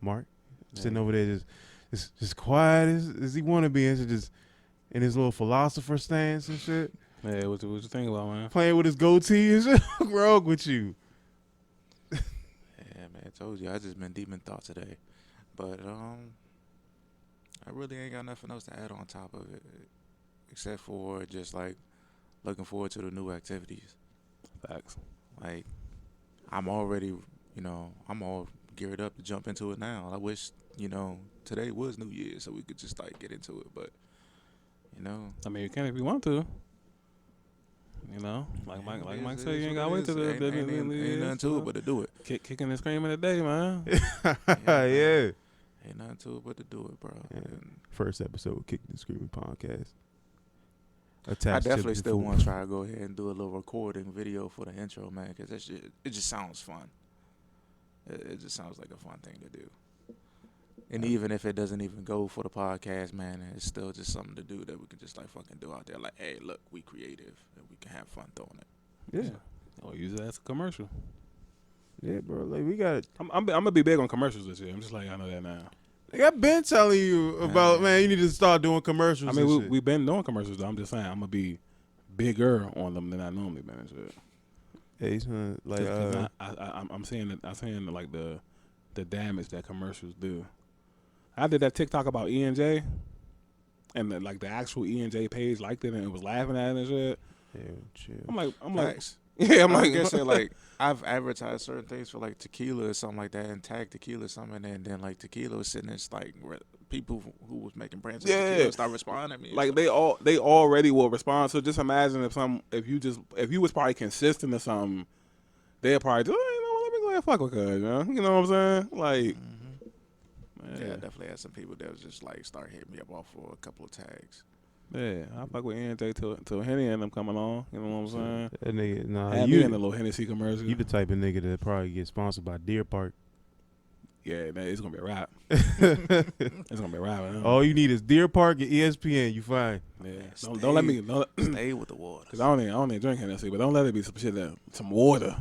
Mark, sitting over there just quiet as he want to be and just in his little philosopher stance and shit. Yeah, what you think about, man? Playing with his goatee and shit. What's wrong with you? Yeah, man, I told you I just been deep in thought today. But I really ain't got nothing else to add on top of it, except for just like looking forward to the new activities. Facts. Like I'm already, I'm all geared up to jump into it now. I wish, today was New Year's so we could just like get into it. But I mean, you can if you want to. Like Mike said, you ain't gotta wait till the ain't nothing to it but to do it. Kicking and screaming today, man. Yeah. Ain't nothing to it but to do it, bro. Yeah. First episode of Kicking and Screaming podcast. I definitely still want to try to go ahead and do a little recording video for the intro, man, because that shit, it just sounds fun. It just sounds like a fun thing to do. And even if it doesn't even go for the podcast, man, it's still just something to do that we can just like fucking do out there. Like, hey, look, we creative and we can have fun doing it. Yeah. Or use it as a commercial. Yeah, bro. Like we got. I'm gonna be big on commercials this year. I'm just like I know that now. Like I've been telling you about, man. You need to start doing commercials. I mean, we've been doing commercials. Though. I'm just saying I'm gonna be bigger on them than I normally been and shit. Hey, son, like I'm seeing like the damage that commercials do. I did that TikTok about E&J, and the actual E&J page liked it and it was laughing at it and shit. Yeah, chill. I'm like, I guess like I've advertised certain things for like tequila or something like that and tagged tequila or something, and then like tequila was sitting there, it's like people who was making brands of tequila start responding to me. Like they already will respond. So just imagine if you was probably consistent or something, they'll probably do, let me go ahead and fuck with her, you know what I'm saying? Like Yeah, I definitely had some people that was just like start hitting me up off for a couple of tags. Yeah, I fuck with NJ till Henny and them coming on. You know what I'm saying? That nigga, nah, Had me in the little Hennessy commercial. you the type of nigga that probably get sponsored by Deer Park. Yeah, man, it's gonna be a rap. It's gonna be a rap. All you need is Deer Park and ESPN. You fine. Yeah, don't let me Stay with the water. Cause I don't even drink Hennessy, but don't let it be some shit some water.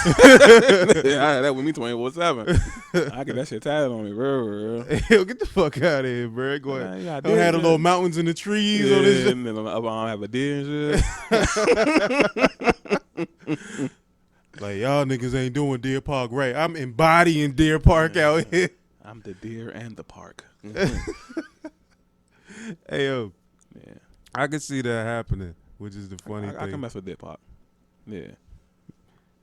Yeah, I had that with me 24/7. I get that shit tatted on me, bro. Yo, get the fuck out of here, bro. Go ahead. Yeah, Don't have the little mountains and the trees on this shit. and then I have a deer and shit. Like, y'all niggas ain't doing Deer Park right. I'm embodying Deer Park out here. I'm the deer and the park. Hey, yo. Yeah, I can see that happening, which is the funny thing. I can mess with Deer Park. Yeah.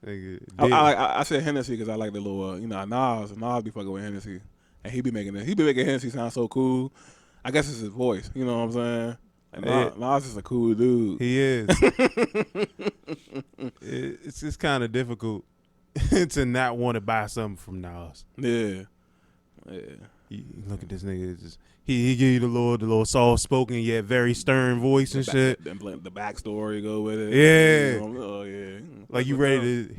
Nigga, I said Hennessy because I like the little, Nas be fucking with Hennessy, and he be making Hennessy sound so cool. I guess it's his voice, you know what I'm saying? Like Nas is a cool dude. He is. It's just kind of difficult to not want to buy something from Nas. Yeah. You look at this nigga. He give you the little soft spoken yet very stern voice and shit. The backstory go with it. Yeah. Oh yeah. Like you ready to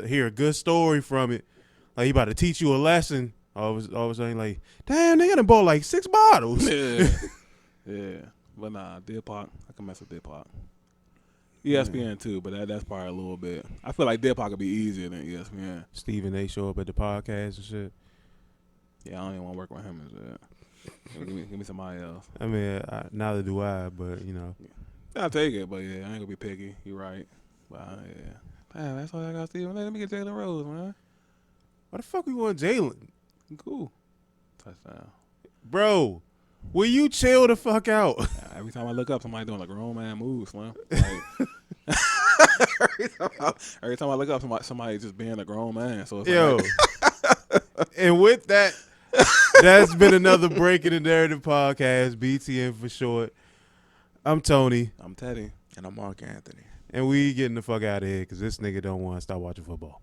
hear a good story from it. Like he about to teach you a lesson. All of a sudden, like, damn, they done bought like 6 bottles. Yeah. Yeah. But nah, Deer Park, I can mess with Deer Park. ESPN too, but that's probably a little bit. I feel like Deer Park would be easier than ESPN. Stephen A. show up at the podcast and shit. Yeah, I don't even want to work with him and shit. Give me somebody else. I mean, neither do I, but you know. Yeah. I'll take it, but yeah, I ain't gonna be picky. You're right. But yeah. Damn, that's all I got, Steven. Let me get Jalen Rose, man. Why the fuck we want Jalen? Cool. Touchdown. Bro, will you chill the fuck out? Every time I look up, somebody doing a grown man move, Slim. Like, every time I look up, somebody just being a grown man. So it's yo, like, and with that, that's been another Break in the Narrative podcast, BTN for short. I'm Tony. I'm Teddy. And I'm Mark Anthony. And we getting the fuck out of here because this nigga don't want to stop watching football.